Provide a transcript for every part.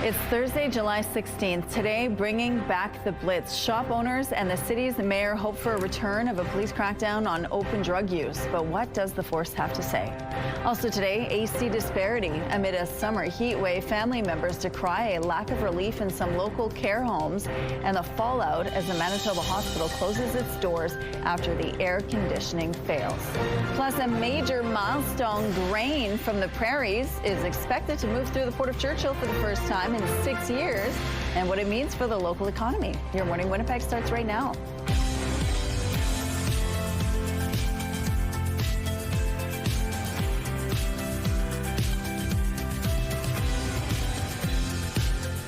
It's Thursday, July 16th. Today, bringing back the blitz. Shop owners and the city's mayor hope for a return of a police crackdown on open drug use. But what does the force have to say? Also today, AC disparity. Amid a summer heat wave, family members decry a lack of relief in some local care homes and the fallout as the Manitoba Hospital closes its doors after the air conditioning fails. Plus, a major milestone, grain from the prairies is expected to move through the Port of Churchill for the first time in 6 years, and what it means for the local economy. Your Morning Winnipeg starts right now.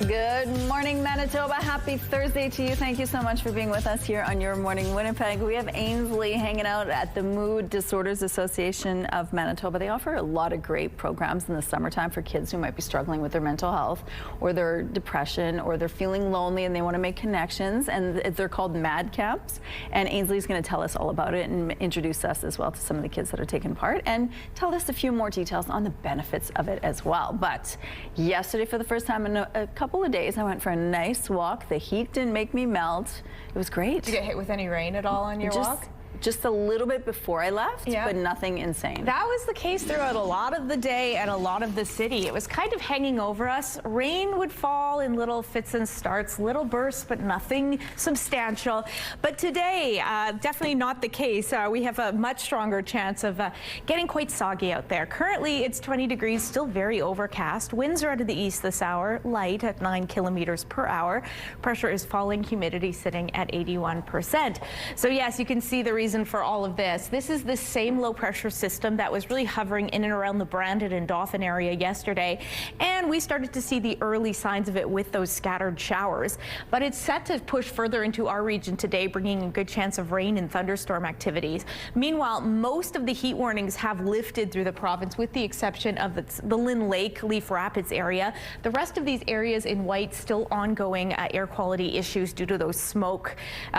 Good morning, Manitoba. Happy Thursday to you. Thank you so much for being with us here on Your Morning Winnipeg. We have Ainsley hanging out at the Mood Disorders Association of Manitoba. They offer a lot of great programs in the summertime for kids who might be struggling with their mental health or their depression, or they're feeling lonely and they want to make connections, and they're called MAD camps. And Ainsley's going to tell us all about it and introduce us as well to some of the kids that are taking part and tell us a few more details on the benefits of it as well. But yesterday, for the first time in a couple of days, I went for a nice walk. The heat didn't make me melt. It was great. Did you get hit with any rain at all on your walk? Just a little bit before I left, but nothing insane. That was the case throughout a lot of the day and a lot of the city. It was kind of hanging over us. Rain would fall in little fits and starts, little bursts, but nothing substantial. But today, definitely not the case. We have a much stronger chance of getting quite soggy out there. Currently, it's 20 degrees, still very overcast. Winds are out of the east this hour, light at 9 kilometers per hour. Pressure is falling, humidity sitting at 81%. So yes, you can see the reason for all of this. This is the same low pressure system that was really hovering in and around the Brandon and Dauphin area yesterday, and we started to see the early signs of it with those scattered showers. But it's set to push further into our region today, bringing a good chance of rain and thunderstorm activities. Meanwhile, most of the heat warnings have lifted through the province, with the exception of the Lynn Lake, Leaf Rapids area. The rest of these areas in white, still ongoing air quality issues due to those smoke,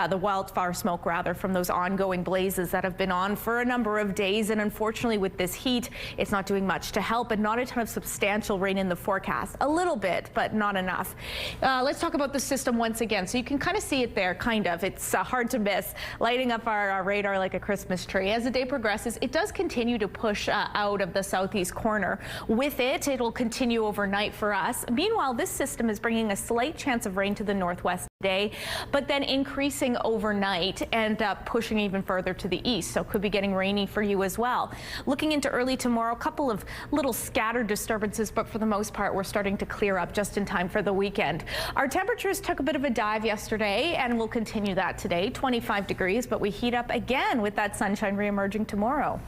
the wildfire smoke rather, from those ongoing blazes that have been on for a number of days. And unfortunately, with this heat, it's not doing much to help, and not a ton of substantial rain in the forecast. A little bit, but not enough. Let's talk about the system once again. So you can kind of see it there, kind of. It's hard to miss, lighting up our radar like a Christmas tree. As the day progresses, it does continue to push out of the southeast corner. With it, it'll continue overnight for us. Meanwhile, this system is bringing a slight chance of rain to the northwest today, but then increasing overnight and pushing even further to the east, so could be getting rainy for you as well. Looking into early tomorrow, a couple of little scattered disturbances, but for the most part, we're starting to clear up just in time for the weekend. Our temperatures took a bit of a dive yesterday, and we'll continue that today. 25 degrees, but we heat up again with that sunshine reemerging tomorrow.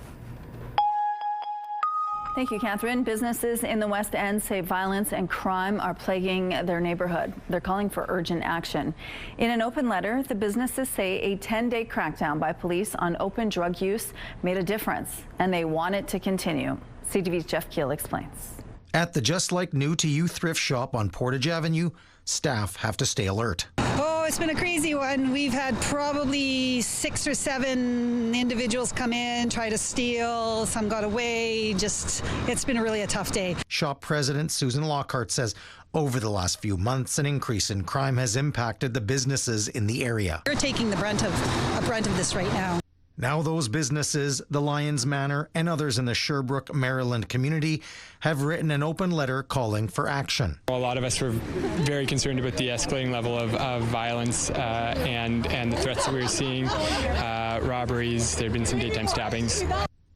Thank you, Catherine. Businesses in the West End say violence and crime are plaguing their neighborhood. They're calling for urgent action. In an open letter, the businesses say a 10-day crackdown by police on open drug use made a difference, and they want it to continue. CTV's Jeff Keel explains. At the Just Like New to You thrift shop on Portage Avenue, staff have to stay alert. Oh, it's been a crazy one. We've had probably 6 or 7 individuals come in, try to steal. Some got away. It's been really a tough day. Shop president Susan Lockhart says over the last few months, an increase in crime has impacted the businesses in the area. We're taking the brunt of this right now. Now those businesses, the Lions Manor and others in the Sherbrooke, Maryland community have written an open letter calling for action. A lot of us were very concerned about the escalating level of violence and the threats that we were seeing, robberies. There have been some daytime stabbings.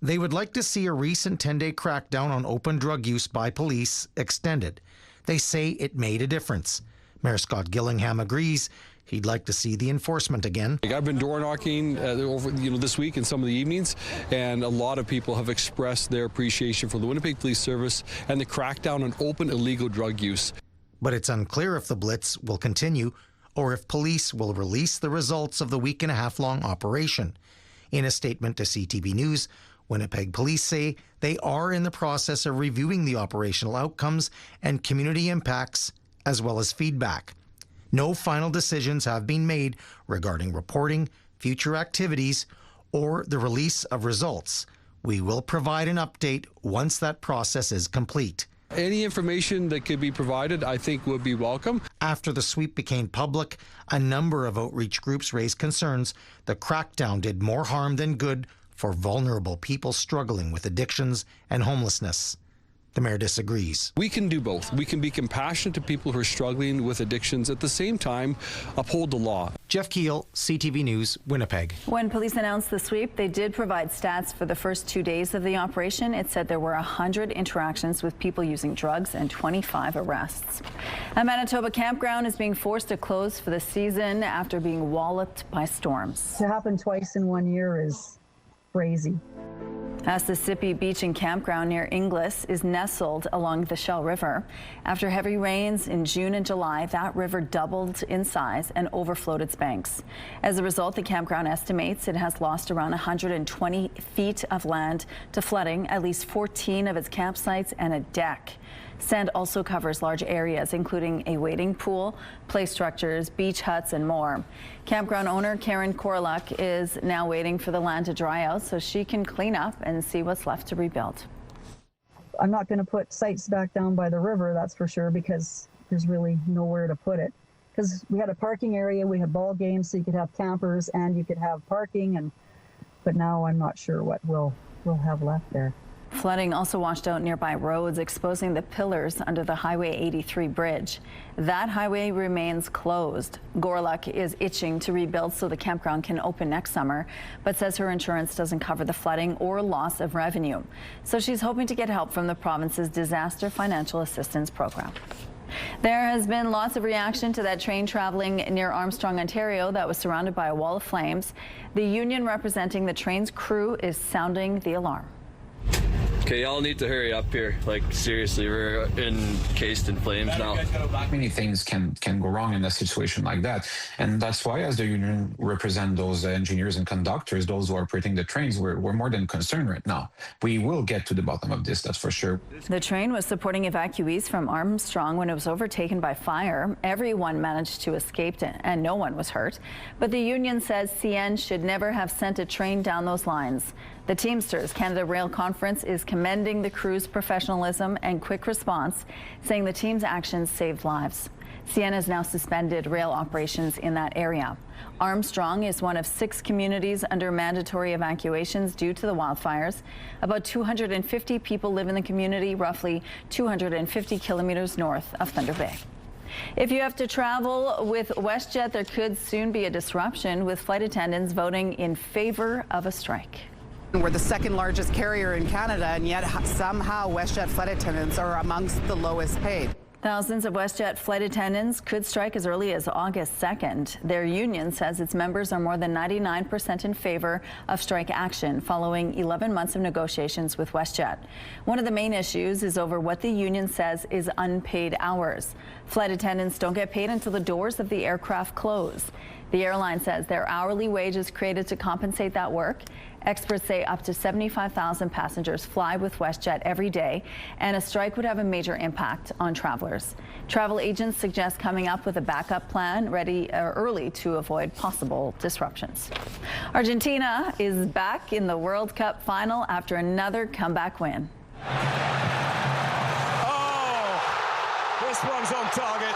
They would like to see a recent 10-day crackdown on open drug use by police extended. They say it made a difference. Mayor Scott Gillingham agrees. He'd like to see the enforcement again. I've been door knocking over this week and some of the evenings, and a lot of people have expressed their appreciation for the Winnipeg Police Service and the crackdown on open illegal drug use. But it's unclear if the blitz will continue or if police will release the results of the week-and-a-half-long operation. In a statement to CTV News, Winnipeg Police say they are in the process of reviewing the operational outcomes and community impacts, as well as feedback. No final decisions have been made regarding reporting, future activities, or the release of results. We will provide an update once that process is complete. Any information that could be provided, I think, would be welcome. After the sweep became public, a number of outreach groups raised concerns the crackdown did more harm than good for vulnerable people struggling with addictions and homelessness. The mayor disagrees. We can do both. We can be compassionate to people who are struggling with addictions, at the same time uphold the law. Jeff Keel, CTV News, Winnipeg. When police announced the sweep, they did provide stats for the first 2 days of the operation. It said there were 100 interactions with people using drugs and 25 arrests. A Manitoba campground is being forced to close for the season after being walloped by storms. To happen twice in 1 year is crazy. Assisipi Beach and Campground near Inglis is nestled along the Shell River. After heavy rains in June and July, that river doubled in size and overflowed its banks. As a result, the campground estimates it has lost around 120 feet of land to flooding, at least 14 of its campsites and a deck. Sand also covers large areas, including a wading pool, play structures, beach huts, and more. Campground owner Karen Korluk is now waiting for the land to dry out so she can clean up and see what's left to rebuild. I'm not going to put sites back down by the river, that's for sure, because there's really nowhere to put it. Because we had a parking area, we had ball games, so you could have campers and you could have parking, but now I'm not sure what we'll have left there. Flooding also washed out nearby roads, exposing the pillars under the Highway 83 bridge. That highway remains closed. Gorluk is itching to rebuild so the campground can open next summer, but says her insurance doesn't cover the flooding or loss of revenue. So she's hoping to get help from the province's Disaster Financial Assistance Program. There has been lots of reaction to that train traveling near Armstrong, Ontario that was surrounded by a wall of flames. The union representing the train's crew is sounding the alarm. Okay, y'all need to hurry up here. Like, seriously, we're encased in flames now. Many things can go wrong in a situation like that. And that's why, as the union represent those engineers and conductors, those who are operating the trains, we're more than concerned right now. We will get to the bottom of this, that's for sure. The train was supporting evacuees from Armstrong when it was overtaken by fire. Everyone managed to escape and no one was hurt. But the union says CN should never have sent a train down those lines. The Teamsters Canada Rail Conference is commending the crew's professionalism and quick response, saying the team's actions saved lives. CN has now suspended rail operations in that area. Armstrong is one of 6 communities under mandatory evacuations due to the wildfires. About 250 people live in the community, roughly 250 kilometers north of Thunder Bay. If you have to travel with WestJet, there could soon be a disruption, with flight attendants voting in favor of a strike. We're the second largest carrier in Canada, and yet somehow WestJet flight attendants are amongst the lowest paid. Thousands of WestJet flight attendants could strike as early as August 2nd. Their union says its members are more than 99% in favor of strike action following 11 months of negotiations with WestJet. One of the main issues is over what the union says is unpaid hours. Flight attendants don't get paid until the doors of the aircraft close. The airline says their hourly wage is created to compensate that work. Experts say up to 75,000 passengers fly with WestJet every day, and a strike would have a major impact on travelers. Travel agents suggest coming up with a backup plan ready early to avoid possible disruptions. Argentina is back in the World Cup final after another comeback win. Oh, this one's on target.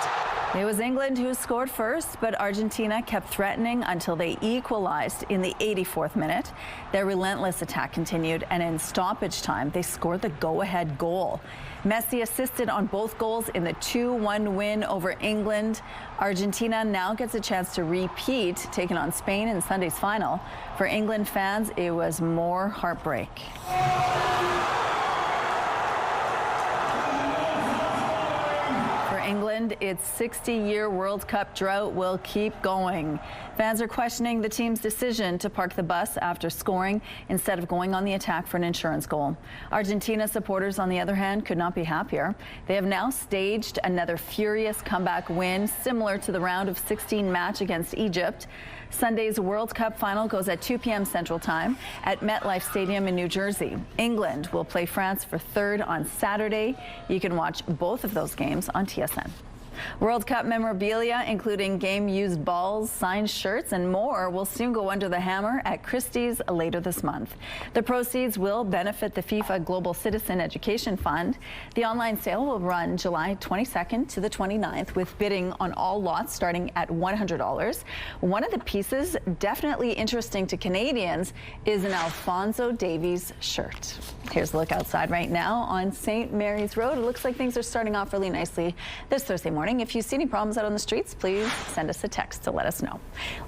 It was England who scored first, but Argentina kept threatening until they equalized in the 84th minute. Their relentless attack continued, and in stoppage time, they scored the go-ahead goal. Messi assisted on both goals in the 2-1 win over England. Argentina now gets a chance to repeat, taking on Spain in Sunday's final. For England fans, it was more heartbreak. England, its 60-year World Cup drought will keep going. Fans are questioning the team's decision to park the bus after scoring instead of going on the attack for an insurance goal. Argentina supporters, on the other hand, could not be happier. They have now staged another furious comeback win, similar to the round of 16 match against Egypt. Sunday's World Cup final goes at 2 p.m. Central Time at MetLife Stadium in New Jersey. England will play France for third on Saturday. You can watch both of those games on TSN. World Cup memorabilia, including game-used balls, signed shirts, and more, will soon go under the hammer at Christie's later this month. The proceeds will benefit the FIFA Global Citizen Education Fund. The online sale will run July 22nd to the 29th, with bidding on all lots starting at $100. One of the pieces definitely interesting to Canadians is an Alphonso Davies shirt. Here's a look outside right now on St. Mary's Road. It looks like things are starting off really nicely this Thursday morning. If you see any problems out on the streets, please send us a text to let us know.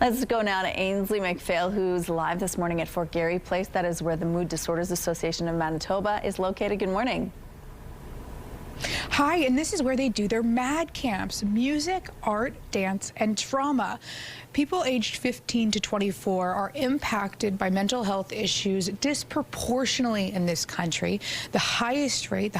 Let's go now to Ainsley McPhail, who's live this morning at Fort Garry Place. That is where the Mood Disorders Association of Manitoba is located. Good morning. Hi, and this is where they do their MAD camps: music, art, dance, and drama. People aged 15 to 24 are impacted by mental health issues disproportionately in this country. The highest rate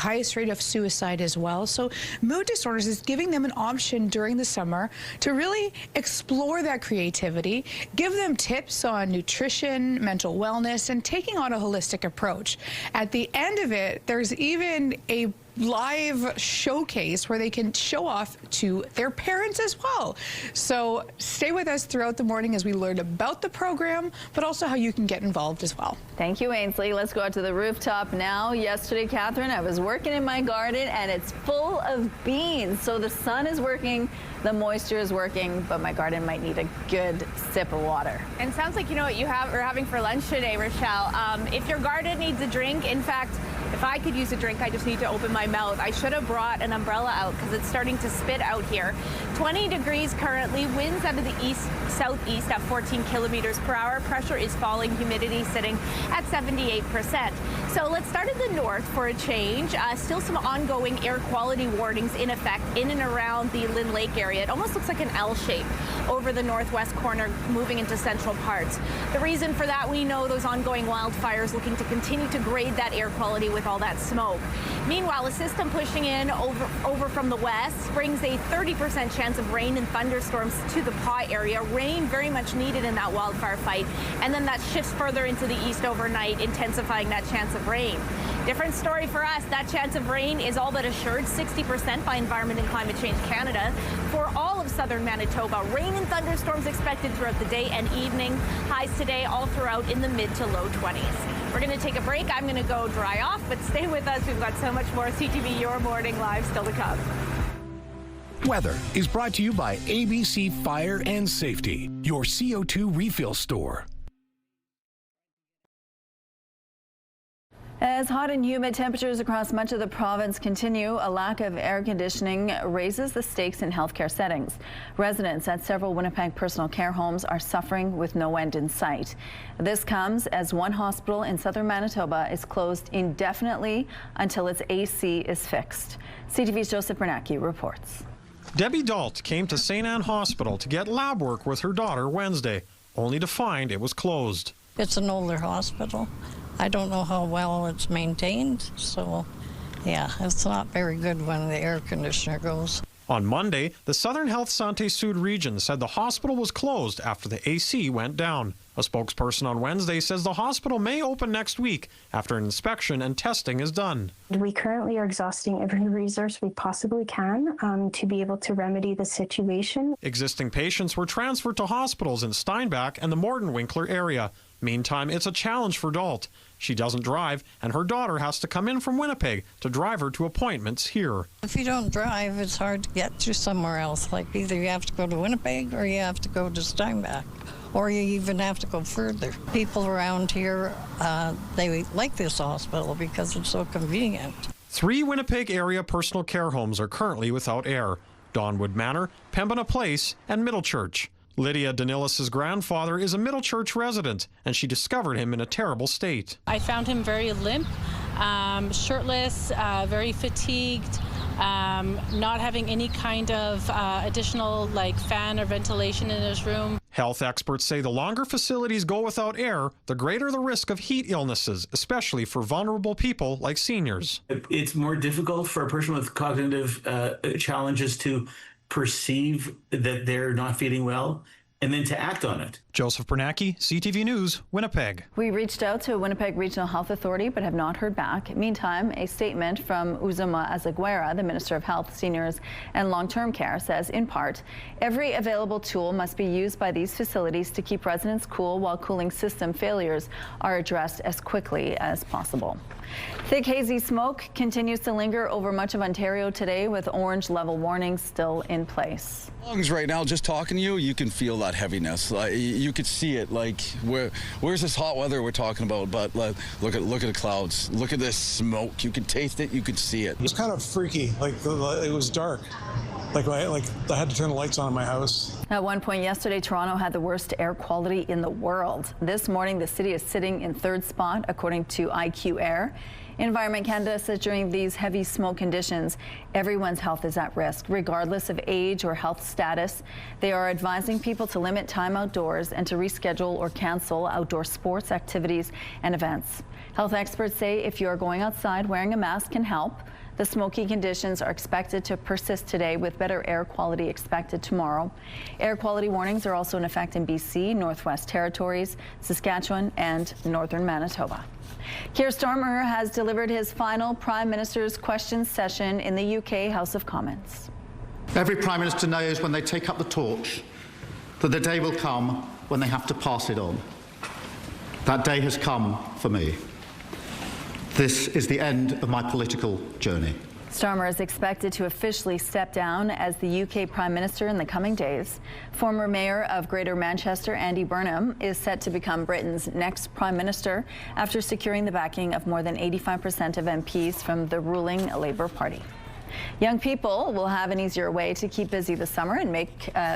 of suicide as well. So Mood Disorders is giving them an option during the summer to really explore that creativity, give them tips on nutrition, mental wellness, and taking on a holistic approach. At the end of it, there's even a live showcase where they can show off to their parents as well. So stay with us throughout the morning as we learn about the program, but also how you can get involved as well. Thank you, Ainsley. Let's go out to the rooftop now. Yesterday, Catherine, I was working in my garden and it's full of beans. So the sun is working, the moisture is working, but my garden might need a good sip of water. And it sounds like you know what we're having for lunch today, Rochelle. If your garden needs a drink, in fact, if I could use a drink, I just need to open my mouth. I should have brought an umbrella out because it's starting to spit out here. 20 degrees currently, winds out of the east-southeast at 14 kilometers per hour. Pressure is falling, humidity sitting at 78%. So let's start in the north for a change. Still some ongoing air quality warnings in effect in and around the Lynn Lake area. It almost looks like an L shape over the northwest corner, moving into central parts. The reason for that, we know those ongoing wildfires looking to continue to grade that air quality with all that smoke. Meanwhile, a system pushing in over from the west brings a 30% chance of rain and thunderstorms to the Paw area. Rain very much needed in that wildfire fight, and then that shifts further into the east overnight, intensifying that chance of rain. Different story for us. That chance of rain is all but assured, 60% by Environment and Climate Change Canada. For all of southern Manitoba, rain and thunderstorms expected throughout the day and evening. Highs today all throughout in the mid to low 20s. We're going to take a break. I'm going to go dry off, but stay with us. We've got so much more CTV Your Morning Live still to come. Weather is brought to you by ABC Fire and Safety, your CO2 refill store. As hot and humid temperatures across much of the province continue, a lack of air conditioning raises the stakes in healthcare settings. Residents at several Winnipeg personal care homes are suffering with no end in sight. This comes as one hospital in southern Manitoba is closed indefinitely until its AC is fixed. CTV's Joseph Bernacki reports. Debbie Dalt came to St. Anne Hospital to get lab work with her daughter Wednesday, only to find it was closed. It's an older hospital. I don't know how well it's maintained, so yeah, it's not very good when the air conditioner goes. On Monday, the Southern Health Santé Sud region said the hospital was closed after the AC went down. A spokesperson on Wednesday says the hospital may open next week after an inspection and testing is done. We currently are exhausting every resource we possibly can to be able to remedy the situation. Existing patients were transferred to hospitals in Steinbach and the Morton-Winkler area. Meantime, it's a challenge for Dalt. She doesn't drive, and her daughter has to come in from Winnipeg to drive her to appointments here. If you don't drive, it's hard to get to somewhere else. Like either you have to go to Winnipeg or you have to go to Steinbach, or you even have to go further. People around here, they like this hospital because it's so convenient. 3 Winnipeg area personal care homes are currently without air: Donwood Manor, Pembina Place, and Middlechurch. Lydia Danilis' grandfather is a Middlechurch resident, and she discovered him in a terrible state. I found him very limp, shirtless, very fatigued, not having any kind of additional fan or ventilation in his room. Health experts say the longer facilities go without air, the greater the risk of heat illnesses, especially for vulnerable people like seniors. It's more difficult for a person with cognitive challenges to perceive that they're not feeling well and then to act on it. Joseph Bernacki, CTV News, Winnipeg. We reached out to Winnipeg Regional Health Authority but have not heard back. Meantime, a statement from Uzuma Azaguera, the Minister of Health, Seniors and Long-Term Care, says, in part, every available tool must be used by these facilities to keep residents cool while cooling system failures are addressed as quickly as possible. Thick, hazy smoke continues to linger over much of Ontario today, with orange level warnings still in place. Lungs right now, just talking to you, you can feel that heaviness. You could see it. Like, where's this hot weather we're talking about? But look at the clouds. Look at this smoke. You can taste it. You can see it. It was kind of freaky. Like it was dark. Like I had to turn the lights on in my house. At one point yesterday, Toronto had the worst air quality in the world. This morning, the city is sitting in third spot, according to IQ Air. Environment Canada says during these heavy smoke conditions, everyone's health is at risk, regardless of age or health status. They are advising people to limit time outdoors and to reschedule or cancel outdoor sports, activities, and events. Health experts say if you are going outside, wearing a mask can help. The smoky conditions are expected to persist today, with better air quality expected tomorrow. Air quality warnings are also in effect in BC, Northwest Territories, Saskatchewan, and Northern Manitoba. Keir Starmer has delivered his final Prime Minister's Questions session in the UK House of Commons. Every Prime Minister knows when they take up the torch that the day will come when they have to pass it on. That day has come for me. This is the end of my political journey. Starmer is expected to officially step down as the UK Prime Minister in the coming days. Former Mayor of Greater Manchester, Andy Burnham, is set to become Britain's next Prime Minister after securing the backing of more than 85% of MPs from the ruling Labour Party. Young people will have an easier way to keep busy this summer and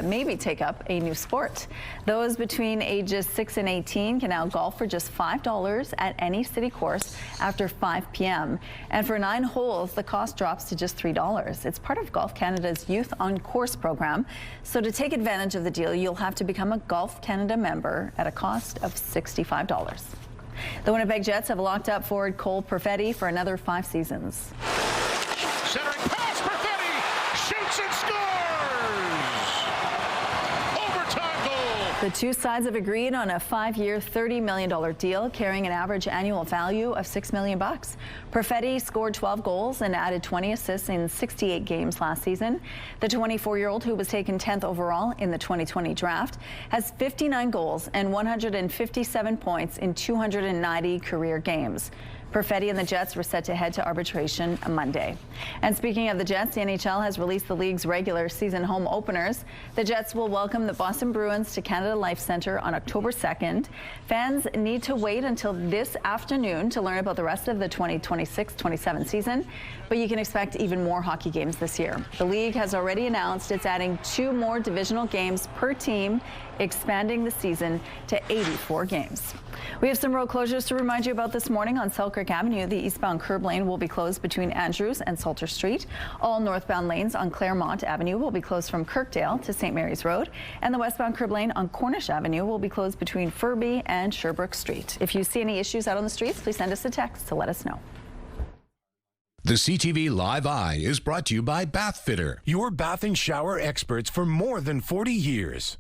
maybe take up a new sport. Those between ages 6 and 18 can now golf for just $5 at any city course after 5 p.m. And for 9 holes, the cost drops to just $3. It's part of Golf Canada's Youth on Course program. So to take advantage of the deal, you'll have to become a Golf Canada member at a cost of $65. The Winnipeg Jets have locked up forward Cole Perfetti for another 5 seasons. Centering pass, Perfetti shoots and scores! Overtime goal! The two sides have agreed on a 5-year, $30 million deal carrying an average annual value of $6 million. Perfetti scored 12 goals and added 20 assists in 68 games last season. The 24-year-old, who was taken 10th overall in the 2020 draft, has 59 goals and 157 points in 290 career games. Perfetti and the Jets were set to head to arbitration Monday. And speaking of the Jets, the NHL has released the league's regular season home openers. The Jets will welcome the Boston Bruins to Canada Life Centre on October 2nd. Fans need to wait until this afternoon to learn about the rest of the 2026-27 season, but you can expect even more hockey games this year. The league has already announced it's adding 2 more divisional games per team, expanding the season to 84 games. We have some road closures to remind you about this morning. On Selkirk Avenue, the eastbound curb lane will be closed between Andrews and Salter Street. All northbound lanes on Claremont Avenue will be closed from Kirkdale to St. Mary's Road. And the westbound curb lane on Cornish Avenue will be closed between Furby and Sherbrooke Street. If you see any issues out on the streets, please send us a text to let us know. The CTV Live Eye is brought to you by Bath Fitter, your bath and shower experts for more than 40 years.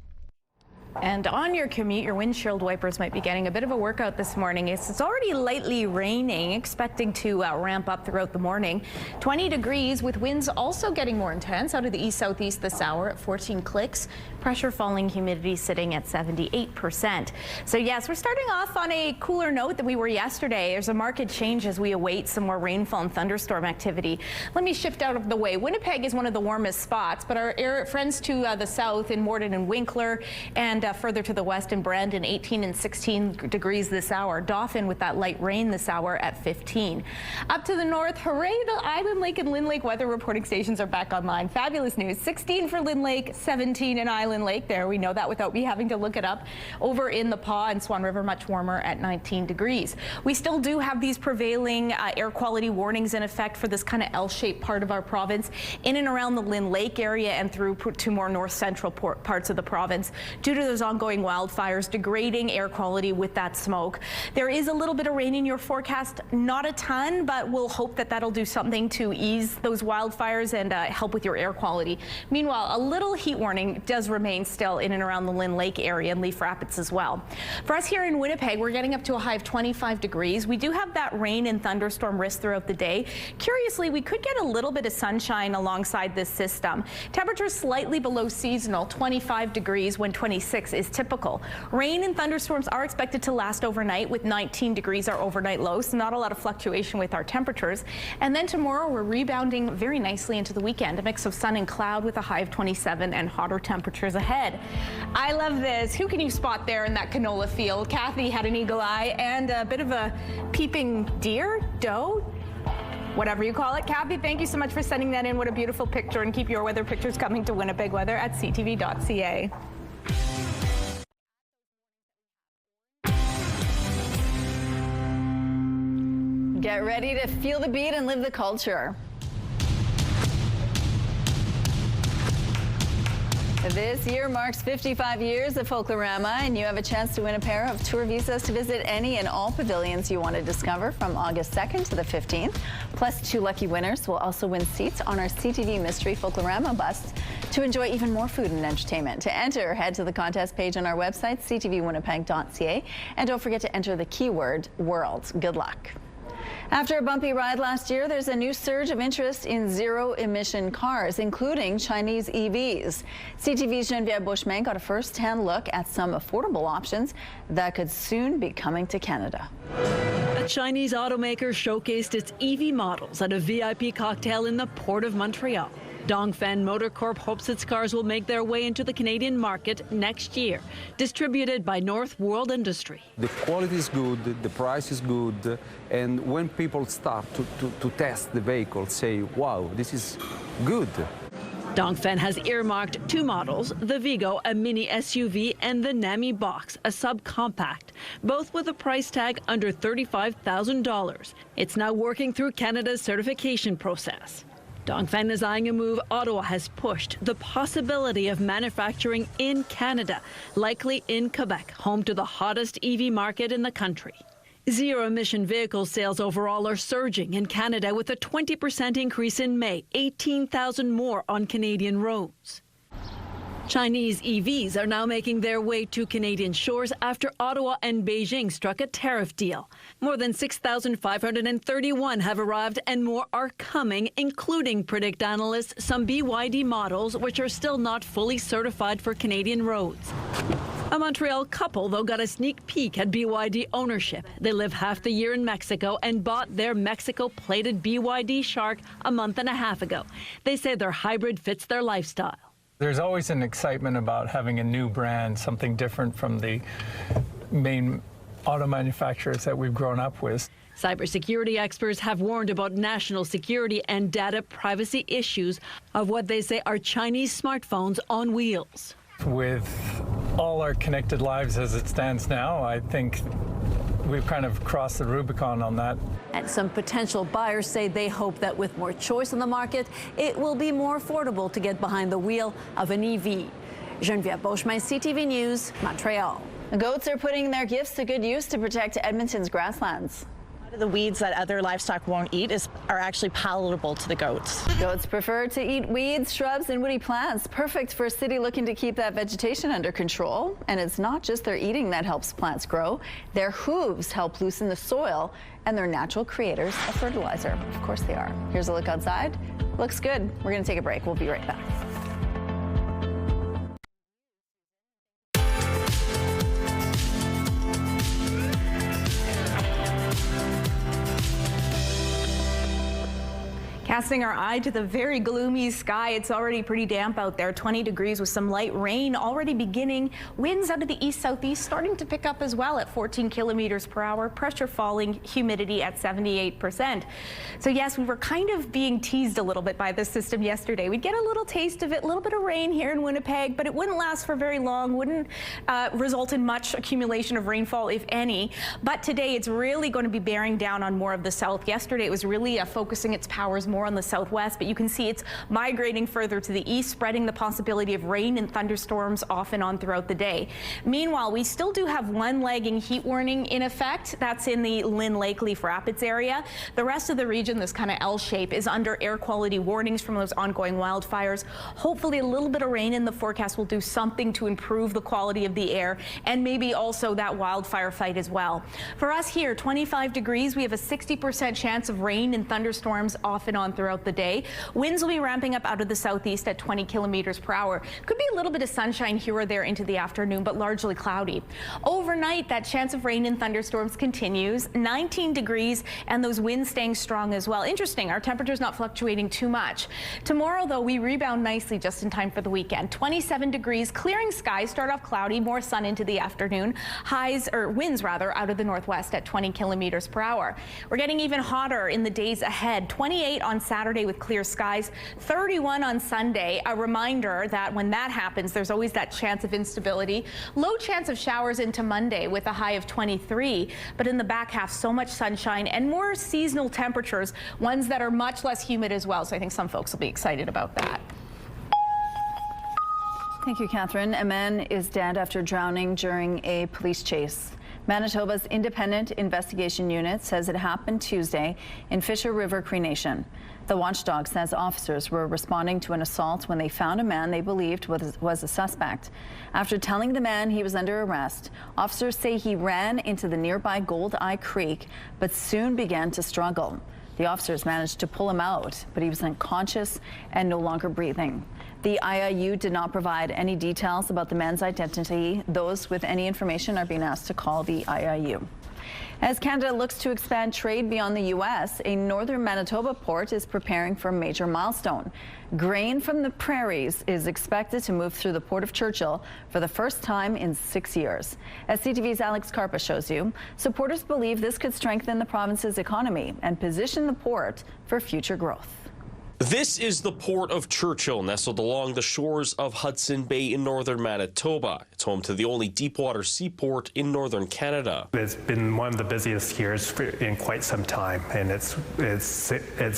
And on your commute, your windshield wipers might be getting a bit of a workout this morning. It's already lightly raining, expecting to ramp up throughout the morning. 20 degrees with winds also getting more intense out of the east-southeast this hour at 14 clicks. Pressure falling, humidity sitting at 78%. So yes, we're starting off on a cooler note than we were yesterday. There's a marked change as we await some more rainfall and thunderstorm activity. Let me shift out of the way. Winnipeg is one of the warmest spots, but our friends to the south in Morden and Winkler and further to the west in Brandon, 18 and 16 degrees this hour. Dauphin with that light rain this hour at 15. Up to the north, hooray, the Island Lake and Lynn Lake weather reporting stations are back online. Fabulous news. 16 for Lynn Lake, 17 in Island Lake. There, we know that without me having to look it up. Over in the Paw and Swan River, much warmer at 19 degrees. We still do have these prevailing air quality warnings in effect for this kind of L-shaped part of our province in and around the Lynn Lake area and through to more north central parts of the province due to those ongoing wildfires, degrading air quality with that smoke. There is a little bit of rain in your forecast, not a ton, but we'll hope that that'll do something to ease those wildfires and help with your air quality. Meanwhile, a little heat warning does remain still in and around the Lynn Lake area and Leaf Rapids as well. For us here in Winnipeg, we're getting up to a high of 25 degrees. We do have that rain and thunderstorm risk throughout the day. Curiously, we could get a little bit of sunshine alongside this system. Temperatures slightly below seasonal, 25 degrees when 26 is typical. Rain and thunderstorms are expected to last overnight with 19 degrees our overnight low, so not a lot of fluctuation with our temperatures. And then tomorrow we're rebounding very nicely into the weekend, a mix of sun and cloud with a high of 27 and hotter temperatures ahead. I love this. Who can you spot there in that canola field? Kathy had an eagle eye and a bit of a peeping deer, doe, whatever you call it. Kathy, thank you so much for sending that in. What a beautiful picture, and keep your weather pictures coming to Winnipeg Weather at ctv.ca. Get ready to feel the beat and live the culture. This year marks 55 years of Folklorama, and you have a chance to win a pair of tour visas to visit any and all pavilions you want to discover from August 2nd to the 15th. Plus, 2 lucky winners will also win seats on our CTV Mystery Folklorama bus to enjoy even more food and entertainment. To enter, head to the contest page on our website, ctvwinnipeg.ca, and don't forget to enter the keyword world. Good luck. After a bumpy ride last year, there's a new surge of interest in zero-emission cars, including Chinese EVs. CTV's Geneviève Bushman got a first-hand look at some affordable options that could soon be coming to Canada. A Chinese automaker showcased its EV models at a VIP cocktail in the Port of Montreal. Dongfeng Motor Corp hopes its cars will make their way into the Canadian market next year, distributed by North World Industry. The quality is good, the price is good, and when people start to test the vehicle, say, wow, this is good. Dongfeng has earmarked 2 models, the Vigo, a mini SUV, and the Nami Box, a subcompact, both with a price tag under $35,000. It's now working through Canada's certification process. Dongfeng is eyeing a move Ottawa has pushed, the possibility of manufacturing in Canada, likely in Quebec, home to the hottest EV market in the country. Zero-emission vehicle sales overall are surging in Canada with a 20% increase in May, 18,000 more on Canadian roads. Chinese EVs are now making their way to Canadian shores after Ottawa and Beijing struck a tariff deal. More than 6,531 have arrived and more are coming, including, predict analysts, some BYD models which are still not fully certified for Canadian roads. A Montreal couple, though, got a sneak peek at BYD ownership. They live half the year in Mexico and bought their Mexico-plated BYD Shark a month and a half ago. They say their hybrid fits their lifestyle. There's always an excitement about having a new brand, something different from the main auto manufacturers that we've grown up with. Cybersecurity experts have warned about national security and data privacy issues of what they say are Chinese smartphones on wheels. With all our connected lives as it stands now, I think we've kind of crossed the Rubicon on that. And some potential buyers say they hope that with more choice on the market, it will be more affordable to get behind the wheel of an EV. Geneviève Bushman, CTV News, Montreal. The goats are putting their gifts to good use to protect Edmonton's grasslands. The weeds that other livestock won't eat are actually palatable to the goats. Goats prefer to eat weeds, shrubs, and woody plants. Perfect for a city looking to keep that vegetation under control. And it's not just their eating that helps plants grow. Their hooves help loosen the soil, and they're natural creators of fertilizer. Of course they are. Here's a look outside. Looks good. We're going to take a break. We'll be right back. Casting our eye to the very gloomy sky, it's already pretty damp out there, 20 degrees with some light rain already beginning. Winds out of the east-southeast starting to pick up as well at 14 kilometers per hour. Pressure falling, humidity at 78%. So yes, we were kind of being teased a little bit by this system yesterday. We'd get a little taste of it, a little bit of rain here in Winnipeg, but it wouldn't last for very long, wouldn't result in much accumulation of rainfall, if any. But today it's really going to be bearing down on more of the south. Yesterday it was really focusing its powers more on the southwest, but you can see it's migrating further to the east, spreading the possibility of rain and thunderstorms off and on throughout the day. Meanwhile, we still do have one lagging heat warning in effect. That's in the Lynn Lake Leaf Rapids area. The rest of the region, this kind of L shape, is under air quality warnings from those ongoing wildfires. Hopefully a little bit of rain in the forecast will do something to improve the quality of the air and maybe also that wildfire fight as well. For us here, 25 degrees, we have a 60% chance of rain and thunderstorms off and on throughout the day. Winds will be ramping up out of the southeast at 20 kilometers per hour. Could be a little bit of sunshine here or there into the afternoon, but largely cloudy. Overnight, that chance of rain and thunderstorms continues. 19 degrees and those winds staying strong as well. Interesting, our temperature's not fluctuating too much. Tomorrow, though, we rebound nicely just in time for the weekend. 27 degrees, clearing skies, start off cloudy, more sun into the afternoon. Highs, or winds rather, out of the northwest at 20 kilometers per hour. We're getting even hotter in the days ahead. 28 on Saturday with clear skies, 31 on Sunday. A reminder that when that happens, there's always that chance of instability. Low chance of showers into Monday with a high of 23, but in the back half, so much sunshine and more seasonal temperatures, ones that are much less humid as well. So I think some folks will be excited about that. Thank you, Catherine. A man is dead after drowning during a police chase. Manitoba's Independent Investigation Unit says it happened Tuesday in Fisher River Cree Nation. The watchdog says officers were responding to an assault when they found a man they believed was a suspect. After telling the man he was under arrest, officers say he ran into the nearby Gold Eye Creek, but soon began to struggle. The officers managed to pull him out, but he was unconscious and no longer breathing. The IIU did not provide any details about the man's identity. Those with any information are being asked to call the IIU. As Canada looks to expand trade beyond the U.S., a northern Manitoba port is preparing for a major milestone. Grain from the prairies is expected to move through the Port of Churchill for the first time in 6 years. As CTV's Alex Carpa shows you, supporters believe this could strengthen the province's economy and position the port for future growth. This is the Port of Churchill, nestled along the shores of Hudson Bay in northern Manitoba. It's home to the only deepwater seaport in northern Canada. It's been one of the busiest years in quite some time, and it's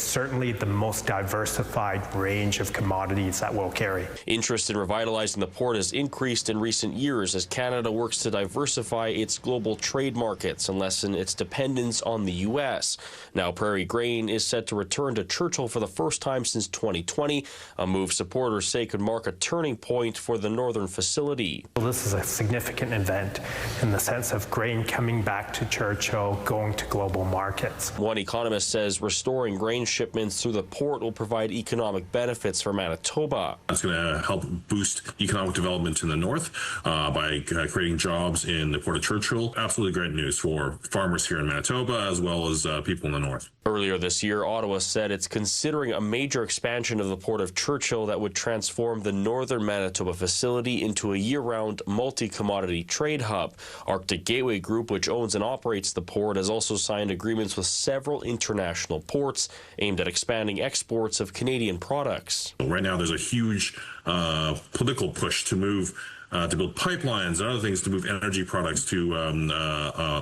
certainly the most diversified range of commodities that we'll carry. Interest in revitalizing the port has increased in recent years as Canada works to diversify its global trade markets and lessen its dependence on the U.S. Now, prairie grain is set to return to Churchill for the first time since 2020, a move supporters say could mark a turning point for the northern facility. Well, this is a significant event in the sense of grain coming back to Churchill, going to global markets. One economist says restoring grain shipments through the port will provide economic benefits for Manitoba. That's going to help boost economic development in the north by creating jobs in the Port of Churchill. Absolutely great news for farmers here in Manitoba as well as people in the north. Earlier this year, Ottawa said it's considering a major expansion of the Port of Churchill that would transform the northern Manitoba facility into a year-round multi-commodity trade hub. Arctic Gateway Group, which owns and operates the port, has also signed agreements with several international ports aimed at expanding exports of Canadian products. Right now, there's a huge political push to move to build pipelines and other things to move energy products to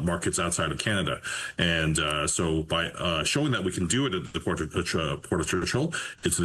markets outside of Canada. And so by showing that we can do it at the Port of Churchill, there's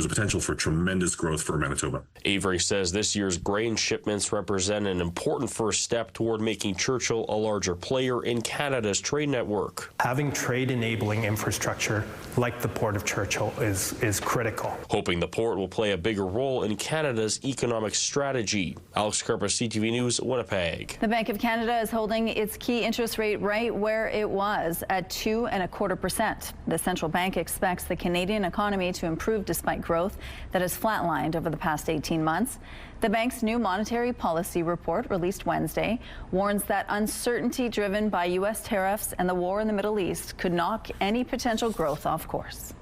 a potential for tremendous growth for Manitoba. Avery says this year's grain shipments represent an important first step toward making Churchill a larger player in Canada's trade network. Having trade-enabling infrastructure like the Port of Churchill is critical. Hoping the port will play a bigger role in Canada's economic strategy. Alex Carpa, CTV News, Winnipeg. The Bank of Canada is holding its key interest rate right where it was at 2.25%. The central bank expects the Canadian economy to improve despite growth that has flatlined over the past 18 months. The bank's new monetary policy report released Wednesday warns that uncertainty driven by U.S. tariffs and the war in the Middle East could knock any potential growth off course.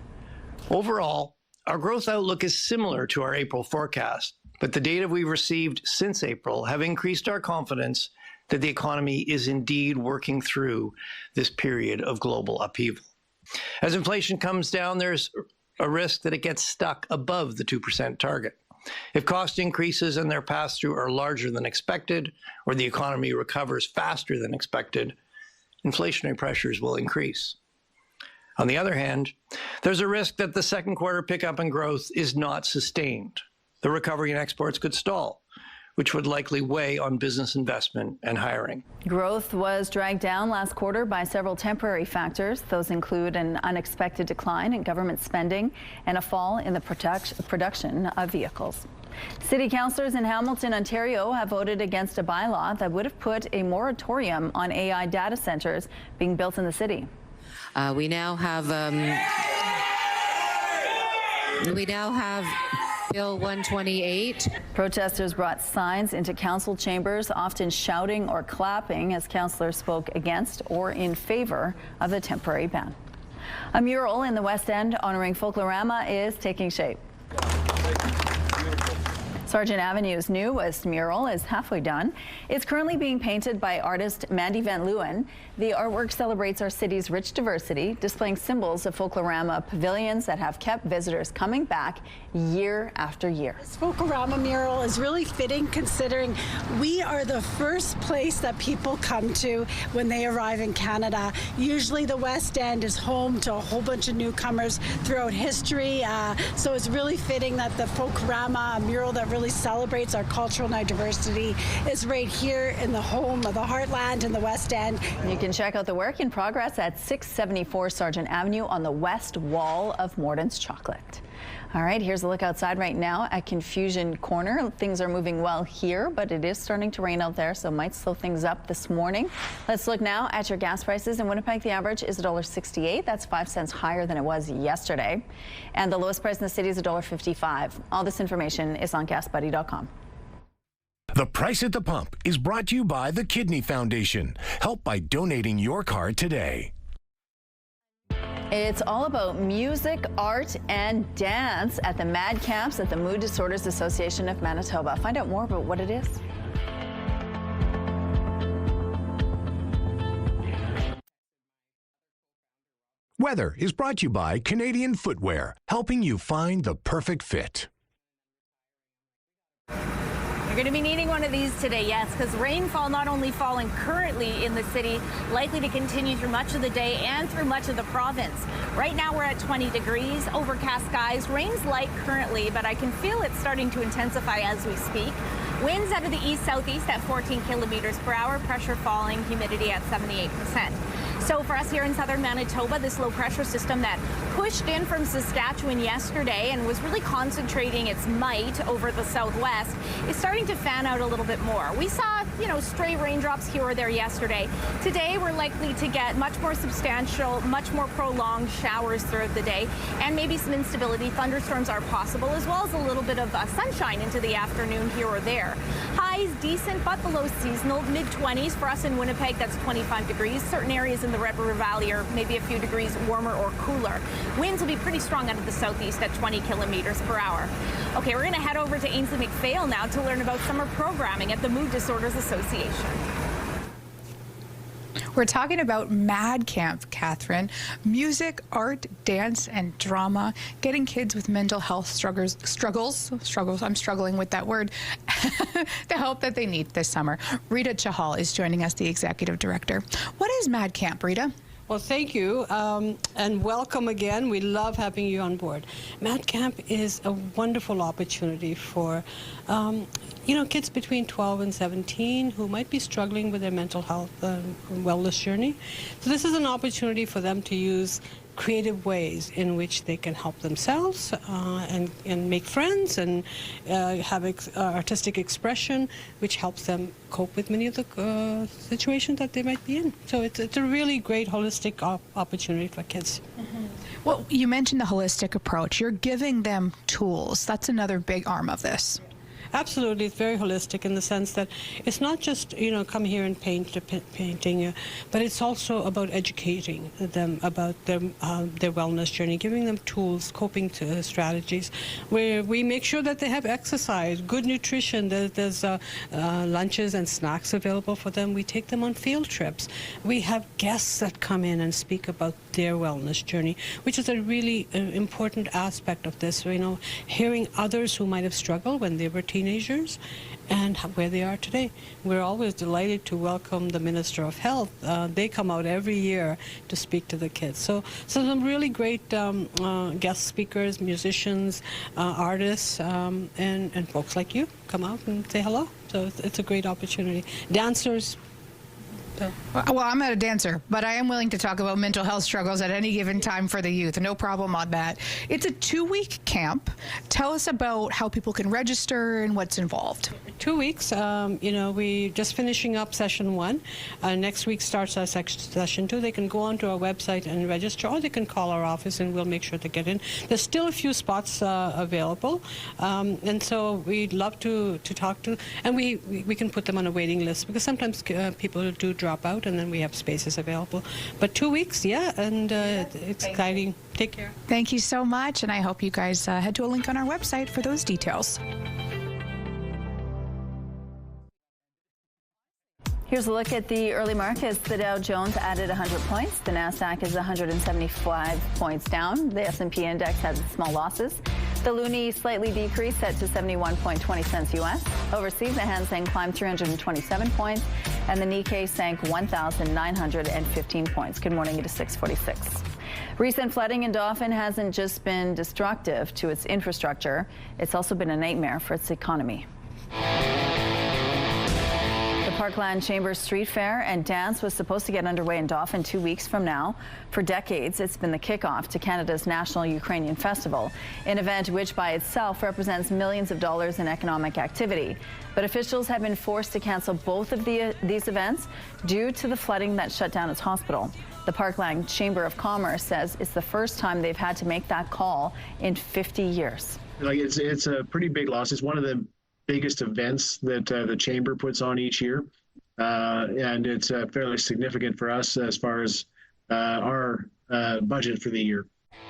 Overall, our growth outlook is similar to our April forecast. But the data we've received since April have increased our confidence that the economy is indeed working through this period of global upheaval. As inflation comes down, there's a risk that it gets stuck above the 2% target. If cost increases and their pass-through are larger than expected, or the economy recovers faster than expected, inflationary pressures will increase. On the other hand, there's a risk that the second quarter pickup in growth is not sustained. The recovery in exports could stall, which would likely weigh on business investment and hiring. Growth was dragged down last quarter by several temporary factors. Those include an unexpected decline in government spending and a fall in the production of vehicles. City councillors in Hamilton, Ontario have voted against a bylaw that would have put a moratorium on AI data centers being built in the city. We now have Bill 128. Protesters brought signs into council chambers, often shouting or clapping as councillors spoke against or in favor of the temporary ban. A mural in the West End honoring Folklorama is taking shape. Sargent Avenue's newest mural is halfway done. It's currently being painted by artist Mandy Van Leeuwen. The artwork celebrates our city's rich diversity, displaying symbols of Folklorama pavilions that have kept visitors coming back year after year. This Folklorama mural is really fitting considering we are the first place that people come to when they arrive in Canada. Usually the West End is home to a whole bunch of newcomers throughout history, so it's really fitting that the Folklorama mural that really celebrates our cultural and our diversity is right here in the home of the heartland in the West End. You can check out the work in progress at 674 Sargent Avenue on the west wall of Morton's Chocolate. All right, here's a look outside right now at Confusion Corner. Things are moving well here, but it is starting to rain out there, so might slow things up this morning. Let's look now at your gas prices. In Winnipeg, the average is $1.68. That's 5 cents higher than it was yesterday. And the lowest price in the city is $1.55. All this information is on GasBuddy.com. The Price at the Pump is brought to you by the Kidney Foundation. Help by donating your card today. It's all about music, art, and dance at the Mad Camps at the Mood Disorders Association of Manitoba. Find out more about what it is. Weather is brought to you by Canadian Footwear, helping you find the perfect fit. You're going to be needing one of these today, yes, because rainfall not only falling currently in the city, likely to continue through much of the day and through much of the province. Right now we're at 20 degrees, overcast skies, rain's light currently, but I can feel it starting to intensify as we speak. Winds out of the east-southeast at 14 kilometers per hour, pressure falling, humidity at 78%. So for us here in southern Manitoba, this low pressure system that pushed in from Saskatchewan yesterday and was really concentrating its might over the southwest is starting to fan out a little bit more. We saw, stray raindrops here or there yesterday. Today, we're likely to get much more substantial, much more prolonged showers throughout the day, and maybe some instability. Thunderstorms are possible, as well as a little bit of sunshine into the afternoon here or there. Highs decent, but below seasonal, mid-20s. For us in Winnipeg, that's 25 degrees. Certain areas in the Red River Valley are maybe a few degrees warmer or cooler. Winds will be pretty strong out of the southeast at 20 kilometers per hour. Okay, we're going to head over to Ainsley McPhail now to learn about summer programming at the Mood Disorders Association. We're talking about Mad Camp, Catherine. Music, art, dance, and drama. Getting kids with mental health struggles, I'm struggling with that word, the help that they need this summer. Rita Chahal is joining us, the executive director. What is Mad Camp, Rita? Well, thank you, and welcome again. We love having you on board. Mad Camp is a wonderful opportunity for, kids between 12 and 17 who might be struggling with their mental health wellness journey. So this is an opportunity for them to use creative ways in which they can help themselves and make friends and have artistic expression, which helps them cope with many of the situations that they might be in. So it's a really great holistic opportunity for kids. Mm-hmm. Well, you mentioned the holistic approach. You're giving them tools. That's another big arm of this. Absolutely, it's very holistic in the sense that it's not just, come here and painting, but it's also about educating them about their wellness journey, giving them tools, coping strategies, where we make sure that they have exercise, good nutrition, there's lunches and snacks available for them. We take them on field trips. We have guests that come in and speak about their wellness journey, which is a really important aspect of this, hearing others who might have struggled when they were teenagers teenagers and where they are today. We're always delighted to welcome the Minister of Health. They come out every year to speak to the kids. So some really great guest speakers, musicians, artists, and folks like you come out and say hello. So it's a great opportunity. Dancers. Well, I'm not a dancer, but I am willing to talk about mental health struggles at any given time for the youth. No problem on that. It's a 2-week camp. Tell us about how people can register and what's involved. 2 weeks. We just finishing up session 1. Next week starts our session 2. They can go onto our website and register, or they can call our office and we'll make sure to get in. There's still a few spots available, and so we'd love to talk to, and we can put them on a waiting list, because sometimes people do drop out and then we have spaces available. But 2 weeks, yeah, and it's exciting. Take care. Thank you so much, and I hope you guys head to a link on our website for those details. Here's a look at the early markets. The Dow Jones added 100 points. The Nasdaq is 175 points down. The S&P index had small losses. The loonie slightly decreased, set to 71.20 cents U.S. Overseas, the Hang Seng climbed 327 points, and the Nikkei sank 1,915 points. Good morning. It is 6:46. Recent flooding in Dauphin hasn't just been destructive to its infrastructure. It's also been a nightmare for its economy. The Parkland Chamber Street Fair and Dance was supposed to get underway in Dauphin 2 weeks from now. For decades, it's been the kickoff to Canada's National Ukrainian Festival, an event which by itself represents millions of dollars in economic activity. But officials have been forced to cancel both of these events due to the flooding that shut down its hospital. The Parkland Chamber of Commerce says it's the first time they've had to make that call in 50 years. It's a pretty big loss. It's one of the biggest events that the Chamber puts on each year. And it's fairly significant for us as far as our budget for the year.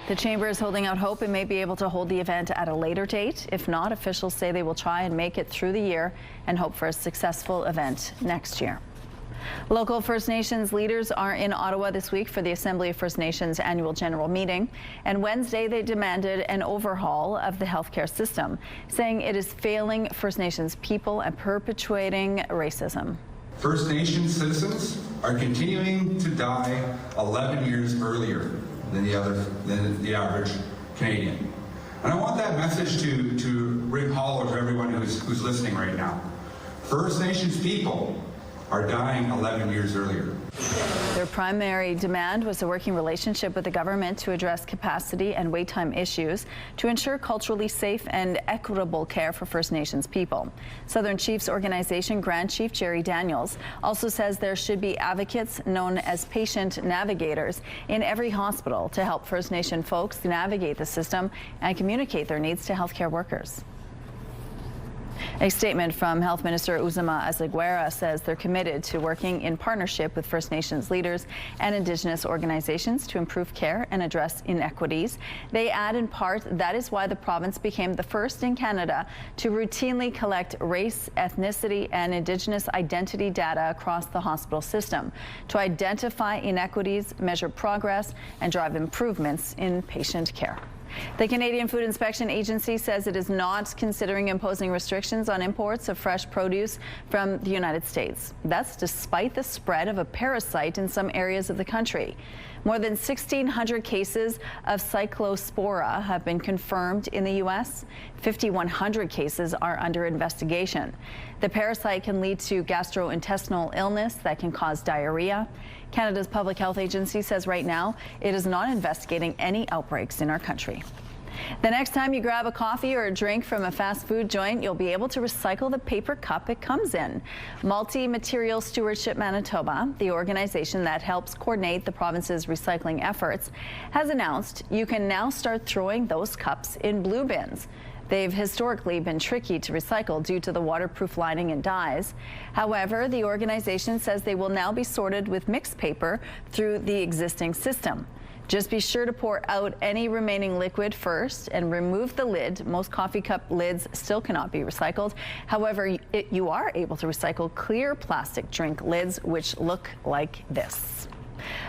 The Chamber is holding out hope it may be able to hold the event at a later date. If not, officials say they will try and make it through the year and hope for a successful event next year. Local First Nations leaders are in Ottawa this week for the Assembly of First Nations annual general meeting. And Wednesday, they demanded an overhaul of the healthcare system, saying it is failing First Nations people and perpetuating racism. First Nations citizens are continuing to die 11 years earlier than the average Canadian. And I want that message to ring hollow to everyone who's listening right now. First Nations people are dying 11 years earlier. Their primary demand was a working relationship with the government to address capacity and wait time issues to ensure culturally safe and equitable care for First Nations people. Southern Chiefs Organization Grand Chief Jerry Daniels also says there should be advocates known as patient navigators in every hospital to help First Nation folks navigate the system and communicate their needs to healthcare workers. A statement from Health Minister Uzama Azaguera says they're committed to working in partnership with First Nations leaders and Indigenous organizations to improve care and address inequities. They add in part that is why the province became the first in Canada to routinely collect race, ethnicity, and Indigenous identity data across the hospital system to identify inequities, measure progress, and drive improvements in patient care. The Canadian Food Inspection Agency says it is not considering imposing restrictions on imports of fresh produce from the United States. That's despite the spread of a parasite in some areas of the country. More than 1,600 cases of cyclospora have been confirmed in the U.S. 5,100 cases are under investigation. The parasite can lead to gastrointestinal illness that can cause diarrhea. Canada's Public Health Agency says right now it is not investigating any outbreaks in our country. The next time you grab a coffee or a drink from a fast food joint, you'll be able to recycle the paper cup it comes in. Multi-Material Stewardship Manitoba, the organization that helps coordinate the province's recycling efforts, has announced you can now start throwing those cups in blue bins. They've historically been tricky to recycle due to the waterproof lining and dyes. However, the organization says they will now be sorted with mixed paper through the existing system. Just be sure to pour out any remaining liquid first and remove the lid. Most coffee cup lids still cannot be recycled. However, you are able to recycle clear plastic drink lids, which look like this.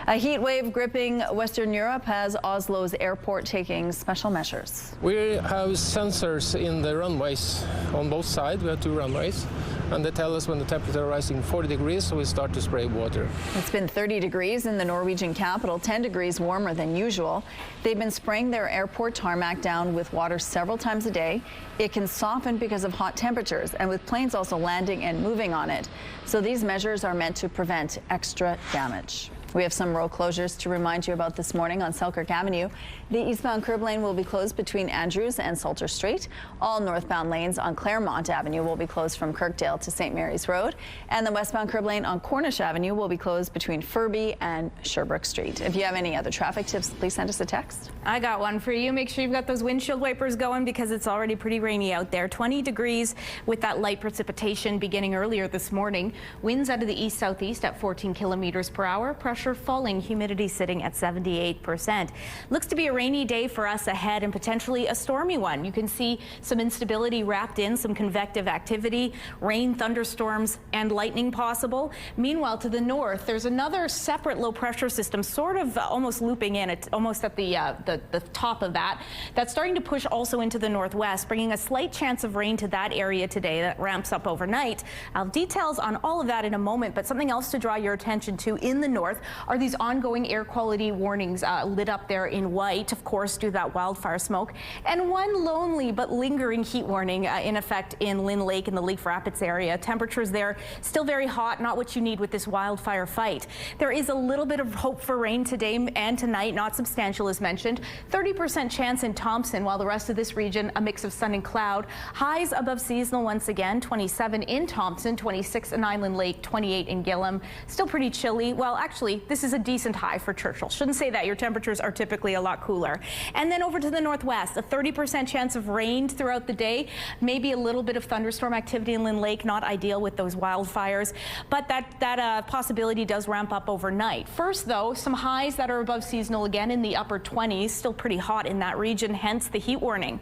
A heat wave gripping Western Europe has Oslo's airport taking special measures. We have sensors in the runways on both sides. We have 2 runways, and they tell us when the temperature is rising 40 degrees, so we start to spray water. It's been 30 degrees in the Norwegian capital, 10 degrees warmer than usual. They've been spraying their airport tarmac down with water several times a day. It can soften because of hot temperatures and with planes also landing and moving on it. So these measures are meant to prevent extra damage. We have some road closures to remind you about this morning on Selkirk Avenue. The eastbound curb lane will be closed between Andrews and Salter Street. All northbound lanes on Claremont Avenue will be closed from Kirkdale to St. Mary's Road. And the westbound curb lane on Cornish Avenue will be closed between Furby and Sherbrooke Street. If you have any other traffic tips, please send us a text. I got one for you. Make sure you've got those windshield wipers going because it's already pretty rainy out there. 20 degrees with that light precipitation beginning earlier this morning. Winds out of the east-southeast at 14 kilometers per hour. Pressure falling, humidity sitting at 78%. Looks to be a rainy day for us ahead and potentially a stormy one. You can see some instability wrapped in, some convective activity, rain, thunderstorms, and lightning possible. Meanwhile, to the north, there's another separate low pressure system sort of almost looping in, almost at the top of that. That's starting to push also into the northwest, bringing a slight chance of rain to that area today that ramps up overnight. I'll have details on all of that in a moment, but something else to draw your attention to in the north are these ongoing air quality warnings lit up there in white, of course, due to that wildfire smoke, and one lonely but lingering heat warning in effect in Lynn Lake in the Lake Rapids area. Temperatures there still very hot, not what you need with this wildfire fight. There is a little bit of hope for rain today and tonight, not substantial as mentioned. 30% chance in Thompson, while the rest of this region a mix of sun and cloud. Highs above seasonal once again, 27 in Thompson, 26 in Island Lake, 28 in Gillam. Still pretty chilly. Well, actually, this is a decent high for Churchill. Shouldn't say that. Your temperatures are typically a lot cooler. And then over to the northwest, a 30% chance of rain throughout the day. Maybe a little bit of thunderstorm activity in Lynn Lake, not ideal with those wildfires, but that possibility does ramp up overnight. First, though, some highs that are above seasonal again in the upper 20s, still pretty hot in that region, hence the heat warning.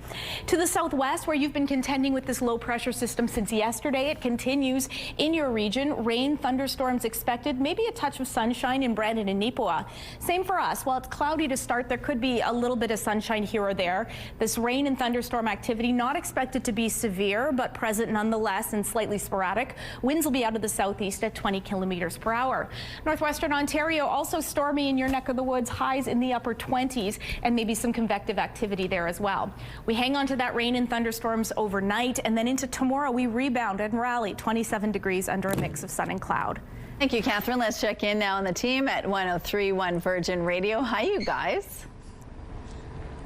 To the southwest, where you've been contending with this low pressure system since yesterday, it continues in your region. Rain, thunderstorms expected, maybe a touch of sunshine in Brandon and Nipoa. Same for us. While it's cloudy to start, there could be a little bit of sunshine here or there. This rain and thunderstorm activity not expected to be severe, but present nonetheless and slightly sporadic. Winds will be out of the southeast at 20 kilometers per hour. Northwestern Ontario also stormy in your neck of the woods, highs in the upper 20s and maybe some convective activity there as well. We hang on to that rain and thunderstorms overnight, and then into tomorrow we rebound and rally 27 degrees under a mix of sun and cloud. Thank you, Catherine. Let's check in now on the team at 103.1 Virgin Radio. Hi, you guys.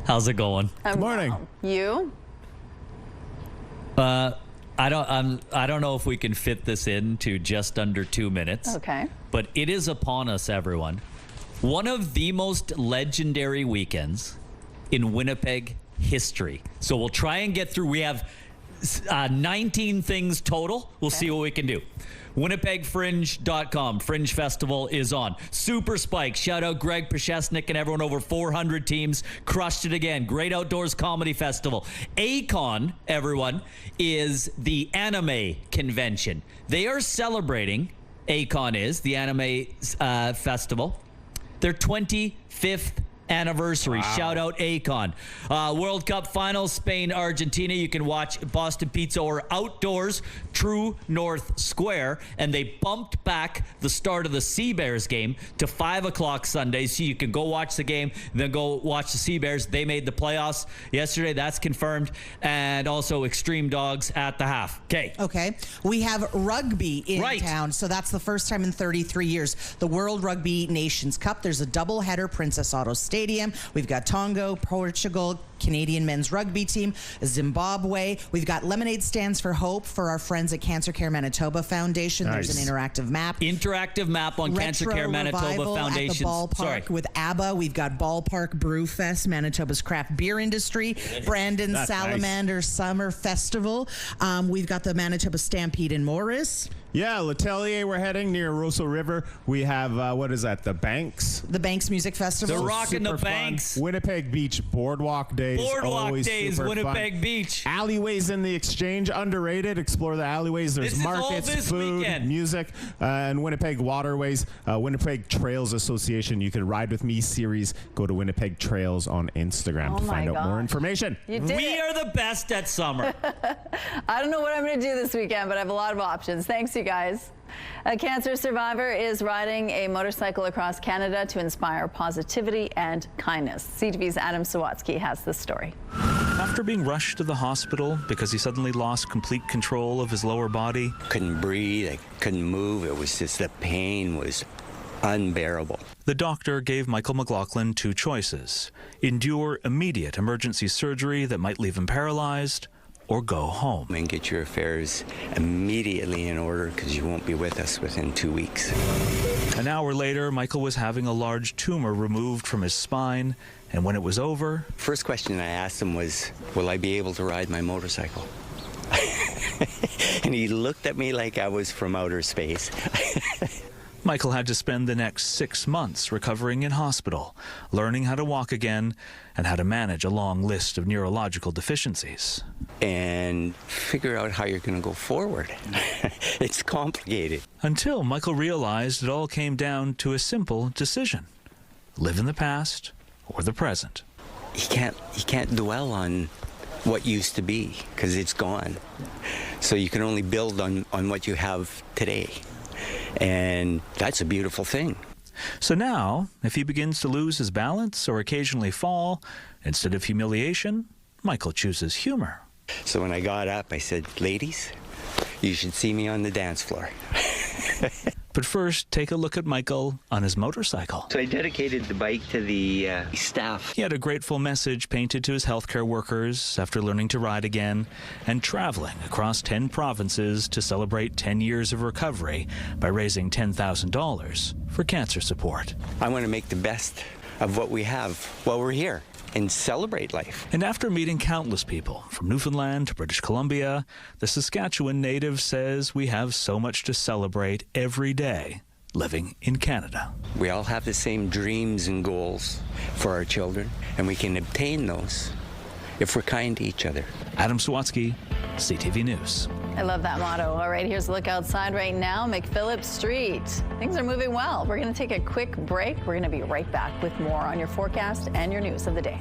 How's it going? Good morning. Well. You? I don't know if we can fit this into just under 2 minutes. Okay. But it is upon us, everyone. One of the most legendary weekends in Winnipeg history. So we'll try and get through. We have 19 things total. We'll see what we can do. WinnipegFringe.com. Fringe Festival is on. Super Spike. Shout out Greg Pashesnik and everyone. Over 400 teams. Crushed it again. Great Outdoors Comedy Festival. ACON, everyone, is the anime convention. They are celebrating, ACON is, the anime festival, their 25th anniversary. Wow. Shout out ACON. World Cup Finals, Spain, Argentina. You can watch Boston Pizza or outdoors, True North Square. And they bumped back the start of the Sea Bears game to 5 o'clock Sunday. So you can go watch the game, then go watch the Sea Bears. They made the playoffs yesterday. That's confirmed. And also Extreme Dogs at the half. Okay. We have rugby in town. So that's the first time in 33 years. The World Rugby Nations Cup. There's a doubleheader, Princess Auto Stadium. We've got Tonga, Portugal, Canadian men's rugby team, Zimbabwe. We've got Lemonade Stands for Hope for our friends at Cancer Care Manitoba Foundation. Nice. There's an interactive map. Interactive map on Cancer Care Manitoba Foundation. At the ballpark with ABBA. We've got Ballpark Brew Fest, Manitoba's craft beer industry. Brandon Salamander nice. Summer Festival. We've got the Manitoba Stampede in Morris. Yeah, L'Atelier, we're heading near Roseau River. We have, what is that, the Banks? The Banks Music Festival. They're rocking the Banks. Winnipeg Beach Boardwalk Day. days. Boardwalk Always days, super Winnipeg fun. Beach. Alleyways in the Exchange, underrated. Explore the alleyways. There's This is all markets, this food, weekend. music, and Winnipeg waterways. Winnipeg Trails Association. You can ride with me series. Go to Winnipeg Trails on Instagram to find out more information. You did We it. are the best at summer. I don't know what I'm going to do this weekend, but I have a lot of options. Thanks, you guys. A cancer survivor is riding a motorcycle across Canada to inspire positivity and kindness. CTV's Adam Sawatsky has this story. After being rushed to the hospital because he suddenly lost complete control of his lower body. Couldn't breathe, I couldn't move. It was just, the pain was unbearable. The doctor gave Michael McLaughlin two choices: endure immediate emergency surgery that might leave him paralyzed, or go home. And get your affairs immediately in order, because you won't be with us within 2 weeks. An hour later, Michael was having a large tumor removed from his spine, and when it was over... First question I asked him was, will I be able to ride my motorcycle? And he looked at me like I was from outer space. Michael had to spend the next 6 months recovering in hospital, learning how to walk again, and how to manage a long list of neurological deficiencies. And figure out how you're going to go forward. It's complicated. Until Michael realized it all came down to a simple decision: live in the past or the present. You can't dwell on what used to be, because it's gone. So you can only build on what you have today. And that's a beautiful thing. So now, if he begins to lose his balance or occasionally fall, instead of humiliation, Michael chooses humor. So when I got up, I said, ladies, you should see me on the dance floor. But first, take a look at Michael on his motorcycle. So I dedicated the bike to the staff. He had a grateful message painted to his healthcare workers after learning to ride again and traveling across 10 provinces to celebrate 10 years of recovery by raising $10,000 for cancer support. I want to make the best of what we have while we're here and celebrate life. And after meeting countless people from Newfoundland to British Columbia, the Saskatchewan native says we have so much to celebrate every day living in Canada. We all have the same dreams and goals for our children, and we can obtain those if we're kind to each other. Adam Sawatsky, CTV News. I love that motto. All right, here's a look outside right now, McPhillip Street. Things are moving well. We're going to take a quick break. We're going to be right back with more on your forecast and your news of the day.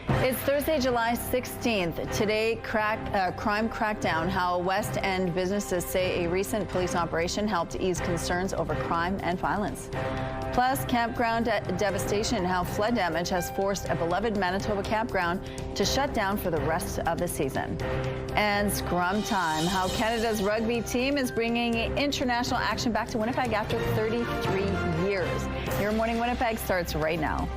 It's Thursday, July 16th. Today, crime crackdown, how West End businesses say a recent police operation helped ease concerns over crime and violence. Plus, campground devastation, how flood damage has forced a beloved Manitoba campground to shut down for the rest of the season. And scrum time, how Canada's rugby team is bringing international action back to Winnipeg after 33 years. Your Morning Winnipeg starts right now.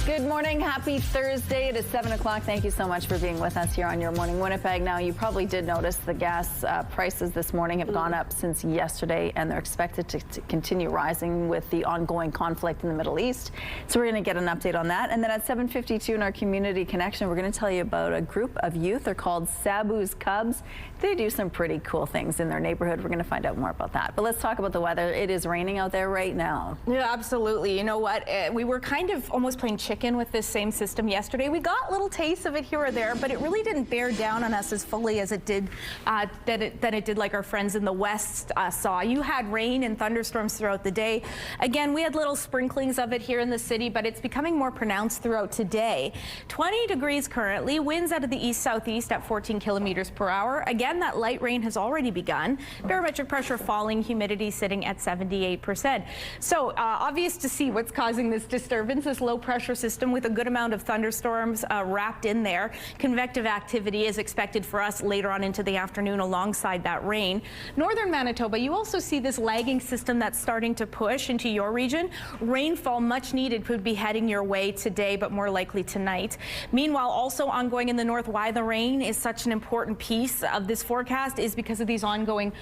Good morning. Happy Thursday. It is 7 o'clock. Thank you so much for being with us here on Your Morning Winnipeg. Now, you probably did notice the gas prices this morning have gone up since yesterday, and they're expected to continue rising with the ongoing conflict in the Middle East. So we're going to get an update on that. And then at 7:52 in our Community Connection, we're going to tell you about a group of youth. They're called Sabu's Cubs. They do some pretty cool things in their neighborhood. We're going to find out more about that. But let's talk about the weather. It is raining out there right now. Yeah, absolutely. You know what? We were kind of almost playing chicken with this same system yesterday. We got little tastes of it here or there, but it really didn't bear down on us as fully as it did that it did like our friends in the west saw. You had rain and thunderstorms throughout the day. Again, we had little sprinklings of it here in the city, but it's becoming more pronounced throughout today. 20 degrees currently, winds out of the east-southeast at 14 kilometers per hour. Again, that light rain has already begun. Barometric pressure falling, humidity sitting at 78%. So obvious to see what's causing this disturbance, this low pressure system with a good amount of thunderstorms wrapped in there. Convective activity is expected for us later on into the afternoon alongside that rain. Northern Manitoba, you also see this lagging system that's starting to push into your region. Rainfall much needed could be heading your way today, but more likely tonight. Meanwhile, also ongoing in the north, why the rain is such an important piece of this forecast is because of these ongoing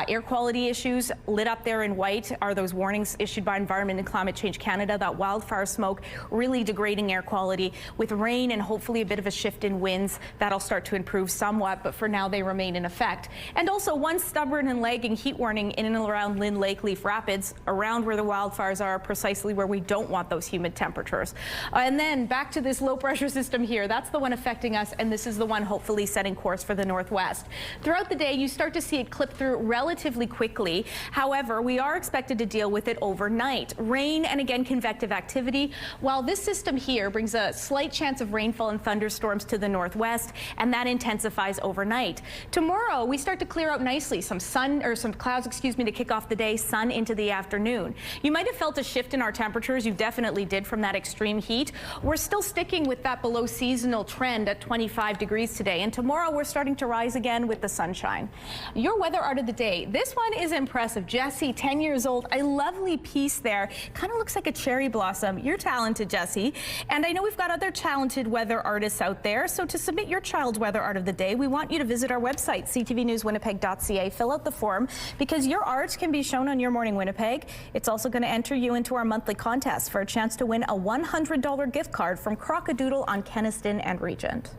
air quality issues. Lit up there in white are those warnings issued by Environment and Climate Change Canada that wildfire smoke really degrades degrading air quality. With rain and hopefully a bit of a shift in winds, that'll start to improve somewhat, but for now they remain in effect. And also one stubborn and lagging heat warning in and around Lynn Lake, Leaf Rapids, around where the wildfires are, precisely where we don't want those humid temperatures. And then back to this low pressure system here. That's the one affecting us, and this is the one hopefully setting course for the northwest. Throughout the day, you start to see it clip through relatively quickly. However, we are expected to deal with it overnight. Rain and again convective activity. While this system here brings a slight chance of rainfall and thunderstorms to the northwest, and that intensifies overnight. Tomorrow, we start to clear out nicely. Some clouds, to kick off the day, sun into the afternoon. You might have felt a shift in our temperatures. You definitely did from that extreme heat. We're still sticking with that below seasonal trend at 25 degrees today, and tomorrow we're starting to rise again with the sunshine. Your weather art of the day. This one is impressive. Jessie, 10 years old, a lovely piece there. Kind of looks like a cherry blossom. You're talented, Jessie. And I know we've got other talented weather artists out there. So to submit your child's weather art of the day, we want you to visit our website, ctvnewswinnipeg.ca. Fill out the form because your art can be shown on Your Morning Winnipeg. It's also going to enter you into our monthly contest for a chance to win a $100 gift card from Crockadoodle on Kenaston and Regent.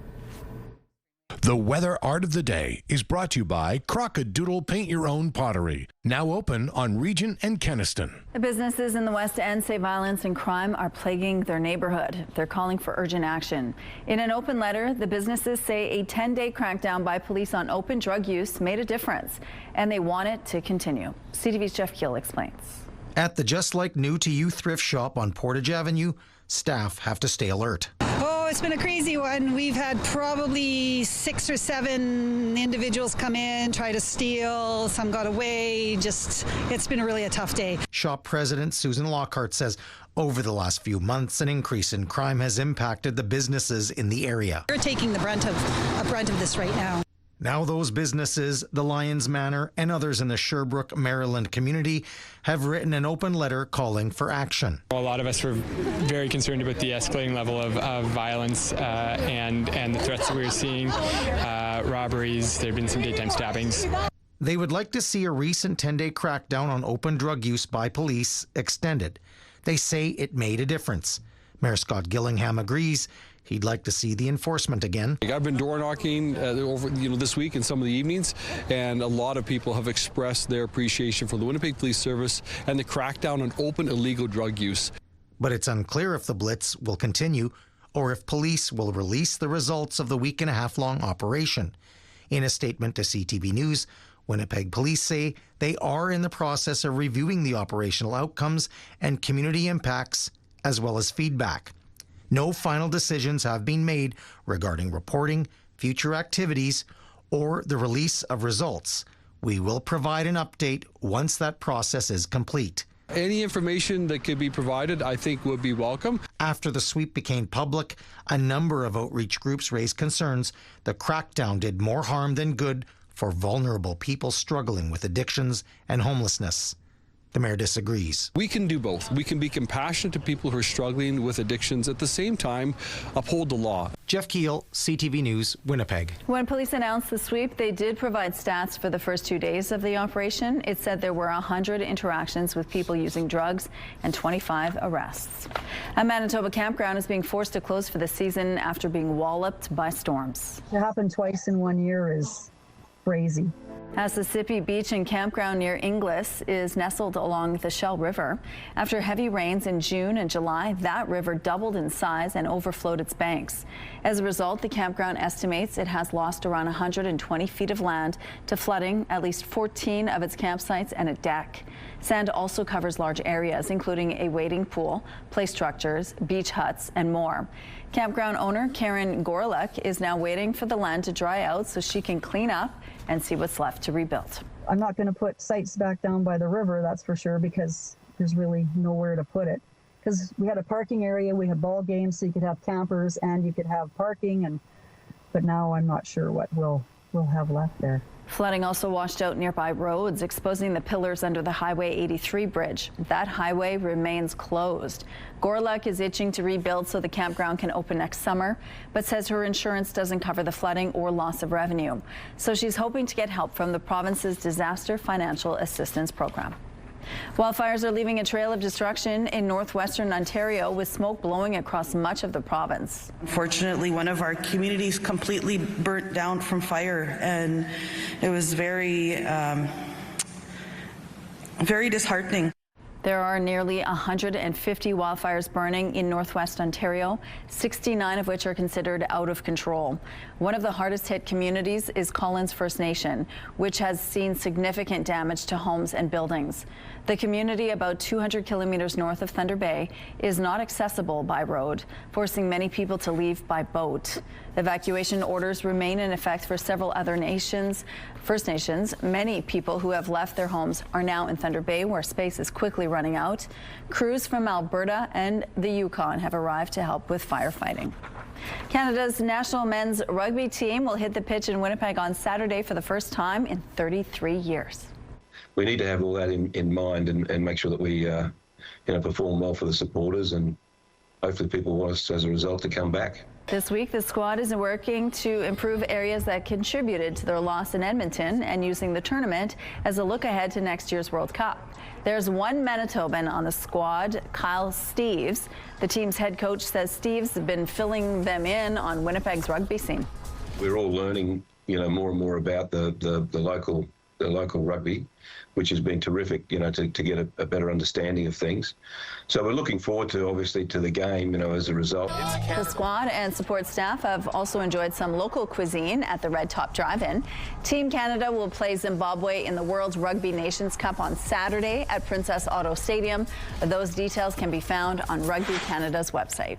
The Weather Art of the Day is brought to you by Crockadoodle Paint Your Own Pottery, now open on Regent and Kenaston. The businesses in the West End say violence and crime are plaguing their neighborhood. They're calling for urgent action. In an open letter, the businesses say a 10-day crackdown by police on open drug use made a difference, and they want it to continue. CTV's Jeff Keel explains. At the Just Like New to You thrift shop on Portage Avenue, staff have to stay alert. Oh, it's been a crazy one. We've had probably 6 or 7 individuals come in, try to steal. Some got away. It's been really a tough day. Shop president Susan Lockhart says over the last few months, an increase in crime has impacted the businesses in the area. We're taking the brunt of this right now. Now those businesses, the Lions Manor and others in the Sherbrooke, Maryland community have written an open letter calling for action. A lot of us were very concerned about the escalating level of violence and the threats that we were seeing, robberies. There have been some daytime stabbings. They would like to see a recent 10-day crackdown on open drug use by police extended. They say it made a difference. Mayor Scott Gillingham agrees. He'd like to see the enforcement again. I've been door knocking over this week and some of the evenings, and a lot of people have expressed their appreciation for the Winnipeg Police Service and the crackdown on open illegal drug use. But it's unclear if the blitz will continue or if police will release the results of the week-and-a-half-long operation. In a statement to CTV News, Winnipeg Police say they are in the process of reviewing the operational outcomes and community impacts, as well as feedback. No final decisions have been made regarding reporting, future activities, or the release of results. We will provide an update once that process is complete. Any information that could be provided, I think, would be welcome. After the sweep became public, a number of outreach groups raised concerns the crackdown did more harm than good for vulnerable people struggling with addictions and homelessness. The mayor disagrees. We can do both. We can be compassionate to people who are struggling with addictions, at the same time uphold the law. Jeff Keel, CTV News, Winnipeg. When police announced the sweep, they did provide stats for the first 2 days of the operation. It said there were 100 interactions with people using drugs and 25 arrests. A Manitoba campground is being forced to close for the season after being walloped by storms. To happen twice in 1 year is crazy. Assisipi Beach and Campground near Inglis is nestled along the Shell River. After heavy rains in June and July, that river doubled in size and overflowed its banks. As a result, the campground estimates it has lost around 120 feet of land to flooding, at least 14 of its campsites and a deck. Sand also covers large areas, including a wading pool, play structures, beach huts, and more. Campground owner Karen Gorluk is now waiting for the land to dry out so she can clean up and see what's left to rebuild. I'm not going to put sites back down by the river, that's for sure, because there's really nowhere to put it. Because we had a parking area, we had ball games, so you could have campers and you could have parking, but now I'm not sure what we'll have left there. Flooding also washed out nearby roads, exposing the pillars under the Highway 83 bridge. That highway remains closed. Gorluk is itching to rebuild so the campground can open next summer, but says her insurance doesn't cover the flooding or loss of revenue. So she's hoping to get help from the province's Disaster Financial Assistance Program. Wildfires are leaving a trail of destruction in northwestern Ontario, with smoke blowing across much of the province. Unfortunately, one of our communities completely burnt down from fire, and it was very disheartening. There are nearly 150 wildfires burning in northwest Ontario, 69 of which are considered out of control. One of the hardest hit communities is Collins First Nation, which has seen significant damage to homes and buildings. The community, about 200 kilometers north of Thunder Bay, is not accessible by road, forcing many people to leave by boat. Evacuation orders remain in effect for several other First Nations. Many people who have left their homes are now in Thunder Bay, where space is quickly running out. Crews from Alberta and the Yukon have arrived to help with firefighting. Canada's national men's rugby team will hit the pitch in Winnipeg on Saturday for the first time in 33 years. We need to have all that in mind and make sure that we perform well for the supporters, and hopefully people want us as a result to come back. This week, the squad is working to improve areas that contributed to their loss in Edmonton and using the tournament as a look ahead to next year's World Cup. There's one Manitoban on the squad, Kyle Steeves. The team's head coach says Steeves has been filling them in on Winnipeg's rugby scene. We're all learning, more and more about the local rugby, which has been terrific, to get a better understanding of things. So we're looking forward to, obviously, to the game, as a result. The squad and support staff have also enjoyed some local cuisine at the Red Top Drive-In. Team Canada will play Zimbabwe in the World Rugby Nations Cup on Saturday at Princess Auto Stadium. Those details can be found on Rugby Canada's website.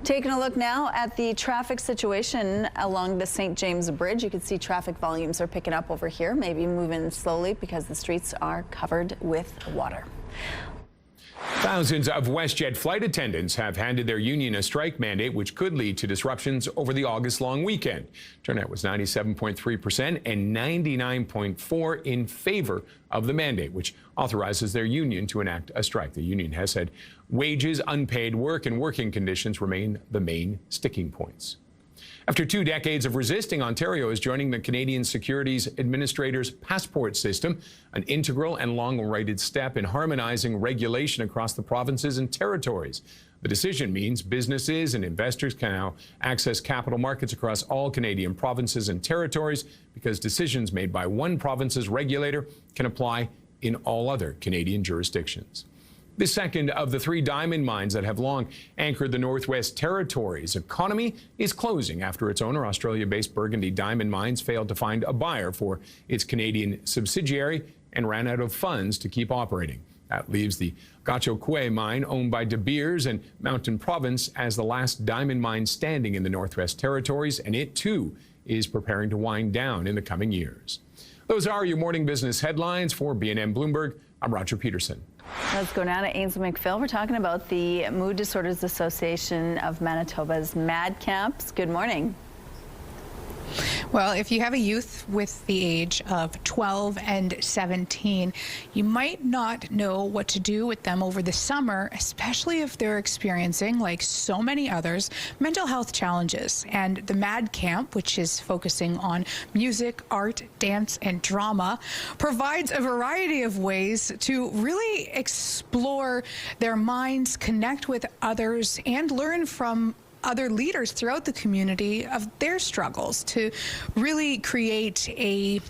Taking a look now at the traffic situation along the St. James Bridge. You can see traffic volumes are picking up over here, maybe moving slowly because the streets are covered with water. Thousands of WestJet flight attendants have handed their union a strike mandate, which could lead to disruptions over the August long weekend. Turnout was 97.3% and 99.4% in favor of the mandate, which authorizes their union to enact a strike. The union has said wages, unpaid work, and working conditions remain the main sticking points. After 2 decades of resisting, Ontario is joining the Canadian Securities Administrators Passport System, an integral and long-awaited step in harmonizing regulation across the provinces and territories. The decision means businesses and investors can now access capital markets across all Canadian provinces and territories, because decisions made by one province's regulator can apply in all other Canadian jurisdictions. The second of the 3 diamond mines that have long anchored the Northwest Territories' economy is closing after its owner, Australia-based Burgundy Diamond Mines, failed to find a buyer for its Canadian subsidiary and ran out of funds to keep operating. That leaves the Gahcho Kué mine, owned by De Beers and Mountain Province, as the last diamond mine standing in the Northwest Territories, and it too is preparing to wind down in the coming years. Those are your morning business headlines. For BNN Bloomberg, I'm Roger Peterson. Let's go now to Ainsley McPhail. We're talking about the Mood Disorders Association of Manitoba's MAD camps. Good morning. Well, if you have a youth with the age of 12 and 17, you might not know what to do with them over the summer, especially if they're experiencing, like so many others, mental health challenges. And the MAD Camp, which is focusing on music, art, dance, and drama, provides a variety of ways to really explore their minds, connect with others, and learn from other leaders throughout the community of their struggles to really create a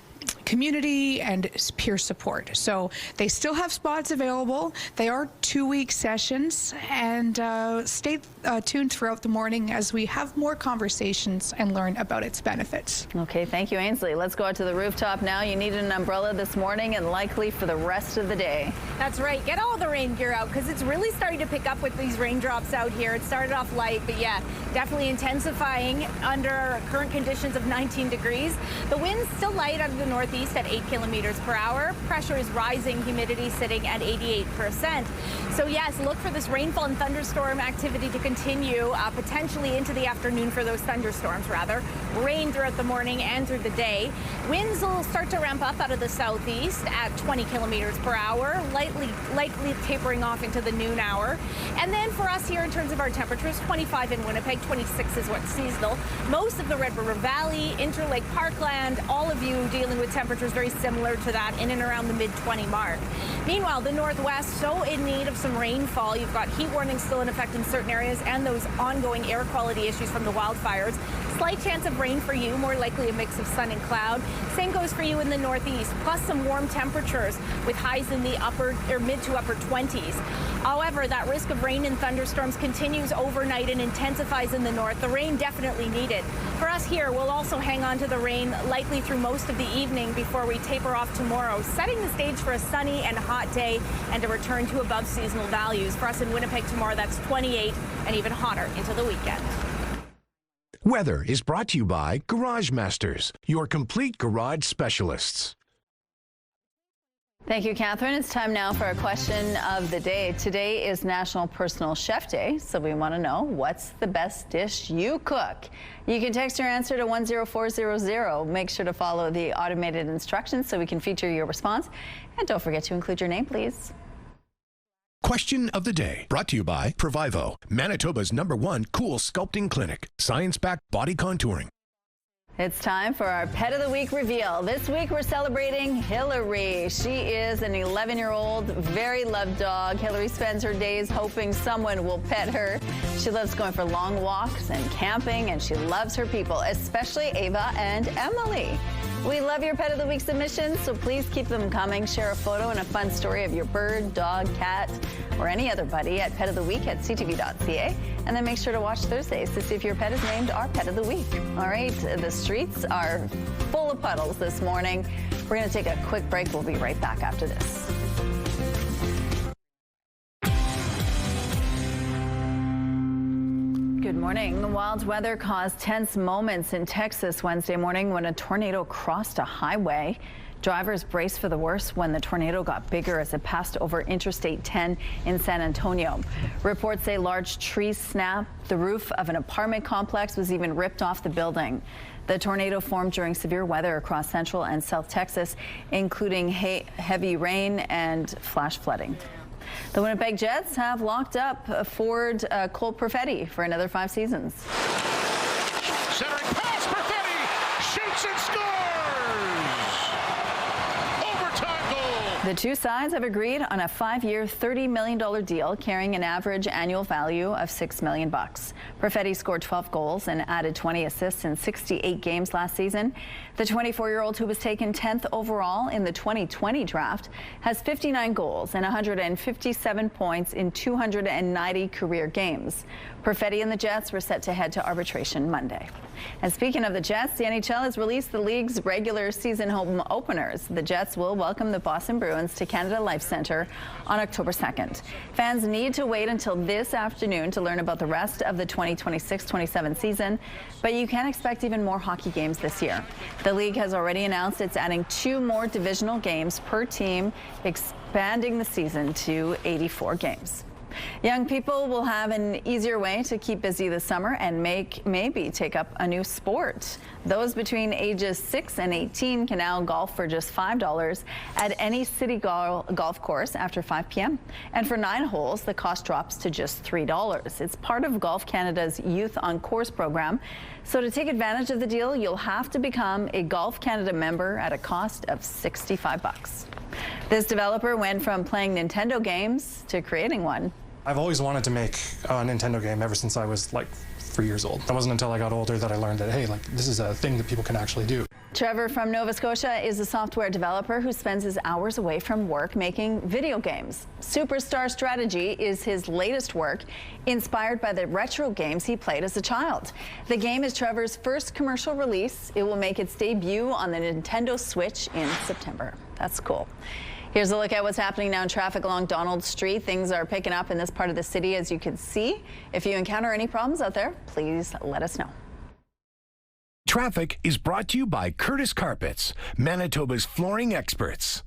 community and peer support. So they still have spots available. They are 2-week sessions, and stay tuned throughout the morning as we have more conversations and learn about its benefits. Okay, thank you, Ainsley. Let's go out to the rooftop now. You needed an umbrella this morning and likely for the rest of the day. That's right. Get all the rain gear out, because it's really starting to pick up with these raindrops out here. It started off light, but yeah, definitely intensifying under current conditions of 19 degrees. The wind's still light out of the northeast at 8 kilometers per hour. Pressure is rising, humidity sitting at 88%. So yes, look for this rainfall and thunderstorm activity to continue potentially into the afternoon for those thunderstorms, rather. Rain throughout the morning and through the day. Winds will start to ramp up out of the southeast at 20 kilometers per hour, likely tapering off into the noon hour. And then for us here in terms of our temperatures, 25 in Winnipeg, 26 is what's seasonal. Most of the Red River Valley, Interlake Parkland, all of you dealing with temperatures very similar to that, in and around the mid-20 mark. Meanwhile, the Northwest so in need of some rainfall. You've got heat warnings still in effect in certain areas and those ongoing air quality issues from the wildfires. Slight chance of rain for you, more likely a mix of sun and cloud. Same goes for you in the Northeast, plus some warm temperatures with highs in the mid to upper 20s. However, that risk of rain and thunderstorms continues overnight and intensifies in the north. The rain definitely needed. For us here, we'll also hang on to the rain likely through most of the evening before we taper off tomorrow, setting the stage for a sunny and hot day and a return to above seasonal values. For us in Winnipeg tomorrow, that's 28 and even hotter into the weekend. Weather is brought to you by Garage Masters, your complete garage specialists. Thank you, Catherine. It's time now for a question of the day. Today is National Personal Chef Day, so we want to know, what's the best dish you cook? You can text your answer to 10400. Make sure to follow the automated instructions so we can feature your response. And don't forget to include your name, please. Question of the day, brought to you by Provivo, Manitoba's #1 cool sculpting clinic, science-backed body contouring. It's time for our Pet of the Week reveal. This week we're celebrating Hillary. She is an 11-year-old, very loved dog. Hillary spends her days hoping someone will pet her. She loves going for long walks and camping, and she loves her people, especially Ava and Emily. We love your Pet of the Week submissions, so please keep them coming. Share a photo and a fun story of your bird, dog, cat, or any other buddy at petoftheweek@ctv.ca. And then make sure to watch Thursdays to see if your pet is named our Pet of the Week. All right, the streets are full of puddles this morning. We're going to take a quick break. We'll be right back after this. Good morning. Wild weather caused tense moments in Texas Wednesday morning when a tornado crossed a highway. Drivers braced for the worst when the tornado got bigger as it passed over Interstate 10 in San Antonio. Reports say large trees snapped. The roof of an apartment complex was even ripped off the building. The tornado formed during severe weather across central and south Texas, including heavy rain and flash flooding. The Winnipeg Jets have locked up forward Cole Perfetti for another 5 seasons. Centering pass, Perfetti shoots and scores! Overtime goal! The two sides have agreed on a 5-year, $30 million deal carrying an average annual value of $6 million. Perfetti scored 12 goals and added 20 assists in 68 games last season. The 24-year-old, who was taken 10th overall in the 2020 draft, has 59 goals and 157 points in 290 career games. Perfetti and the Jets were set to head to arbitration Monday. And speaking of the Jets, the NHL has released the league's regular season home openers. The Jets will welcome the Boston Bruins to Canada Life Centre on October 2nd. Fans need to wait until this afternoon to learn about the rest of the 2026-27 season, but you can expect even more hockey games this year. The league has already announced it's adding 2 more divisional games per team, expanding the season to 84 games. Young people will have an easier way to keep busy this summer and maybe take up a new sport. Those between ages 6 and 18 can now golf for just $5 at any city golf course after 5 p.m. And for 9 holes, the cost drops to just $3. It's part of Golf Canada's Youth on Course program. So to take advantage of the deal, you'll have to become a Golf Canada member at a cost of $65. This developer went from playing Nintendo games to creating one. I've always wanted to make a Nintendo game ever since I was like 3 years old. It wasn't until I got older that I learned that, hey, like, this is a thing that people can actually do. Trevor from Nova Scotia is a software developer who spends his hours away from work making video games. Superstar Strategy is his latest work, inspired by the retro games he played as a child. The game is Trevor's first commercial release. It will make its debut on the Nintendo Switch in September. That's cool. Here's a look at what's happening now in traffic along Donald Street. Things are picking up in this part of the city, as you can see. If you encounter any problems out there, please let us know. Traffic is brought to you by Curtis Carpets, Manitoba's flooring experts.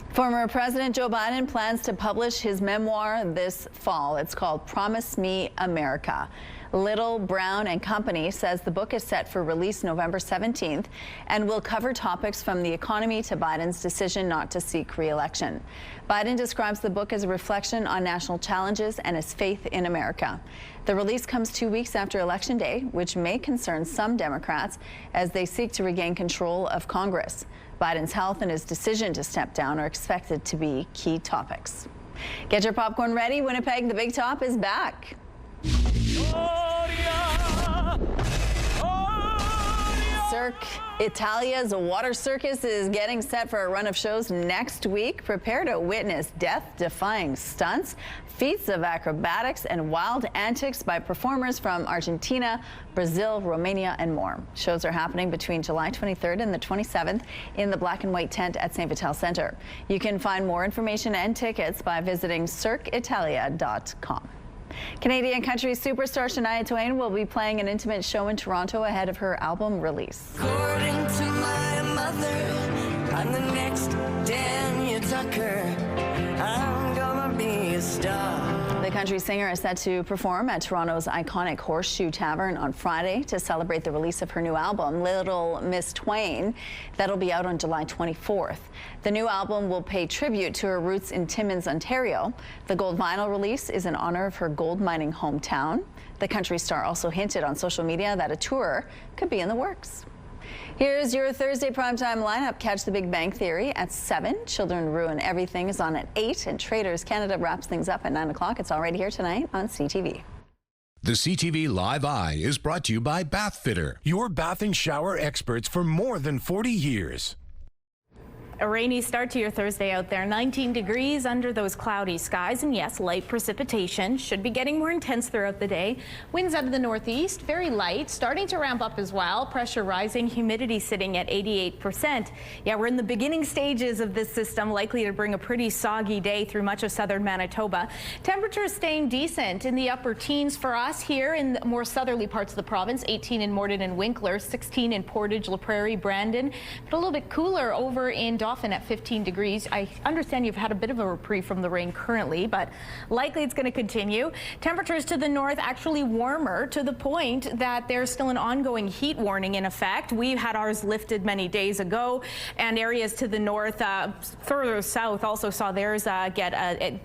Former President Joe Biden plans to publish his memoir this fall. It's called Promise Me America. Little, Brown and Company says the book is set for release November 17th and will cover topics from the economy to Biden's decision not to seek re-election. Biden describes the book as a reflection on national challenges and his faith in America. The release comes 2 weeks after Election Day, which may concern some Democrats as they seek to regain control of Congress. Biden's health and his decision to step down are expected to be key topics. Get your popcorn ready. Winnipeg, the Big Top is back. Cirque Italia's Water Circus is getting set for a run of shows next week. Prepare to witness death-defying stunts, feats of acrobatics, and wild antics by performers from Argentina, Brazil, Romania, and more. Shows are happening between July 23rd and the 27th in the black and white tent at St. Vital Centre. You can find more information and tickets by visiting cirqueitalia.com. Canadian country superstar Shania Twain will be playing an intimate show in Toronto ahead of her album release. According to my mother, I'm the next Daniel Tucker. I'm gonna be a star. The country singer is set to perform at Toronto's iconic Horseshoe Tavern on Friday to celebrate the release of her new album, Little Miss Twain. That'll be out on July 24th. The new album will pay tribute to her roots in Timmins, Ontario. The gold vinyl release is in honor of her gold mining hometown. The country star also hinted on social media that a tour could be in the works. Here's your Thursday primetime lineup. Catch The Big Bang Theory at 7. Children Ruin Everything is on at 8. And Traders Canada wraps things up at 9 o'clock. It's already here tonight on CTV. The CTV Live Eye is brought to you by Bath Fitter, your bath and shower experts for more than 40 years. A rainy start to your Thursday out there. 19 degrees under those cloudy skies, and yes, light precipitation should be getting more intense throughout the day. Winds out of the northeast, very light, starting to ramp up as well. Pressure rising, humidity sitting at 88%. Yeah, we're in the beginning stages of this system, likely to bring a pretty soggy day through much of southern Manitoba. Temperatures staying decent in the upper teens for us here in the more southerly parts of the province. 18 in Morden and Winkler, 16 in Portage, La Prairie, Brandon, but a little bit cooler over in Dauphin at 15 degrees. I understand you've had a bit of a reprieve from the rain currently, but likely it's going to continue. Temperatures to the north actually warmer, to the point that there's still an ongoing heat warning in effect. We've had ours lifted many days ago, and areas to the north, further south, also saw theirs get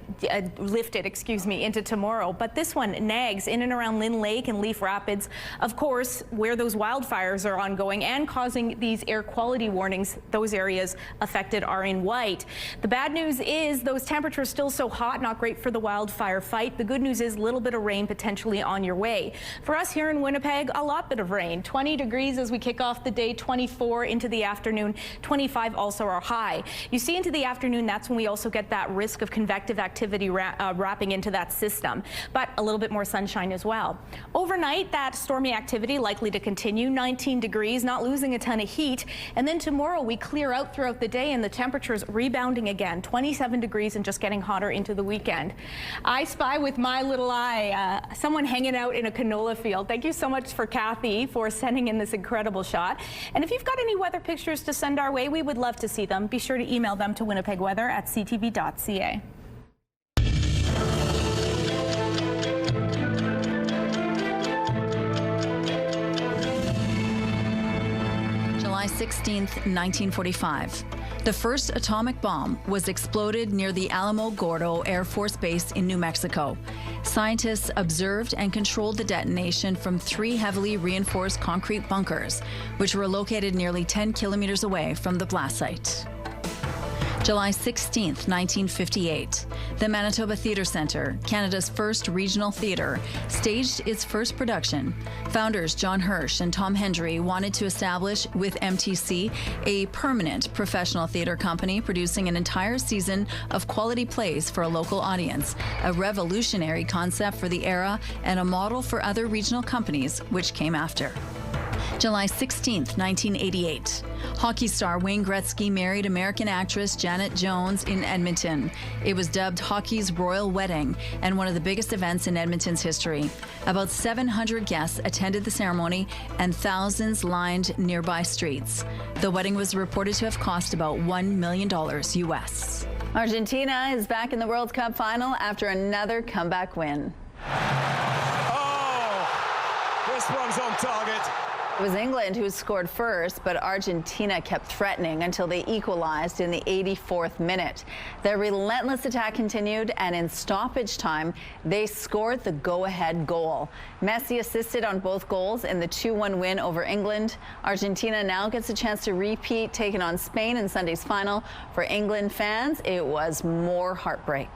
lifted, into tomorrow. But this one nags in and around Lynn Lake and Leaf Rapids, of course, where those wildfires are ongoing and causing these air quality warnings. Those areas affected are in white. The bad news is those temperatures still so hot, not great for the wildfire fight. The good news is a little bit of rain potentially on your way. For us here in Winnipeg, a lot bit of rain. 20 degrees as we kick off the day, 24 into the afternoon, 25 also our high. You see into the afternoon, that's when we also get that risk of convective activity wrapping into that system, but a little bit more sunshine as well. Overnight, that stormy activity likely to continue. 19 degrees, not losing a ton of heat. And then tomorrow we clear out throughout the day and the temperatures rebounding again, 27 degrees and just getting hotter into the weekend. I spy with my little eye someone hanging out in a canola field. Thank you so much for Kathy for sending in this incredible shot. And if you've got any weather pictures to send our way, we would love to see them. Be sure to email them to winnipegweather@ctv.ca. July 16th, 1945. The first atomic bomb was exploded near the Alamo Gordo Air Force Base in New Mexico. Scientists observed and controlled the detonation from 3 heavily reinforced concrete bunkers, which were located nearly 10 kilometers away from the blast site. July 16th, 1958. The Manitoba Theatre Centre, Canada's first regional theatre, staged its first production. Founders John Hirsch and Tom Hendry wanted to establish with MTC a permanent professional theatre company producing an entire season of quality plays for a local audience, a revolutionary concept for the era and a model for other regional companies which came after. July 16th, 1988. Hockey star Wayne Gretzky married American actress Janet Jones in Edmonton. It was dubbed hockey's royal wedding and one of the biggest events in Edmonton's history. About 700 guests attended the ceremony and thousands lined nearby streets. The wedding was reported to have cost about $1 million US. Argentina is back in the World Cup final after another comeback win. Oh, this one's on target. It was England who scored first, but Argentina kept threatening until they equalized in the 84th minute. Their relentless attack continued, and in stoppage time, they scored the go-ahead goal. Messi assisted on both goals in the 2-1 win over England. Argentina now gets a chance to repeat, taking on Spain in Sunday's final. For England fans, it was more heartbreak.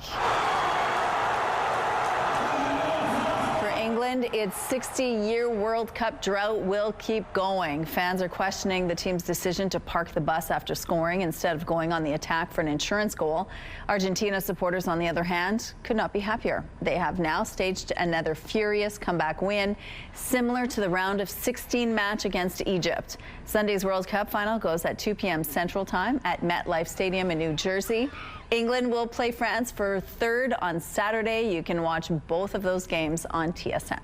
England, its 60-year World Cup drought will keep going. Fans are questioning the team's decision to park the bus after scoring instead of going on the attack for an insurance goal. Argentina supporters, on the other hand, could not be happier. They have now staged another furious comeback win, similar to the round of 16 match against Egypt. Sunday's World Cup final goes at 2 p.m. Central Time at MetLife Stadium in New Jersey. England will play France for third on Saturday. You can watch both of those games on TSN.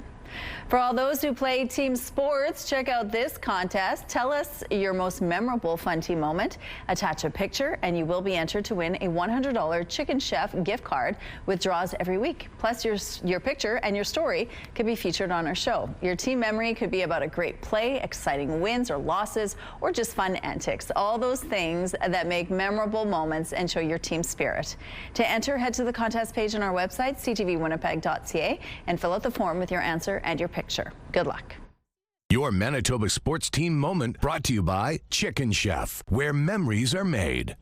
For all those who play team sports, check out this contest. Tell us your most memorable Fun Team moment. Attach a picture and you will be entered to win a $100 Chicken Chef gift card with draws every week. Plus your picture and your story could be featured on our show. Your team memory could be about a great play, exciting wins or losses, or just fun antics. All those things that make memorable moments and show your team spirit. To enter, head to the contest page on our website, ctvwinnipeg.ca, and fill out the form with your answer and your picture. Good luck. Your Manitoba Sports Team moment brought to you by Chicken Chef, where memories are made.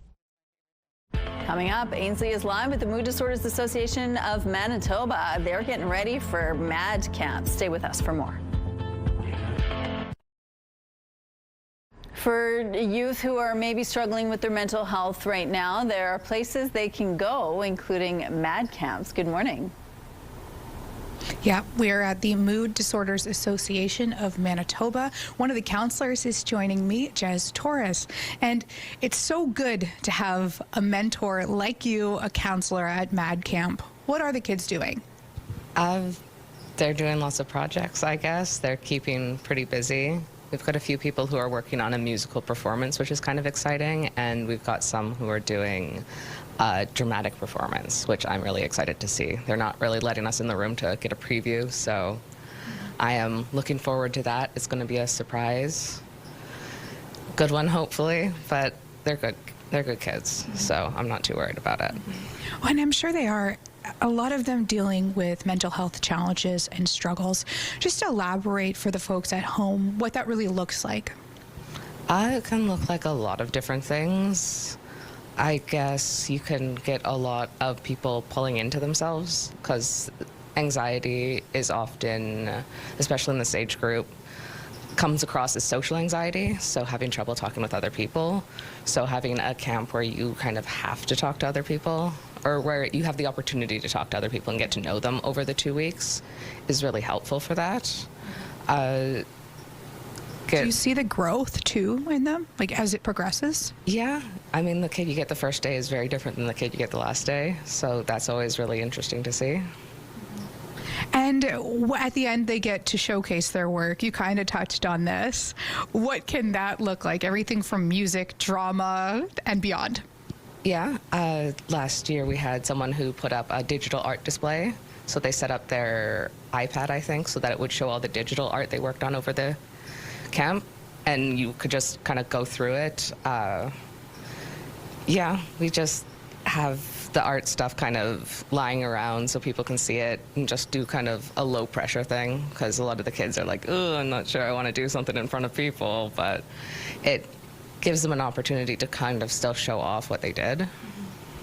Coming up, Ainsley is live with the Mood Disorders Association of Manitoba. They're getting ready for MAD Camp. Stay with us for more. For youth who are maybe struggling with their mental health right now, there are places they can go, including MAD camps. Good morning. Yeah, we're at the Mood Disorders Association of Manitoba. One of the counselors is joining me, Jez Torres. And it's so good to have a mentor like you, a counselor at MAD Camp. What are the kids doing? They're doing lots of projects, I guess. They're keeping pretty busy. We've got a few people who are working on a musical performance, which is kind of exciting. And we've got some who are doing dramatic performance, which I'm really excited to see. They're not really letting us in the room to get a preview, so I am looking forward to that. It's going to be a surprise. Good one, hopefully, but they're good. They're good kids, so I'm not too worried about it. Well, and I'm sure they are. A lot of them dealing with mental health challenges and struggles. Just to elaborate for the folks at home what that really looks like. It can look like a lot of different things. I guess you can get a lot of people pulling into themselves because anxiety is often, especially in this age group, comes across as social anxiety, so having trouble talking with other people. So having a camp where you kind of have to talk to other people, or where you have the opportunity to talk to other people and get to know them over the 2 weeks is really helpful for that. Do you see the growth too in them, like as it progresses? Yeah, I mean the kid you get the first day is very different than the kid you get the last day, so that's always really interesting to see. And at the end, they get to showcase their work. You kind of touched on this. What can that look like? Everything from music, drama, and beyond. Yeah, last year we had someone who put up a digital art display. So they set up their iPad, I think, so that it would show all the digital art they worked on over the camp, and you could just kind of go through it. Yeah, we just have the art stuff kind of lying around so people can see it and just do kind of a low pressure thing, because a lot of the kids are like, oh, I'm not sure I want to do something in front of people, but it gives them an opportunity to kind of still show off what they did.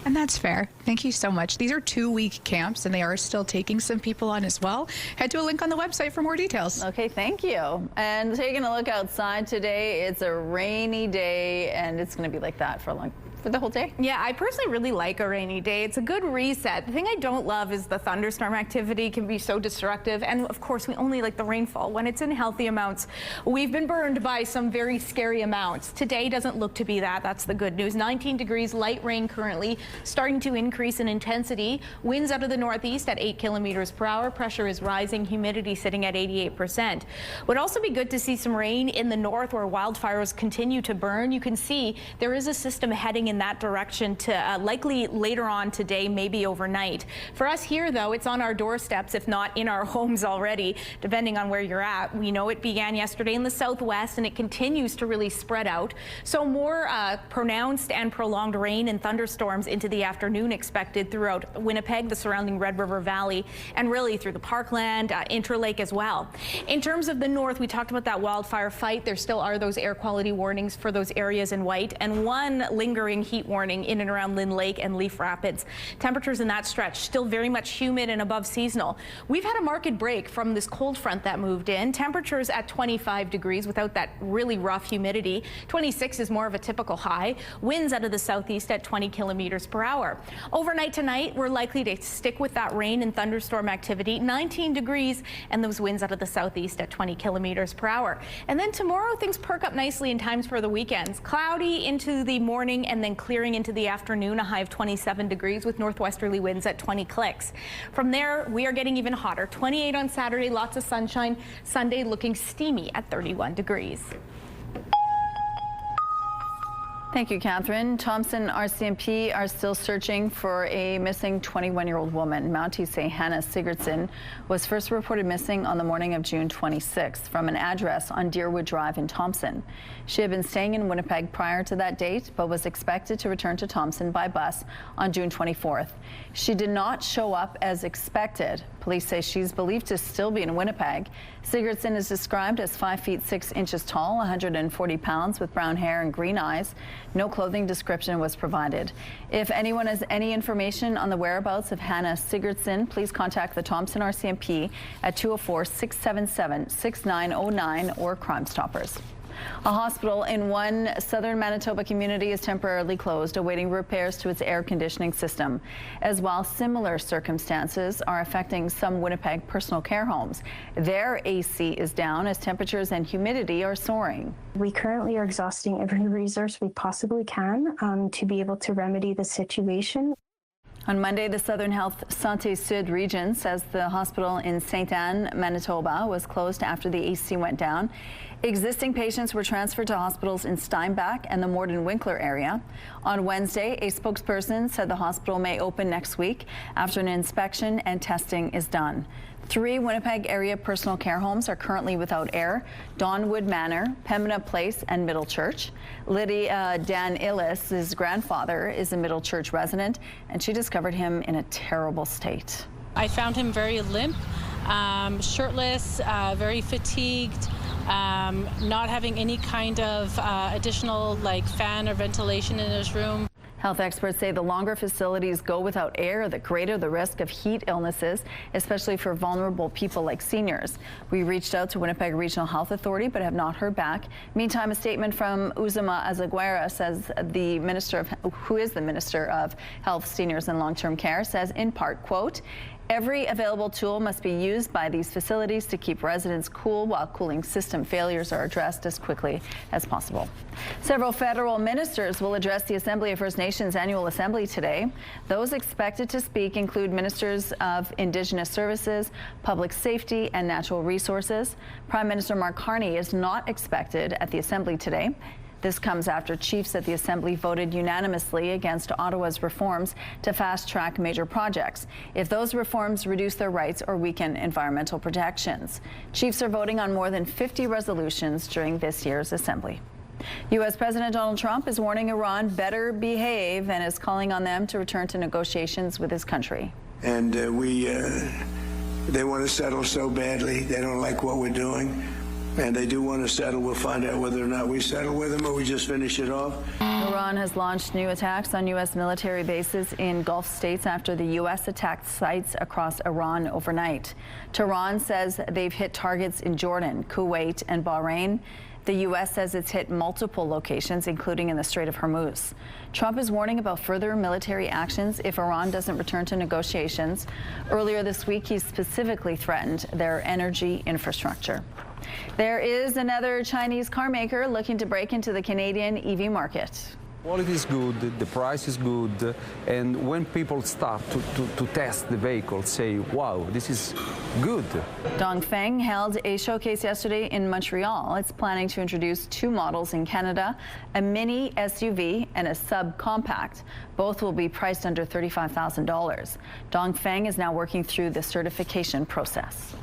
And that's fair. Thank you so much. These are 2-week camps, and they are still taking some people on as well. Head to a link on the website for more details. Okay, thank you. And taking a look outside today, it's a rainy day, and it's going to be like that for the whole day. Yeah, I personally really like a rainy day. It's a good reset. The thing I don't love is the thunderstorm activity can be so destructive. And of course, we only like the rainfall when it's in healthy amounts. We've been burned by some very scary amounts. Today doesn't look to be that. That's the good news. 19 degrees, light rain currently, starting to increase in intensity. Winds out of the northeast at 8 kilometers per hour. Pressure is rising. Humidity sitting at 88%. Would also be good to see some rain in the north where wildfires continue to burn. You can see there is a system heading in that direction to likely later on today, maybe overnight. For us here, though, it's on our doorsteps, if not in our homes already, depending on where you're at. We know it began yesterday in the southwest, and it continues to really spread out. So more pronounced and prolonged rain and thunderstorms into the afternoon expected throughout Winnipeg, the surrounding Red River Valley, and really through the Parkland, Interlake as well. In terms of the north, we talked about that wildfire fight. There still are those air quality warnings for those areas in white, and one lingering heat warning in and around Lynn Lake and Leaf Rapids. Temperatures in that stretch still very much humid and above seasonal. We've had a marked break from this cold front that moved in. Temperatures at 25 degrees without that really rough humidity. 26 is more of a typical high. Winds out of the southeast at 20 kilometers per hour. Overnight tonight, we're likely to stick with that rain and thunderstorm activity. 19 degrees and those winds out of the southeast at 20 kilometers per hour. And then tomorrow, things perk up nicely in times for the weekends. Cloudy into the morning and then clearing into the afternoon, a high of 27 degrees with northwesterly winds at 20 clicks. From there, we are getting even hotter. 28 on Saturday, lots of sunshine. Sunday looking steamy at 31 degrees. Thank you, Catherine. Thompson RCMP are still searching for a missing 21-year-old woman. Mounties say Hannah Sigurdsson was first reported missing on the morning of June 26th from an address on Deerwood Drive in Thompson. She had been staying in Winnipeg prior to that date, but was expected to return to Thompson by bus on June 24th. She did not show up as expected. Police say she's believed to still be in Winnipeg. Sigurdsson is described as 5 feet 6 inches tall, 140 pounds, with brown hair and green eyes. No clothing description was provided. If anyone has any information on the whereabouts of Hannah Sigurdsson, please contact the Thompson RCMP at 204-677-6909 or Crime Stoppers. A hospital in one southern Manitoba community is temporarily closed, awaiting repairs to its air conditioning system, as while similar circumstances are affecting some Winnipeg personal care homes. Their AC is down as temperatures and humidity are soaring. We currently are exhausting every resource we possibly can to be able to remedy the situation. On Monday, the Southern Health Santé Sud region says the hospital in St. Anne, Manitoba was closed after the AC went down. Existing patients were transferred to hospitals in Steinbach and the Morden-Winkler area. On Wednesday, a spokesperson said the hospital may open next week after an inspection and testing is done. 3 Winnipeg area personal care homes are currently without air: Donwood Manor, Pembina Place, and Middle Church. Lydia Dan Illis, his grandfather, is a Middle Church resident, and she discovered him in a terrible state. I found him very limp, shirtless, very fatigued, not having any kind of additional fan or ventilation in his room. Health experts say the longer facilities go without air, the greater the risk of heat illnesses, especially for vulnerable people like seniors. We reached out to Winnipeg Regional Health Authority but have not heard back. Meantime, a statement from Uzuma Azaguera says who is the Minister of Health, Seniors and Long-Term Care, says in part, quote, "Every available tool must be used by these facilities to keep residents cool while cooling system failures are addressed as quickly as possible." Several federal ministers will address the Assembly of First Nations Annual Assembly today. Those expected to speak include Ministers of Indigenous Services, Public Safety and Natural Resources. Prime Minister Mark Carney is not expected at the Assembly today. This comes after chiefs at the Assembly voted unanimously against Ottawa's reforms to fast-track major projects if those reforms reduce their rights or weaken environmental protections. Chiefs are voting on more than 50 resolutions during this year's Assembly. U.S. President Donald Trump is warning Iran better behave and is calling on them to return to negotiations with his country. And they want to settle so badly. They don't like what we're doing. And they do want to settle. We'll find out whether or not we settle with them or we just finish it off. Iran has launched new attacks on U.S. military bases in Gulf states after the U.S. attacked sites across Iran overnight. Tehran says they've hit targets in Jordan, Kuwait, and Bahrain. The U.S. says it's hit multiple locations, including in the Strait of Hormuz. Trump is warning about further military actions if Iran doesn't return to negotiations. Earlier this week, he specifically threatened their energy infrastructure. There is another Chinese car maker looking to break into the Canadian EV market. Quality is good, the price is good, and when people start to test the vehicle, say, wow, this is good. Dongfeng held a showcase yesterday in Montreal. It's planning to introduce 2 models in Canada, a mini SUV and a subcompact. Both will be priced under $35,000. Dongfeng is now working through the certification process.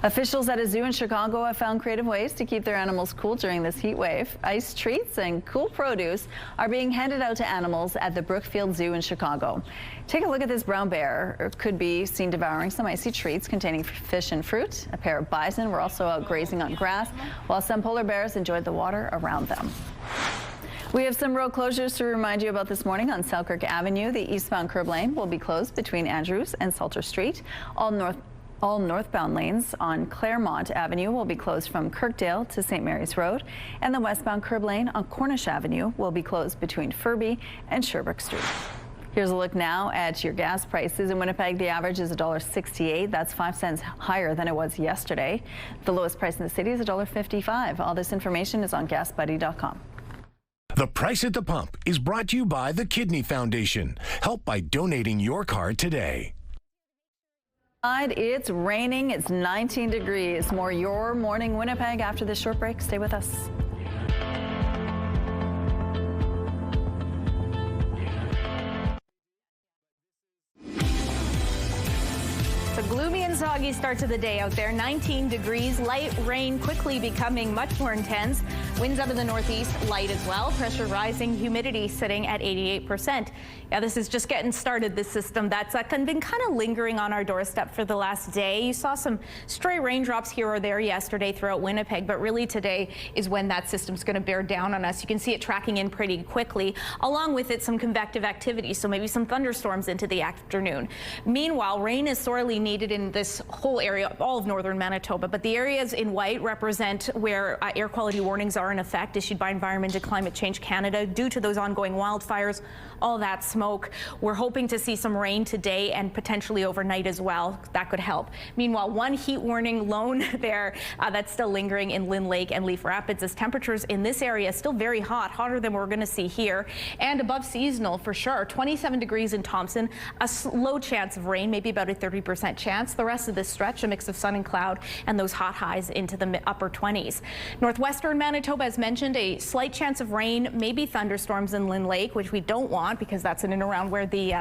Officials at a zoo in Chicago have found creative ways to keep their animals cool during this heat wave. Ice treats and cool produce are being handed out to animals at the Brookfield Zoo in Chicago. Take a look at this brown bear. It could be seen devouring some icy treats containing fish and fruit. A pair of bison were also out grazing on grass, while some polar bears enjoyed the water around them. We have some road closures to remind you about this morning. On Selkirk Avenue, the eastbound curb lane will be closed between Andrews and Salter Street. All northbound lanes on Claremont Avenue will be closed from Kirkdale to St. Mary's Road, and the westbound curb lane on Cornish Avenue will be closed between Furby and Sherbrooke Street. Here's a look now at your gas prices. In Winnipeg, the average is $1.68. That's 5 cents higher than it was yesterday. The lowest price in the city is $1.55. All this information is on GasBuddy.com. The Price at the Pump is brought to you by the Kidney Foundation. Help by donating your car today. It's raining. It's 19 degrees. More Your Morning Winnipeg after this short break. Stay with us. A gloomy and soggy start to the day out there. 19 degrees, light rain quickly becoming much more intense. Winds out of the northeast, light as well. Pressure rising, humidity sitting at 88%. Yeah, this is just getting started, this system that's been kind of lingering on our doorstep for the last day. You saw some stray raindrops here or there yesterday throughout Winnipeg, but really today is when that system's going to bear down on us. You can see it tracking in pretty quickly. Along with it, some convective activity, so maybe some thunderstorms into the afternoon. Meanwhile, rain is sorely needed in this whole area, all of northern Manitoba, but the areas in white represent where air quality warnings are in effect, issued by Environment and Climate Change Canada due to those ongoing wildfires, all that smoke. We're hoping to see some rain today and potentially overnight as well. That could help. Meanwhile, one heat warning lone there that's still lingering in Lynn Lake and Leaf Rapids, as temperatures in this area still very hot, hotter than we're going to see here, and above seasonal for sure. 27 degrees in Thompson, a low chance of rain, maybe about a 30% chance. The rest of this stretch, a mix of sun and cloud, and those hot highs into the upper 20s. Northwestern Manitoba, as mentioned, a slight chance of rain, maybe thunderstorms in Lynn Lake, which we don't want because that's in and around where the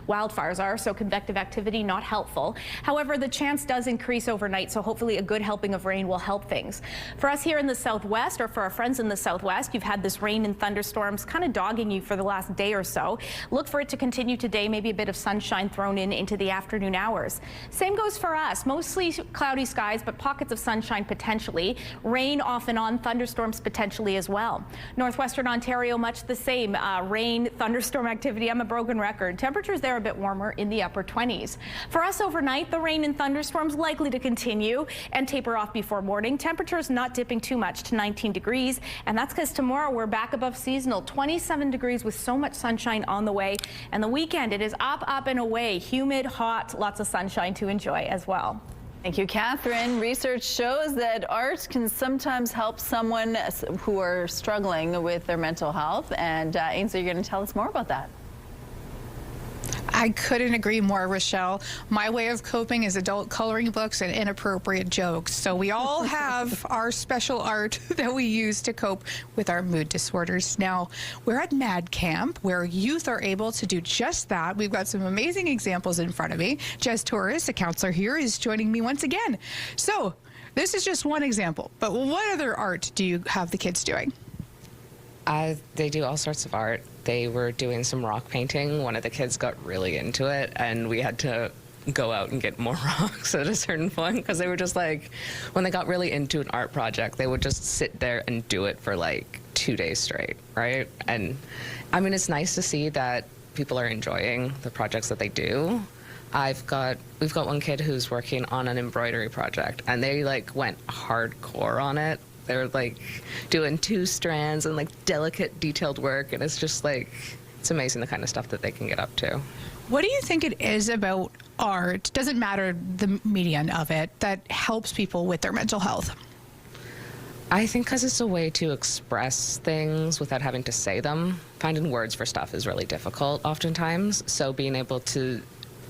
wildfires are, so convective activity not helpful. However, the chance does increase overnight, so hopefully a good helping of rain will help things. For us here in the southwest, or for our friends in the southwest, you've had this rain and thunderstorms kind of dogging you for the last day or so. Look for it to continue today, maybe a bit of sunshine thrown in into the afternoon hours. Same goes for us, mostly cloudy skies, but pockets of sunshine potentially. Rain off and on, thunderstorms potentially as well. Northwestern Ontario, much the same. Rain, thunderstorm activity. I'm a broken record. Temperatures there a bit warmer in the upper 20s. For us overnight, the rain and thunderstorms likely to continue and taper off before morning. Temperatures not dipping too much to 19 degrees, and that's because tomorrow we're back above seasonal. 27 degrees with so much sunshine on the way, and the weekend it is up and away. Humid, hot, lots of sunshine to enjoy as well. Thank you, Catherine. Research shows that art can sometimes help someone who are struggling with their mental health, and Ainsley, you're going to tell us more about that. I couldn't agree more, Rochelle. My way of coping is adult coloring books and inappropriate jokes. So we all have our special art that we use to cope with our mood disorders. Now, we're at Mad Camp, where youth are able to do just that. We've got some amazing examples in front of me. Jess Torres, a counselor here, is joining me once again. So this is just one example, but what other art do you have the kids doing? They do all sorts of art. They were doing some rock painting. One of the kids got really into it, and we had to go out and get more rocks at a certain point because they were just like, when they got really into an art project, they would just sit there and do it for like 2 days straight, right? And I mean, it's nice to see that people are enjoying the projects that they do. We've got one kid who's working on an embroidery project, and they like went hardcore on it. They're like doing 2 strands and like delicate detailed work, and it's just like, it's amazing the kind of stuff that they can get up to. What do you think it is about art, doesn't matter the medium of it, that helps people with their mental health? I think because it's a way to express things without having to say them. Finding words for stuff is really difficult oftentimes. So being able to,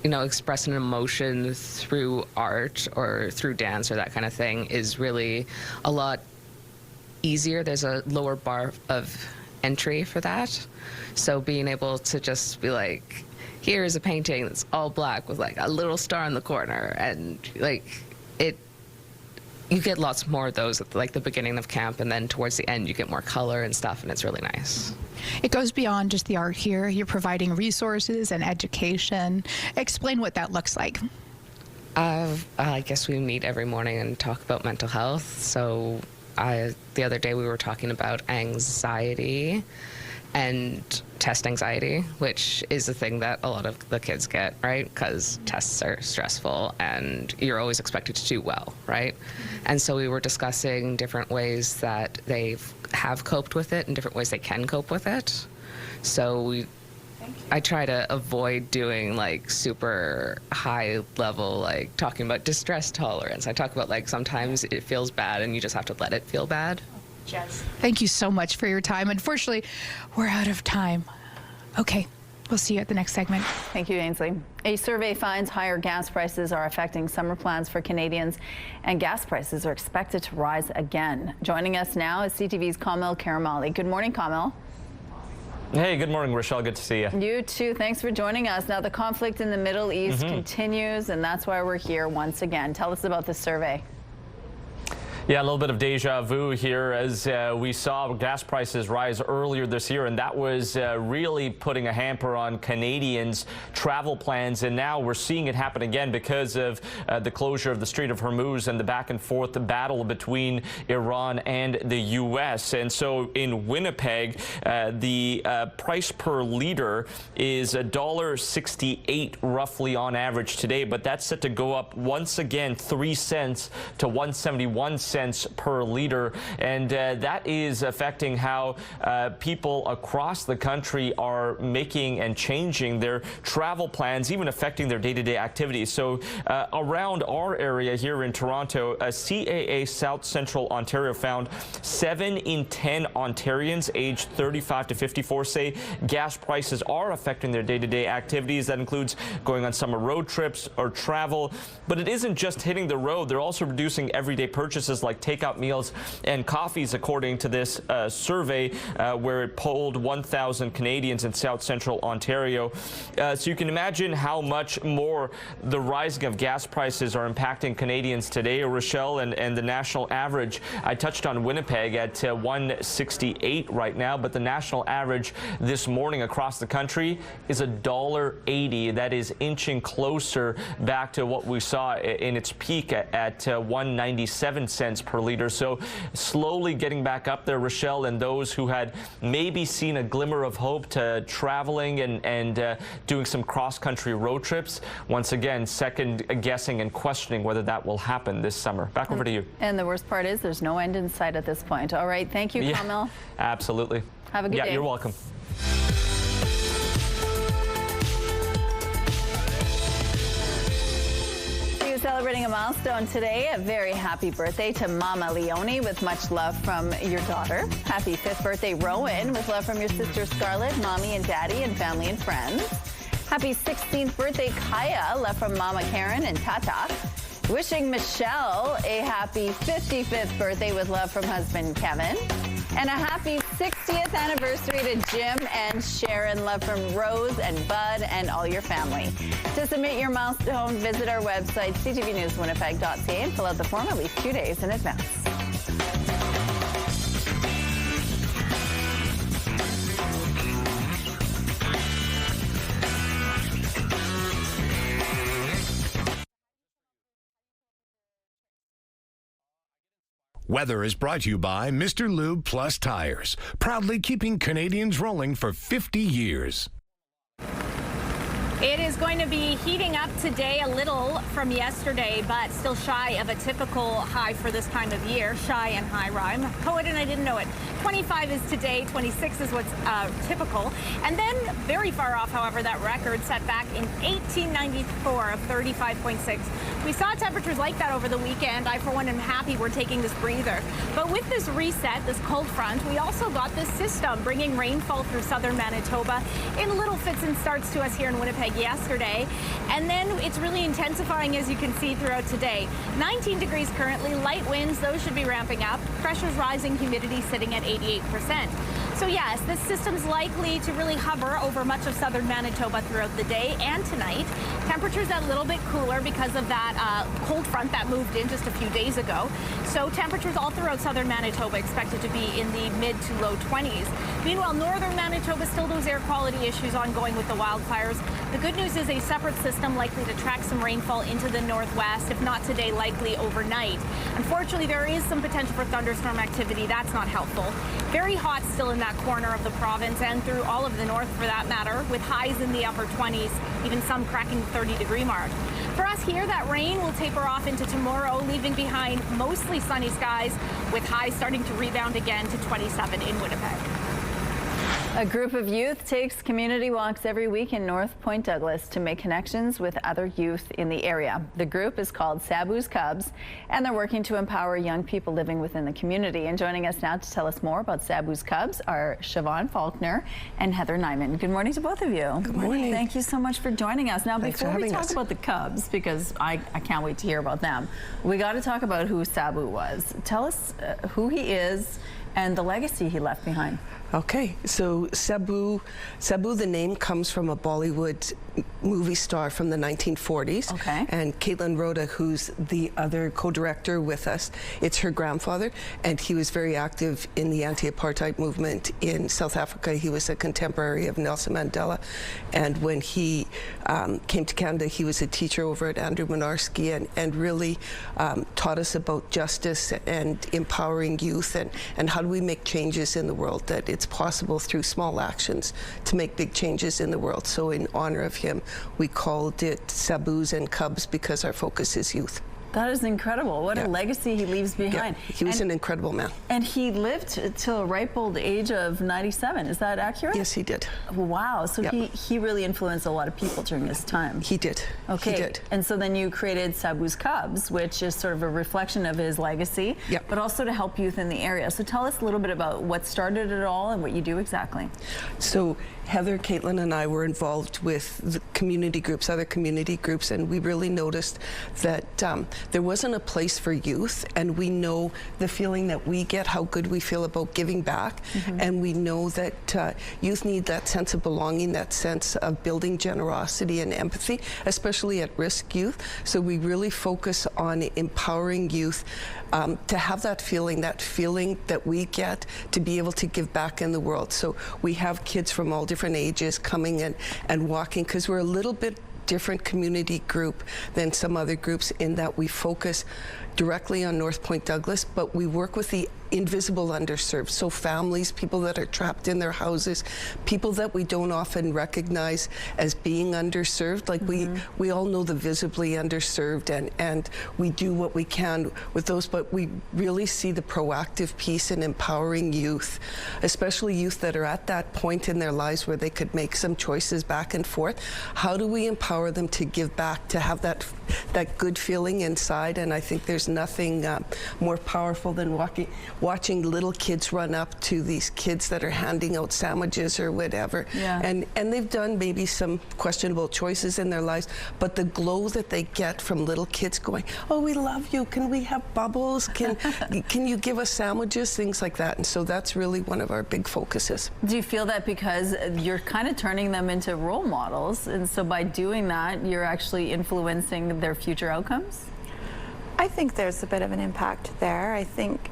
express an emotion through art or through dance or that kind of thing is really a lot easier. There's a lower bar of entry for that. So being able to just be like, here's a painting that's all black with like a little star in the corner, and you get lots more of those at like the beginning of camp, and then towards the end you get more color and stuff, and it's really nice. It goes beyond just the art here. You're providing resources and education. Explain what that looks like. I guess we meet every morning and talk about mental health. So the other day we were talking about anxiety and test anxiety, which is a thing that a lot of the kids get, right? Because tests are stressful and you're always expected to do well, right? And so we were discussing different ways that they have coped with it and different ways they can cope with it. So I try to avoid doing like super high level, like talking about distress tolerance. I talk about like sometimes it feels bad and you just have to let it feel bad. Jess, thank you so much for your time. Unfortunately, we're out of time. Okay, we'll see you at the next segment. Thank you, Ainsley. A survey finds higher gas prices are affecting summer plans for Canadians, and gas prices are expected to rise again. Joining us now is CTV's Kamil Karamali. Good morning, Kamil. Hey, good morning, Rochelle. Good to see you. You too. Thanks for joining us. Now, the conflict in the Middle East continues, and that's why we're here once again. Tell us about this survey. Yeah, a little bit of deja vu here as we saw gas prices rise earlier this year, and that was really putting a hamper on Canadians' travel plans. And now we're seeing it happen again because of the closure of the Strait of Hormuz and the back and forth battle between Iran and the U.S. And so in Winnipeg, the price per liter is $1.68 roughly on average today, but that's set to go up once again 3 cents to 1.71 cents per liter, and that is affecting how people across the country are making and changing their travel plans, even affecting their day-to-day activities. So around our area here in Toronto, CAA South Central Ontario found 7 in 10 Ontarians aged 35 to 54 say gas prices are affecting their day-to-day activities. That includes going on summer road trips or travel, but it isn't just hitting the road. They're also reducing everyday purchases like takeout meals and coffees, according to this survey where it polled 1,000 Canadians in South Central Ontario. So you can imagine how much more the rising of gas prices are impacting Canadians today, Rochelle, and the national average. I touched on Winnipeg at 1.68 right now, but the national average this morning across the country is $1.80. That is inching closer back to what we saw in its peak at 1.97 cents per liter. So slowly getting back up there, Rochelle, and those who had maybe seen a glimmer of hope to traveling and doing some cross-country road trips, once again second guessing and questioning whether that will happen this summer. Back over to you. And the worst part is there's no end in sight at this point. All right, thank you, Kamil. Absolutely. Have a good day. Yeah, you're welcome. Celebrating a milestone today. A very happy birthday to Mama Leonie with much love from your daughter. Happy 5th birthday, Rowan, with love from your sister Scarlett, Mommy and Daddy, and family and friends. Happy 16th birthday, Kaya, love from Mama Karen and Tata. Wishing Michelle a happy 55th birthday with love from husband Kevin. And a happy 60th anniversary to Jim and Sharon, love from Rose and Bud and all your family. To submit your milestone, visit our website, ctvnewswinnipeg.ca, and fill out the form at least 2 days in advance. Weather is brought to you by Mr. Lube Plus Tires, proudly keeping Canadians rolling for 50 years. It is going to be heating up today a little from yesterday, but still shy of a typical high for this time of year. Shy and high rhyme. Poet and I didn't know it. 25 is today, 26 is what's typical. And then very far off, however, that record set back in 1894 of 35.6 We saw temperatures like that over the weekend. I, for one, am happy we're taking this breather. But with this reset, this cold front, we also got this system bringing rainfall through southern Manitoba in little fits and starts to us here in Winnipeg yesterday. And then it's really intensifying, as you can see, throughout today. 19 degrees currently, light winds, those should be ramping up. Pressure's rising, humidity sitting at 88%. So yes, this system's likely to really hover over much of southern Manitoba throughout the day and tonight. Temperatures a little bit cooler because of that cold front that moved in just a few days ago. So temperatures all throughout southern Manitoba expected to be in the mid to low 20s. Meanwhile, northern Manitoba, still those air quality issues ongoing with the wildfires. The good news is a separate system likely to track some rainfall into the northwest, if not today, likely overnight. Unfortunately, there is some potential for thunderstorm activity. That's not helpful. Very hot still in that corner of the province and through all of the north for that matter, with highs in the upper 20s, even some cracking 30-degree mark. For us here, that rain will taper off into tomorrow, leaving behind mostly sunny skies with highs starting to rebound again to 27 in Winnipeg. A group of youth takes community walks every week in North Point Douglas to make connections with other youth in the area. The group is called Sabu's Cubs, and they're working to empower young people living within the community. And joining us now to tell us more about Sabu's Cubs are Siobhan Faulkner and Heather Nyman. Good morning to both of you. Good morning. Thank you so much for joining us. Now, Thanks before we talk us. about the Cubs, because I can't wait to hear about them, we got to talk about who Sabu was. Tell us who he is and the legacy he left behind. Okay, so Sabu, the name comes from a Bollywood movie star from the 1940s. Okay. And Caitlin Rhoda, who's the other co-director with us, it's her grandfather, and he was very active in the anti-apartheid movement in South Africa. He was a contemporary of Nelson Mandela, and when he came to Canada, he was a teacher over at Andrew Minarski and really taught us about justice and empowering youth and how do we make changes in the world, that it's possible through small actions to make big changes in the world. So in honor of him, we called it Sabus and Cubs because our focus is youth. That is incredible. What a legacy he leaves behind. Yeah, he was an incredible man. And he lived till a ripe old age of 97. Is that accurate? Yes, he did. Wow. So he really influenced a lot of people during his time. He did. Okay. He did. And so then you created Sabu's Cubs, which is sort of a reflection of his legacy, but also to help youth in the area. So tell us a little bit about what started it all and what you do exactly. So Heather, Caitlin, and I were involved with the community groups, other community groups, and we really noticed that there wasn't a place for youth, and we know the feeling that we get, how good we feel about giving back, and we know that youth need that sense of belonging, that sense of building generosity and empathy, especially at-risk youth. So we really focus on empowering youth to have that feeling that we get to be able to give back in the world. So we have kids from all different ages coming in and walking, because we're a little bit different community group than some other groups in that we focus directly on North Point Douglas, but we work with the invisible underserved, so families, people that are trapped in their houses, people that we don't often recognize as being underserved. Like we all know the visibly underserved, and we do what we can with those, but we really see the proactive piece in empowering youth, especially youth that are at that point in their lives where they could make some choices back and forth. How do we empower them to give back, to have that good feeling inside? And I think there's nothing more powerful than watching little kids run up to these kids that are handing out sandwiches or whatever. Yeah. And they've done maybe some questionable choices in their lives, but the glow that they get from little kids going, oh, we love you, can we have bubbles, can you give us sandwiches, things like that. And so that's really one of our big focuses. Do you feel that because you're kind of turning them into role models, and so by doing that you're actually influencing their future outcomes? I think there's a bit of an impact there. I think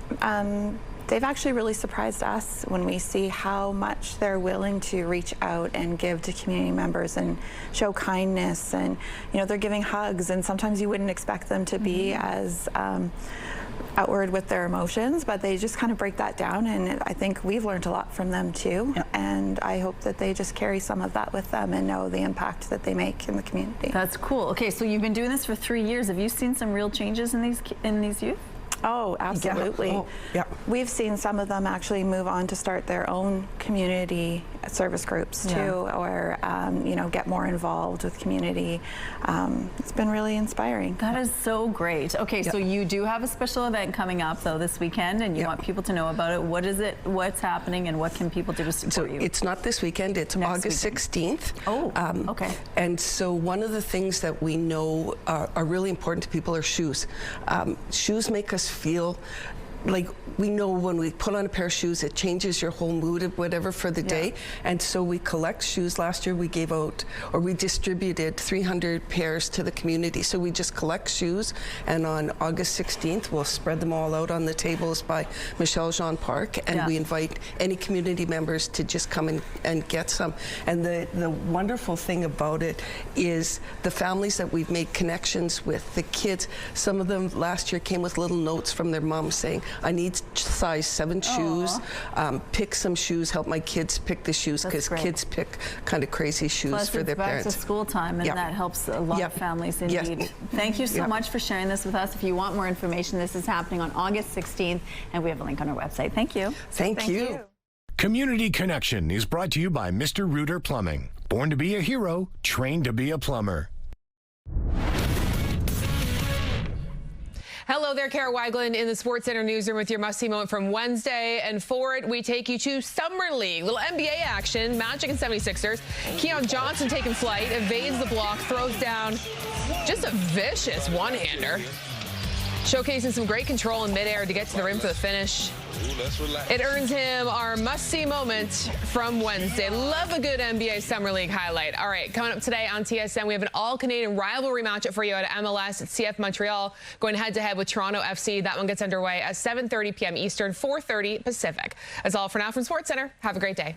they've actually really surprised us when we see how much they're willing to reach out and give to community members and show kindness, and they're giving hugs, and sometimes you wouldn't expect them to be as outward with their emotions, but they just kind of break that down, and I think we've learned a lot from them too. Yep. And I hope that they just carry some of that with them and know the impact that they make in the community. That's cool. Okay, so you've been doing this for 3 years. Have you seen some real changes in these youth? Oh, absolutely. Yeah. Oh, yeah. We've seen some of them actually move on to start their own community service groups too, or you know, get more involved with community. It's been really inspiring. That is so great. Okay, so you do have a special event coming up though this weekend, and you want people to know about it. What is it? What's happening, and what can people do to support you? It's not this weekend. It's August 16th. Oh, okay. And so one of the things that we know are really important to people are shoes. Shoes make us feel like we know when we put on a pair of shoes, it changes your whole mood or whatever for the day. And so we collect shoes. Last year we gave out, or we distributed 300 pairs to the community. So we just collect shoes, and on August 16th, we'll spread them all out on the tables by Michelle Jean Park, and we invite any community members to just come and get some. And the wonderful thing about it is the families that we've made connections with, the kids, some of them last year came with little notes from their mom saying, I need size 7 shoes, pick some shoes, help my kids pick the shoes, because kids pick kind of crazy shoes for their parents. Plus, it's back to school time, and that helps a lot of families indeed. Thank you so much for sharing this with us. If you want more information, this is happening on August 16th, and we have a link on our website. Thank you. Thank you. Community Connection is brought to you by Mr. Reuter Plumbing. Born to be a hero, trained to be a plumber. Hello there, Kara Weiglin in the Sports Center newsroom with your must-see moment from Wednesday. And for it, we take you to Summer League. Little NBA action, Magic and 76ers. Keon Johnson taking flight, evades the block, throws down just a vicious one-hander. Showcasing some great control in midair to get to the rim for the finish. It earns him our must-see moment from Wednesday. Love a good NBA Summer League highlight. All right, coming up today on TSN, we have an all-Canadian rivalry matchup for you at MLS at CF Montreal, going head-to-head with Toronto FC. That one gets underway at 7:30 p.m. Eastern, 4:30 Pacific. That's all for now from Sports Center. Have a great day.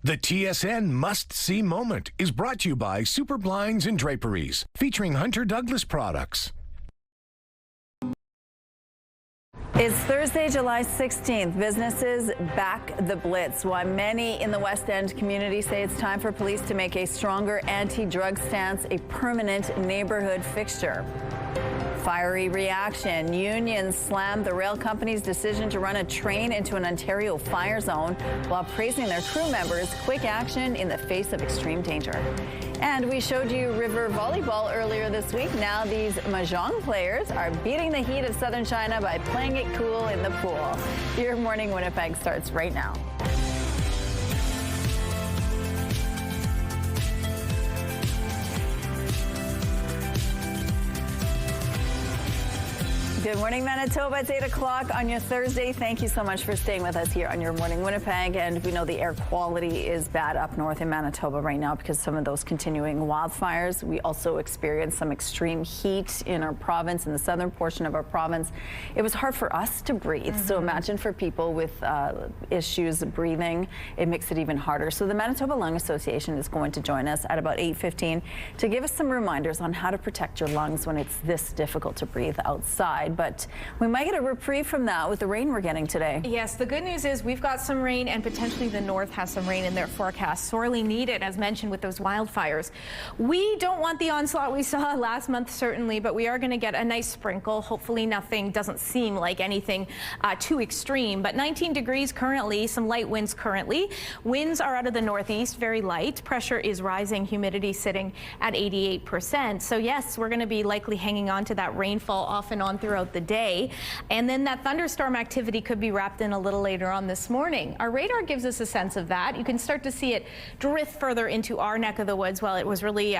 The TSN Must-See Moment is brought to you by Super Blinds and Draperies, featuring Hunter Douglas products. It's Thursday, July 16th. Businesses back the blitz. While many in the West End community say it's time for police to make a stronger anti-drug stance a permanent neighborhood fixture. Fiery reaction. Unions slammed the rail company's decision to run a train into an Ontario fire zone while praising their crew members' quick action in the face of extreme danger. And we showed you river volleyball earlier this week. Now these Mahjong players are beating the heat of southern China by playing it cool in the pool. Your Morning Winnipeg starts right now. Good morning, Manitoba. It's 8 o'clock on your Thursday. Thank you so much for staying with us here on Your Morning Winnipeg. And we know the air quality is bad up north in Manitoba right now because some of those continuing wildfires. We also experienced some extreme heat in our province, in the southern portion of our province. It was hard for us to breathe. So imagine for people with issues breathing, it makes it even harder. So the Manitoba Lung Association is going to join us at about 8:15 to give us some reminders on how to protect your lungs when it's this difficult to breathe outside. But we might get a reprieve from that with the rain we're getting today. Yes, the good news is we've got some rain, and potentially the north has some rain in their forecast. Sorely needed, as mentioned, with those wildfires. We don't want the onslaught we saw last month, certainly, but we are going to get a nice sprinkle. Hopefully nothing doesn't seem like anything too extreme. But 19 degrees currently, some light winds currently. Winds are out of the northeast, very light. Pressure is rising, humidity sitting at 88%. So yes, we're going to be likely hanging on to that rainfall off and on throughout the day. And then that thunderstorm activity could be wrapped in a little later on this morning. Our radar gives us a sense of that. You can start to see it drift further into our neck of the woods while it was really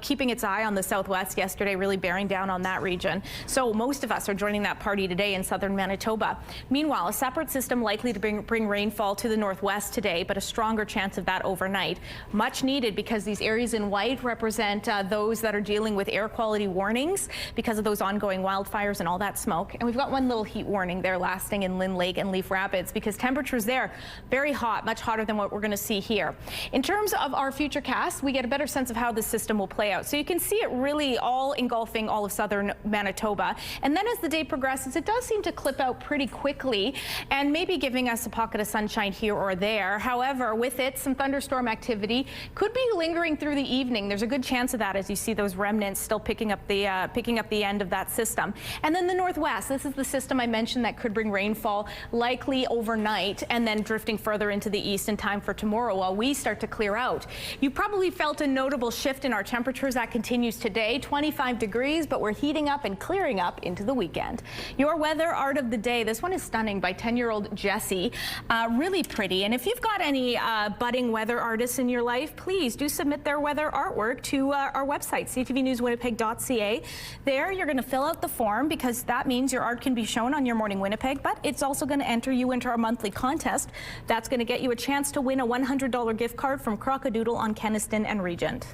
keeping its eye on the southwest yesterday, really bearing down on that region. So most of us are joining that party today in southern Manitoba. Meanwhile, a separate system likely to bring rainfall to the northwest today, but a stronger chance of that overnight. Much needed because these areas in white represent those that are dealing with air quality warnings because of those ongoing wildfires and all that smoke. And we've got one little heat warning there lasting in Lynn Lake and Leaf Rapids because temperatures there very hot, much hotter than what we're going to see here. In terms of our future cast, we get a better sense of how the system system will play out. So you can see it really all engulfing all of southern Manitoba. And then as the day progresses, it does seem to clip out pretty quickly and maybe giving us a pocket of sunshine here or there. However, with it, some thunderstorm activity could be lingering through the evening. There's a good chance of that as you see those remnants still picking up the end of that system. And then the northwest, this is the system I mentioned that could bring rainfall likely overnight and then drifting further into the east in time for tomorrow while we start to clear out. You probably felt a notable shift in our temperatures. That continues today, 25 degrees, but we're heating up and clearing up into the weekend. Your weather art of the day, this one is stunning by 10-year-old Jessie. Really pretty. And if you've got any budding weather artists in your life, please do submit their weather artwork to our website, ctvnewswinnipeg.ca. There you're going to fill out the form because that means your art can be shown on Your Morning Winnipeg, but it's also going to enter you into our monthly contest. That's going to get you a chance to win a $100 gift card from Crockadoodle on Keniston and Regent.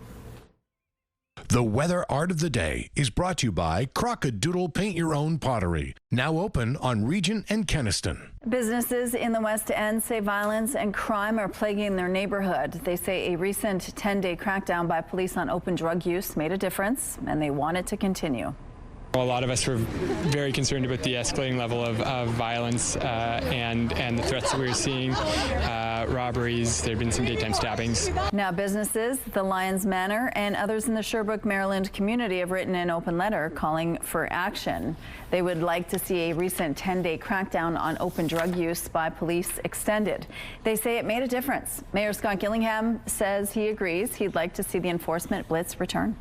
The weather art of the day is brought to you by Crockadoodle Paint Your Own Pottery, now open on Regent and Keniston. Businesses in the West End say violence and crime are plaguing their neighborhood. They say a recent 10-day crackdown by police on open drug use made a difference, and they want it to continue. A lot of us were very concerned about the escalating level of violence and the threats that we were seeing, robberies. There have been some daytime stabbings. Now businesses, the Lions Manor, and others in the Sherbrooke, Maryland community have written an open letter calling for action. They would like to see a recent 10-day crackdown on open drug use by police extended. They say it made a difference. Mayor Scott Gillingham says he agrees. He'd like to see the enforcement blitz return.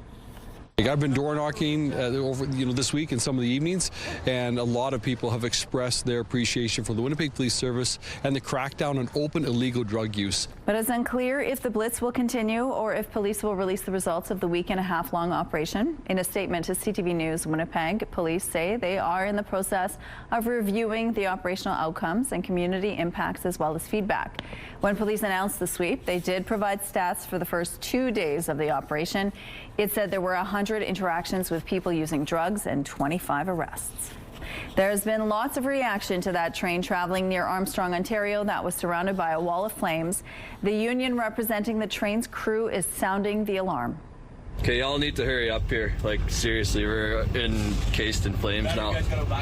I've been door knocking over this week and some of the evenings, and a lot of people have expressed their appreciation for the Winnipeg Police Service and the crackdown on open illegal drug use. But it's unclear if the blitz will continue or if police will release the results of the week-and-a-half-long operation. In a statement to CTV News Winnipeg, police say they are in the process of reviewing the operational outcomes and community impacts as well as feedback. When police announced the sweep, they did provide stats for the first 2 days of the operation. It said there were 100 interactions with people using drugs and 25 arrests. There's been lots of reaction to that train traveling near Armstrong, Ontario that was surrounded by a wall of flames. The union representing the train's crew is sounding the alarm. Okay, y'all need to hurry up here. Like, seriously, we're encased in flames now.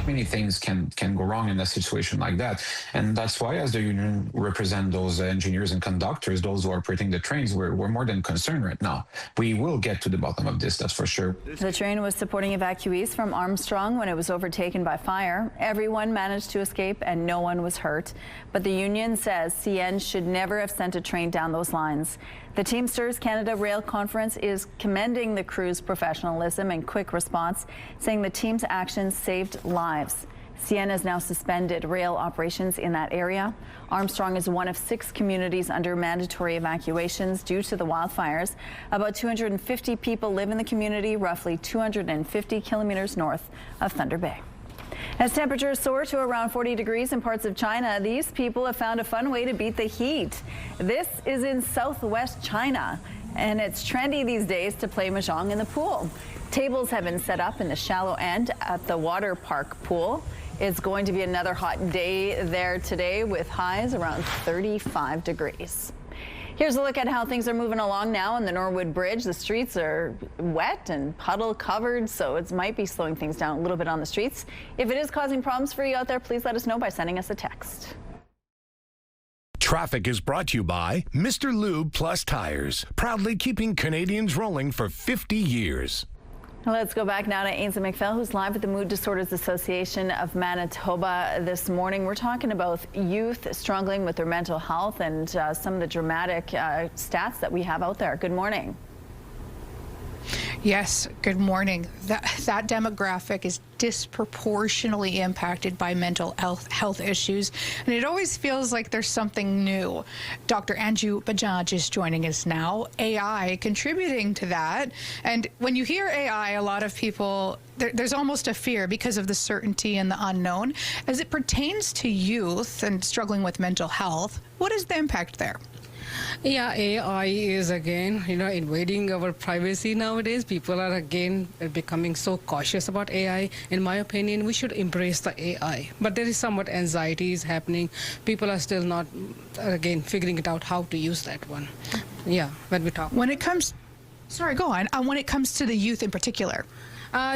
Many things can go wrong in a situation like that. And that's why, as the union represent those engineers and conductors, those who are operating the trains, we're more than concerned right now. We will get to the bottom of this, that's for sure. The train was supporting evacuees from Armstrong when it was overtaken by fire. Everyone managed to escape and no one was hurt. But the union says CN should never have sent a train down those lines. The Teamsters Canada Rail Conference is commending the crew's professionalism and quick response, saying the team's actions saved lives. CN has now suspended rail operations in that area. Armstrong is one of 6 communities under mandatory evacuations due to the wildfires. About 250 people live in the community, roughly 250 kilometers north of Thunder Bay. As temperatures soar to around 40 degrees in parts of China, these people have found a fun way to beat the heat. This is in southwest China, and it's trendy these days to play mahjong in the pool. Tables have been set up in the shallow end at the water park pool. It's going to be another hot day there today with highs around 35 degrees. Here's a look at how things are moving along now on the Norwood Bridge. The streets are wet and puddle covered, so it might be slowing things down a little bit on the streets. If it is causing problems for you out there, please let us know by sending us a text. Traffic is brought to you by Mr. Lube Plus Tires, proudly keeping Canadians rolling for 50 years. Let's go back now to Ainsley McPhail, who's live at the Mood Disorders Association of Manitoba this morning. We're talking about youth struggling with their mental health and some of the dramatic stats that we have out there. Good morning. Yes, good morning. That demographic is disproportionately impacted by mental health issues, and it always feels like there's something new. Dr. Anju Bajaj is joining us now, AI contributing to that. And when you hear AI, a lot of people, there's almost a fear because of the certainty and the unknown. As it pertains to youth and struggling with mental health, what is the impact there? Yeah, AI is again, invading our privacy nowadays. People are again becoming so cautious about AI. In my opinion, we should embrace the AI. But there is somewhat anxiety is happening. People are still not, again, figuring it out how to use that one. Yeah, when we talk. When it comes Sorry, go on. When it comes to the youth in particular.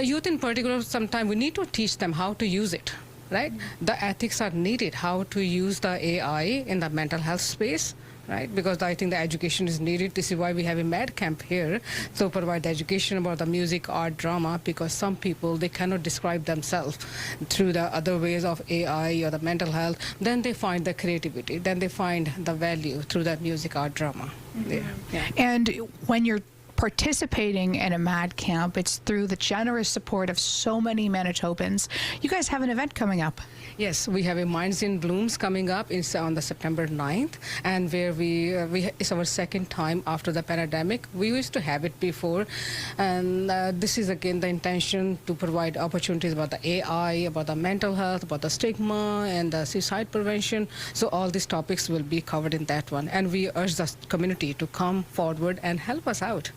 Youth in particular, sometimes we need to teach them how to use it, right? The ethics are needed, how to use the AI in the mental health space. Right, because I think the education is needed. This is why we have a med camp here to provide the education about the music, art, drama, because some people, they cannot describe themselves through the other ways of AI or the mental health. Then they find the creativity, then they find the value through that music, art, drama. Yeah. And when you're participating in a MAD camp, it's through the generous support of so many Manitobans. You guys have an event coming up. Yes, we have a Minds in Blooms coming up. It's on the September 9th, and where it's our second time after the pandemic. We used to have it before, and this is again the intention to provide opportunities about the AI, about the mental health, about the stigma, and the suicide prevention. So all these topics will be covered in that one, and we urge the community to come forward and help us out.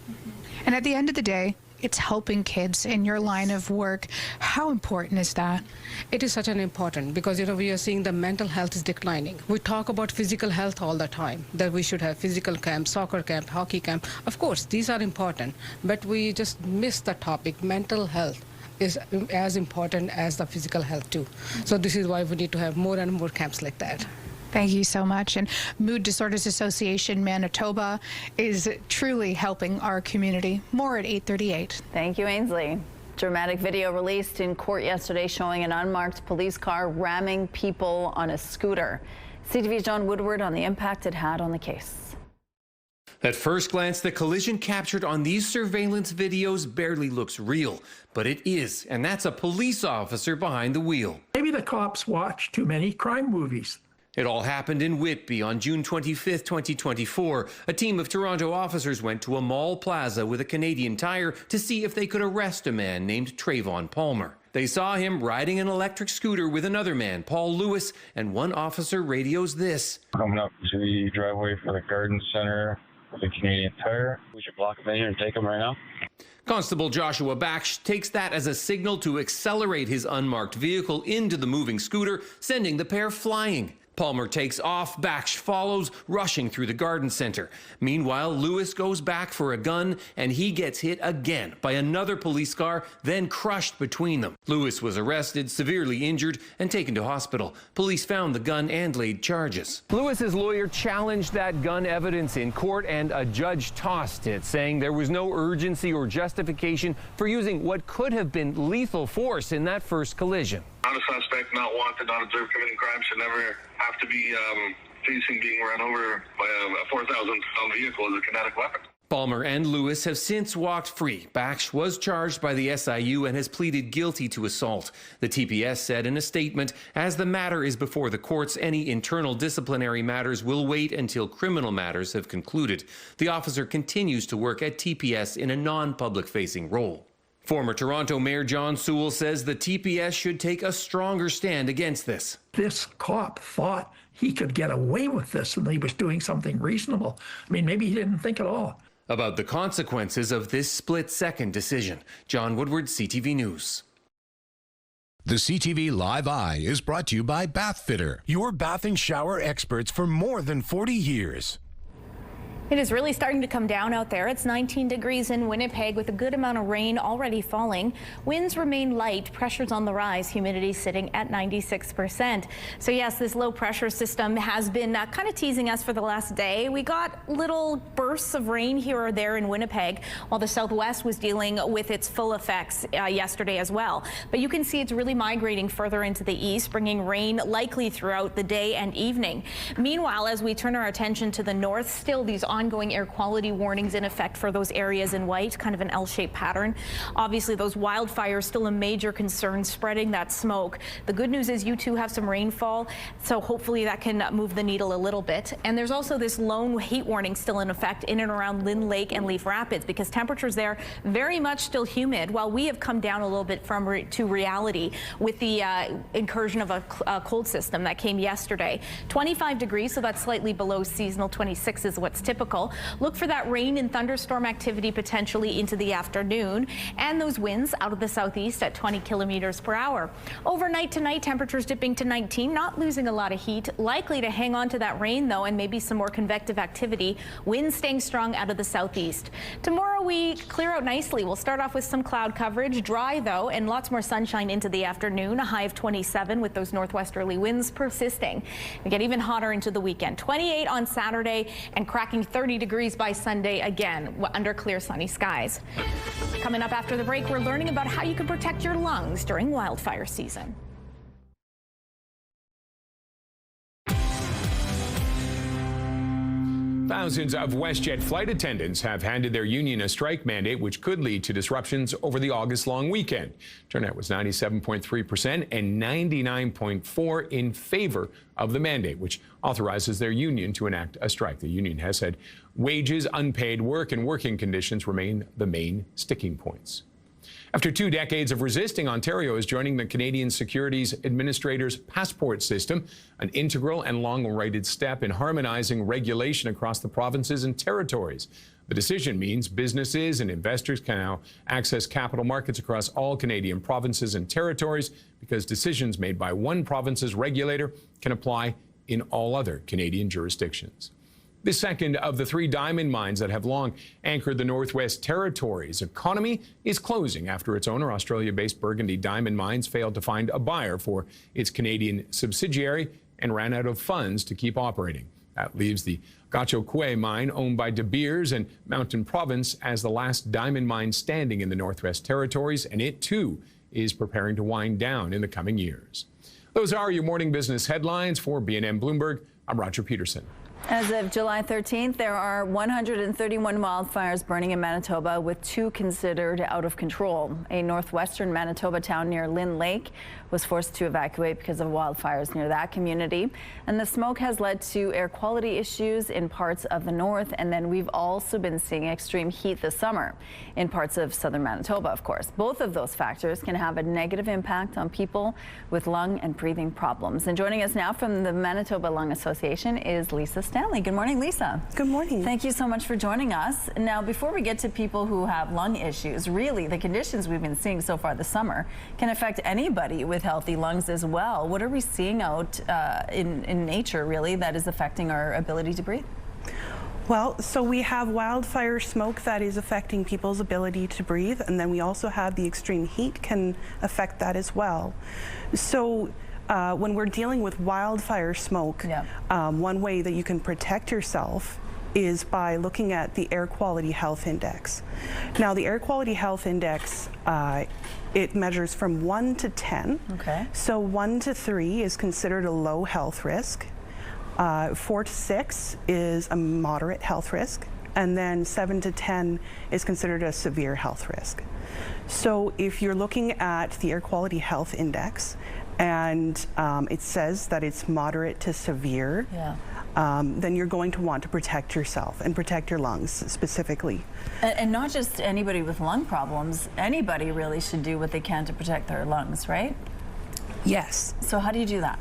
And at the end of the day, it's helping kids in your line of work. How important is that? It is such an important, because we are seeing the mental health is declining. We talk about physical health all the time, that we should have physical camp, soccer camp, hockey camp. Of course, these are important, but we just miss the topic. Mental health is as important as the physical health too. So this is why we need to have more and more camps like that. Thank you so much. And Mood Disorders Association Manitoba is truly helping our community. More at 8:38. Thank you, Ainsley. Dramatic video released in court yesterday showing an unmarked police car ramming people on a scooter. CTV's John Woodward on the impact it had on the case. At first glance, the collision captured on these surveillance videos barely looks real, but it is, and that's a police officer behind the wheel. Maybe the cops watch too many crime movies. It all happened in Whitby on June 25th, 2024. A team of Toronto officers went to a mall plaza with a Canadian Tire to see if they could arrest a man named Trayvon Palmer. They saw him riding an electric scooter with another man, Paul Lewis, and one officer radios this. Coming up to the driveway for the garden center with a Canadian Tire. We should block him in here and take him right now. Constable Joshua Baksh takes that as a signal to accelerate his unmarked vehicle into the moving scooter, sending the pair flying. Palmer takes off, Baksh follows, rushing through the garden center. Meanwhile, Lewis goes back for a gun, and he gets hit again by another police car, then crushed between them. Lewis was arrested, severely injured, and taken to hospital. Police found the gun and laid charges. Lewis's lawyer challenged that gun evidence in court, and a judge tossed it, saying there was no urgency or justification for using what could have been lethal force in that first collision. Not a suspect, not wanted, not observed committing crime should never have to be facing being run over by a 4,000-pound vehicle as a kinetic weapon. Palmer and Lewis have since walked free. Baksh was charged by the SIU and has pleaded guilty to assault. The TPS said in a statement, as the matter is before the courts, any internal disciplinary matters will wait until criminal matters have concluded. The officer continues to work at TPS in a non-public facing role. Former Toronto Mayor John Sewell says the TPS should take a stronger stand against this. This cop thought he could get away with this and he was doing something reasonable. I mean, maybe he didn't think at all. About the consequences of this split-second decision, John Woodward, CTV News. The CTV Live Eye is brought to you by Bath Fitter, your bath and shower experts for more than 40 years. It is really starting to come down out there. It's 19 degrees in Winnipeg with a good amount of rain already falling. Winds remain light, pressures on the rise, humidity sitting at 96%. So yes, this low pressure system has been kind of teasing us for the last day. We got little bursts of rain here or there in Winnipeg, while the southwest was dealing with its full effects yesterday as well. But you can see it's really migrating further into the east, bringing rain likely throughout the day and evening. Meanwhile, as we turn our attention to the north, still these ongoing air quality warnings in effect for those areas in white, kind of an L-shaped pattern. Obviously, those wildfires still a major concern, spreading that smoke. The good news is you too have some rainfall, so hopefully that can move the needle a little bit. And there's also this lone heat warning still in effect in and around Lynn Lake and Leaf Rapids, because temperatures there very much still humid, while we have come down a little bit to reality with the incursion of a cold system that came yesterday. 25 degrees, so that's slightly below seasonal. 26 is what's typical. typical. Look for that rain and thunderstorm activity potentially into the afternoon, and those winds out of the southeast at 20 kilometers per hour. Overnight tonight, temperatures dipping to 19, not losing a lot of heat. Likely to hang on to that rain, though, and maybe some more convective activity. Winds staying strong out of the southeast. Tomorrow we clear out nicely. We'll start off with some cloud coverage, dry though, and lots more sunshine into the afternoon. A high of 27 with those northwesterly winds persisting. We get even hotter into the weekend. 28 on Saturday and cracking 30 degrees by Sunday again under clear sunny skies. Coming up after the break, we're learning about how you can protect your lungs during wildfire season. Thousands of WestJet flight attendants have handed their union a strike mandate, which could lead to disruptions over the August long weekend. Turnout was 97.3% and 99.4% in favor of the mandate, which authorizes their union to enact a strike. The union has said wages, unpaid work, and working conditions remain the main sticking points. After 2 decades of resisting, Ontario is joining the Canadian Securities Administrators Passport System, an integral and long-awaited step in harmonizing regulation across the provinces and territories. The decision means businesses and investors can now access capital markets across all Canadian provinces and territories because decisions made by one province's regulator can apply in all other Canadian jurisdictions. The second of the 3 diamond mines that have long anchored the Northwest Territories' economy is closing after its owner, Australia-based Burgundy Diamond Mines, failed to find a buyer for its Canadian subsidiary and ran out of funds to keep operating. That leaves the Gahcho Kué mine, owned by De Beers and Mountain Province, as the last diamond mine standing in the Northwest Territories, and it too is preparing to wind down in the coming years. Those are your morning business headlines. For BNN Bloomberg, I'm Roger Peterson. As of July 13th, there are 131 wildfires burning in Manitoba, with 2 considered out of control. A northwestern Manitoba town near Lynn Lake was forced to evacuate because of wildfires near that community. And the smoke has led to air quality issues in parts of the north. And then we've also been seeing extreme heat this summer in parts of southern Manitoba, of course. Both of those factors can have a negative impact on people with lung and breathing problems. And joining us now from the Manitoba Lung Association is Lisa Stanley. Good morning, Lisa. Good morning. Thank you so much for joining us. Now, before we get to people who have lung issues, really the conditions we've been seeing so far this summer can affect anybody with healthy lungs as well. What are we seeing out in nature, really, that is affecting our ability to breathe? Well, so we have wildfire smoke that is affecting people's ability to breathe, and then we also have the extreme heat can affect that as well. So when we're dealing with wildfire smoke, one way that you can protect yourself is by looking at the Air Quality Health Index. Now, the Air Quality Health Index, it measures from 1 to 10. Okay. So 1 to 3 is considered a low health risk. 4 to 6 is a moderate health risk. And then 7 to 10 is considered a severe health risk. So if you're looking at the Air Quality Health Index and it says that it's moderate to severe, then you're going to want to protect yourself and protect your lungs specifically. And not just anybody with lung problems, anybody really should do what they can to protect their lungs, right? Yes. So how do you do that?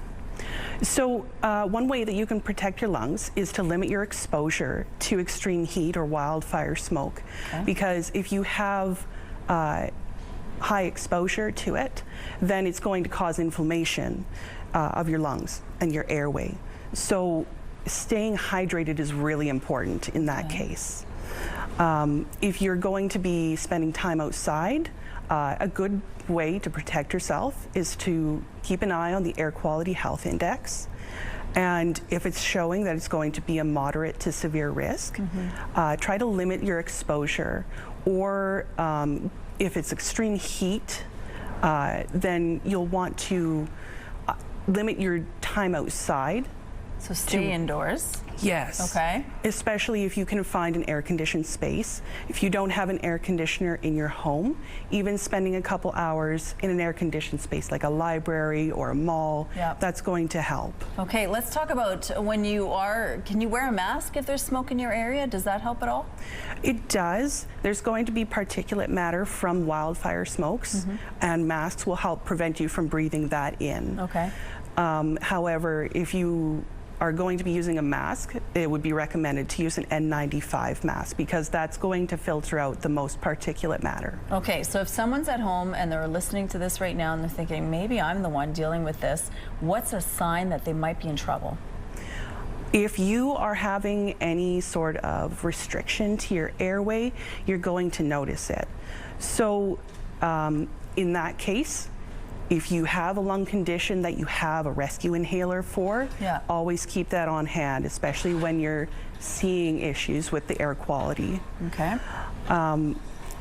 So one way that you can protect your lungs is to limit your exposure to extreme heat or wildfire smoke. Okay. Because if you have high exposure to it, then it's going to cause inflammation of your lungs and your airway. So staying hydrated is really important in that case. If you're going to be spending time outside, a good way to protect yourself is to keep an eye on the Air Quality Health Index. And if it's showing that it's going to be a moderate to severe risk, try to limit your exposure. Or if it's extreme heat, then you'll want to limit your time outside. So stay indoors? Yes. Okay. Especially if you can find an air-conditioned space. If you don't have an air conditioner in your home, even spending a couple hours in an air-conditioned space like a library or a mall, that's going to help. Okay, let's talk about when you are, can you wear a mask if there's smoke in your area? Does that help at all? It does. There's going to be particulate matter from wildfire smokes, and masks will help prevent you from breathing that in. Okay. However, if you are going to be using a mask, it would be recommended to use an N95 mask because that's going to filter out the most particulate matter. Okay, so if someone's at home and they're listening to this right now and they're thinking, maybe I'm the one dealing with this, what's a sign that they might be in trouble? If you are having any sort of restriction to your airway, you're going to notice it. So in that case, if you have a lung condition that you have a rescue inhaler for, always keep that on hand, especially when you're seeing issues with the air quality. Okay.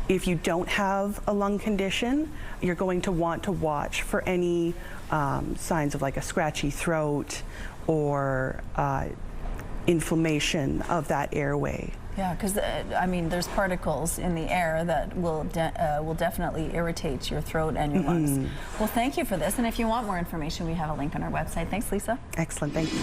If you don't have a lung condition, you're going to want to watch for any signs of like a scratchy throat or inflammation of that airway. Yeah, because I mean, there's particles in the air that will definitely irritate your throat and your lungs. Well, thank you for this. And if you want more information, we have a link on our website. Thanks, Lisa. Excellent. Thank you.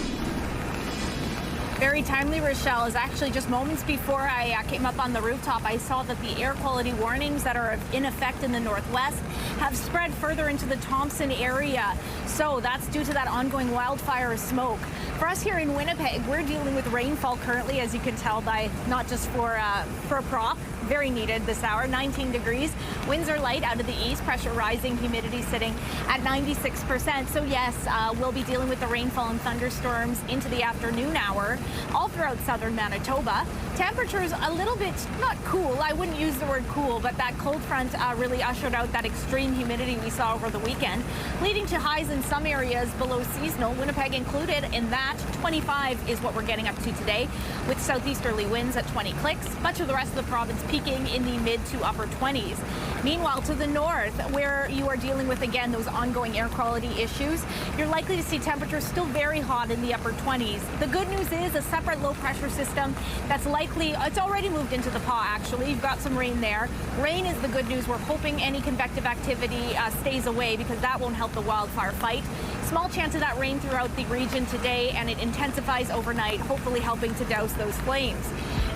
Very timely, Rochelle. Is actually just moments before I came up on the rooftop, I saw that the air quality warnings that are in effect in the Northwest have spread further into the Thompson area. So that's due to that ongoing wildfire smoke. For us here in Winnipeg, we're dealing with rainfall currently, as you can tell by not just for a prop, very needed this hour, 19 degrees. Winds are light out of the east, pressure rising, humidity sitting at 96%. So yes, we'll be dealing with the rainfall and thunderstorms into the afternoon hour all throughout southern Manitoba. Temperatures a little bit, not cool, I wouldn't use the word cool, but that cold front really ushered out that extreme humidity we saw over the weekend, leading to highs in some areas below seasonal, Winnipeg included in that. 25 is what we're getting up to today, with southeasterly winds at 20 clicks. Much of the rest of the province peaking in the mid to upper 20s. Meanwhile, to the north, where you are dealing with, again, those ongoing air quality issues, you're likely to see temperatures still very hot in the upper 20s. The good news is a separate low pressure system that's likely, it's already moved into the paw, actually. You've got some rain there. Rain is the good news. We're hoping any convective activity stays away because that won't help the wildfire fight. Small chance of that rain throughout the region today, and it intensifies overnight, hopefully helping to douse those flames.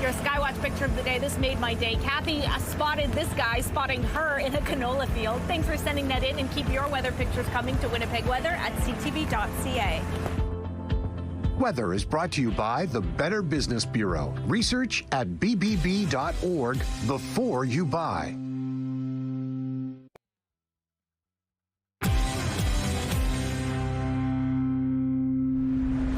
Your Skywatch picture of the day. This made my day. Kathy spotted this guy spotting her in a canola field. Thanks for sending that in, and keep your weather pictures coming to Winnipeg Weather at ctv.ca. Weather is brought to you by the Better Business Bureau. Research at bbb.org before you buy.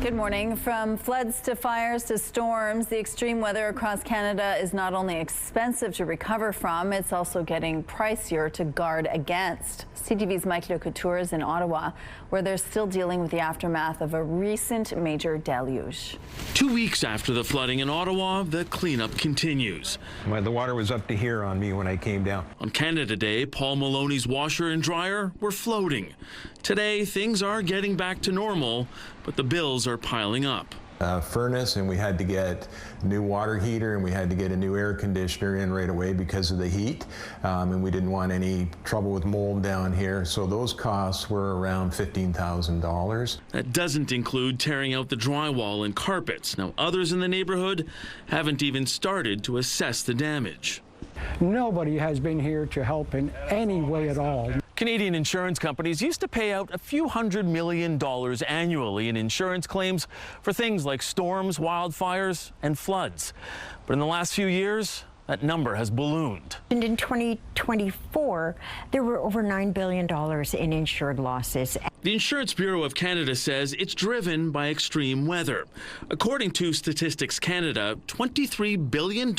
Good morning. From floods to fires to storms, the extreme weather across Canada is not only expensive to recover from, it's also getting pricier to guard against. CTV's Mike Le Couture is in Ottawa, where they're still dealing with the aftermath of a recent major deluge. 2 weeks after the flooding in Ottawa, the cleanup continues. The water was up to here on me when I came down. On Canada Day, Paul Maloney's washer and dryer were floating. Today, things are getting back to normal, but the bills are piling up. Furnace, and we had to get a new water heater, and we had to get a new air conditioner in right away because of the heat, and we didn't want any trouble with mold down here, so those costs were around $15,000. That doesn't include tearing out the drywall and carpets. Now, others in the neighborhood haven't even started to assess the damage. Nobody has been here to help in any way at all. Canadian insurance companies used to pay out a few $100 million annually in insurance claims for things like storms, wildfires, and floods. But in the last few years, that number has ballooned. And in 2024, there were over $9 billion in insured losses. The Insurance Bureau of Canada says it's driven by extreme weather. According to Statistics Canada, $23 billion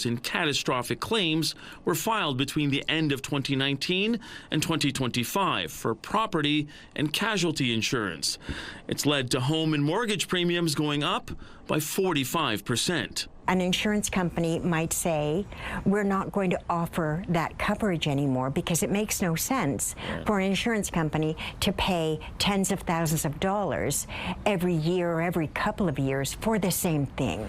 in catastrophic claims were filed between the end of 2019 and 2025 for property and casualty insurance. It's led to home and mortgage premiums going up by 45%. An insurance company might say, we're not going to offer that coverage anymore because it makes no sense for an insurance company to pay tens of thousands of dollars every year or every couple of years for the same thing.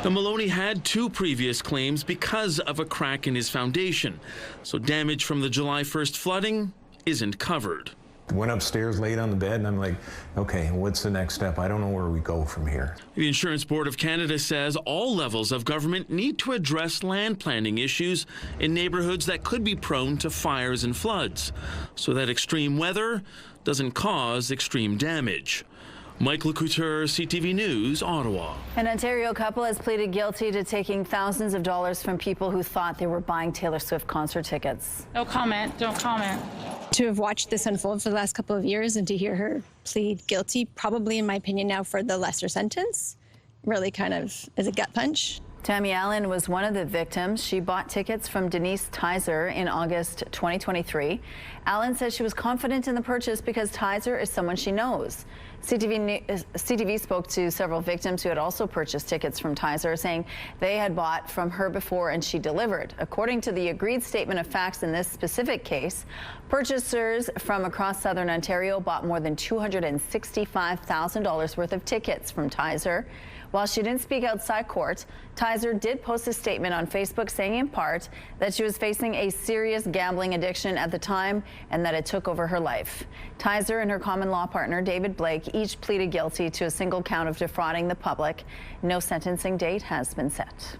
The Maloney had 2 previous claims because of a crack in his foundation, so damage from the July 1st flooding isn't covered. Went upstairs, laid on the bed, and I'm like, okay, what's the next step? I don't know where we go from here. The Insurance Board of Canada says all levels of government need to address land planning issues in neighborhoods that could be prone to fires and floods, so that extreme weather doesn't cause extreme damage. Michael Couture, CTV News, Ottawa. An Ontario couple has pleaded guilty to taking thousands of dollars from people who thought they were buying Taylor Swift concert tickets. No comment. Don't comment. To have watched this unfold for the last couple of years and to hear her plead guilty, probably in my opinion now for the lesser sentence, really kind of is a gut punch. Tammy Allen was one of the victims. She bought tickets from Denise Tizer in August 2023. Allen says she was confident in the purchase because Tizer is someone she knows. CTV spoke to several victims who had also purchased tickets from Tizer, saying they had bought from her before and she delivered. According to the agreed statement of facts in this specific case, purchasers from across southern Ontario bought more than $265,000 worth of tickets from Tizer. While she didn't speak outside court, Tizer did post a statement on Facebook saying in part that she was facing a serious gambling addiction at the time and that it took over her life. Tizer and her common law partner, David Blake, each pleaded guilty to a single count of defrauding the public. No sentencing date has been set.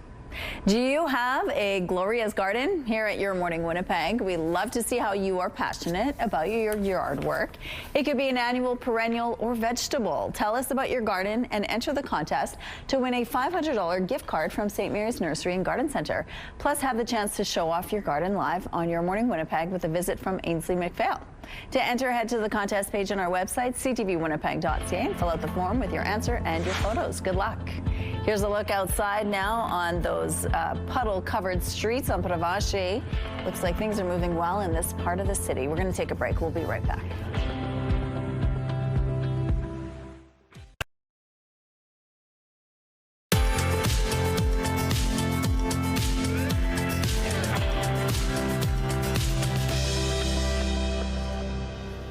Do you have a glorious garden? Here at Your Morning Winnipeg, we love to see how you are passionate about your yard work. It could be an annual, perennial, or vegetable. Tell us about your garden and enter the contest to win a $500 gift card from St. Mary's Nursery and Garden Centre. Plus, have the chance to show off your garden live on Your Morning Winnipeg with a visit from Ainsley McPhail. To enter, head to the contest page on our website, ctvwinnipeg.ca, and fill out the form with your answer and your photos. Good luck. Here's a look outside now on those puddle-covered streets on Pravache. Looks like things are moving well in this part of the city. We're going to take a break. We'll be right back.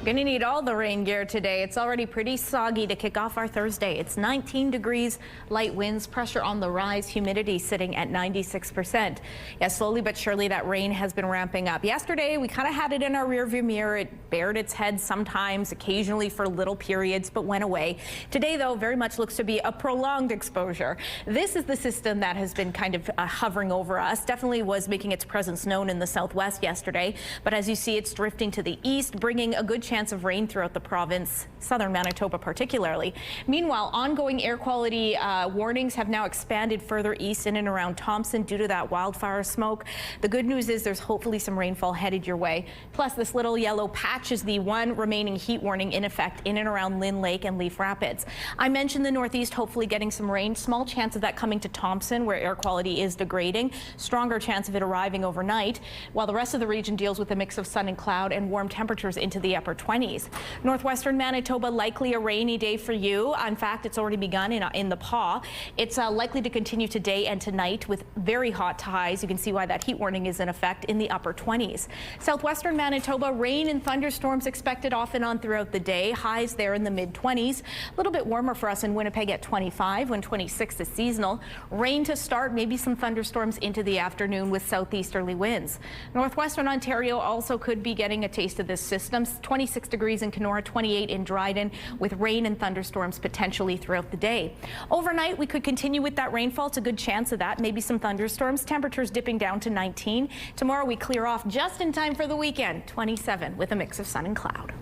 Going to need all the rain gear today. It's already pretty soggy to kick off our Thursday. It's 19 degrees, light winds, pressure on the rise, humidity sitting at 96%. Yeah, slowly but surely that rain has been ramping up. Yesterday, we kind of had it in our rearview mirror. It bared its head sometimes, occasionally for little periods, but went away. Today, though, very much looks to be a prolonged exposure. This is the system that has been kind of hovering over us. Definitely was making its presence known in the southwest yesterday, but as you see, it's drifting to the east, bringing a good chance of rain throughout the province, southern Manitoba particularly. Meanwhile, ongoing air quality warnings have now expanded further east in and around Thompson due to that wildfire smoke. The good news is there's hopefully some rainfall headed your way. Plus, this little yellow patch is the one remaining heat warning in effect in and around Lynn Lake and Leaf Rapids. I mentioned the northeast hopefully getting some rain. Small chance of that coming to Thompson, where air quality is degrading. Stronger chance of it arriving overnight, while the rest of the region deals with a mix of sun and cloud and warm temperatures into the upper 20s. Northwestern Manitoba, likely a rainy day for you. In fact, it's already begun in the Paw. It's likely to continue today and tonight with very hot highs. You can see why that heat warning is in effect in the upper 20s. Southwestern Manitoba, rain and thunderstorms expected off and on throughout the day. Highs there in the mid-20s. A little bit warmer for us in Winnipeg at 25, when 26 is seasonal. Rain to start, maybe some thunderstorms into the afternoon with southeasterly winds. Northwestern Ontario also could be getting a taste of this system. 26 degrees in Kenora, 28 in Dryden, with rain and thunderstorms potentially throughout the day. Overnight, we could continue with that rainfall. It's a good chance of that. Maybe some thunderstorms. Temperatures dipping down to 19. Tomorrow, we clear off just in time for the weekend, 27 with a mix of sun and cloud.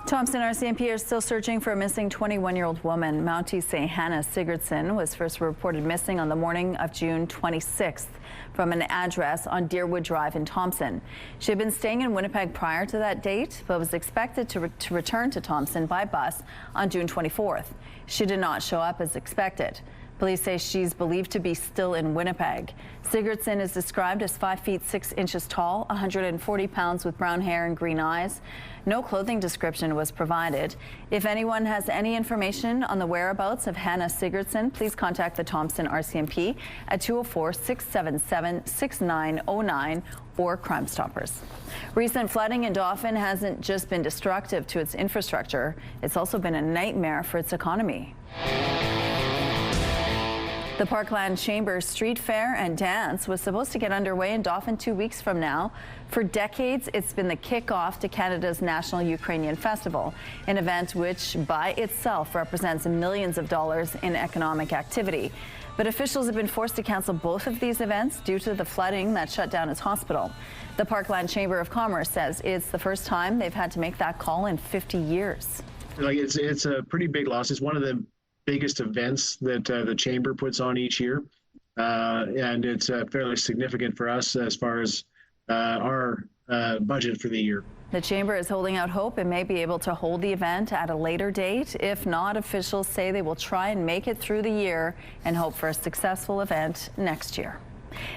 Thompson RCMP are still searching for a missing 21-year-old woman. Mountie St. Hannah Sigurdsson was first reported missing on the morning of June 26th from an address on Deerwood Drive in Thompson. She had been staying in Winnipeg prior to that date, but was expected to return to Thompson by bus on June 24th. She did not show up as expected. Police say she's believed to be still in Winnipeg. Sigurdsson is described as 5 feet 6 inches tall, 140 pounds with brown hair and green eyes. No clothing description was provided. If anyone has any information on the whereabouts of Hannah Sigurdsson, please contact the Thompson RCMP at 204-677-6909 or Crime Stoppers. Recent flooding in Dauphin hasn't just been destructive to its infrastructure, it's also been a nightmare for its economy. The Parkland Chamber Street Fair and Dance was supposed to get underway in Dauphin 2 weeks from now. For decades, it's been the kickoff to Canada's National Ukrainian Festival, an event which by itself represents millions of dollars in economic activity. But officials have been forced to cancel both of these events due to the flooding that shut down its hospital. The Parkland Chamber of Commerce says it's the first time they've had to make that call in 50 years. Like it's a pretty big loss. It's one of the biggest events that the chamber puts on each year, and it's fairly significant for us as far as our budget for the year. The chamber is holding out hope and may be able to hold the event at a later date. If not, officials say they will try and make it through the year and hope for a successful event next year.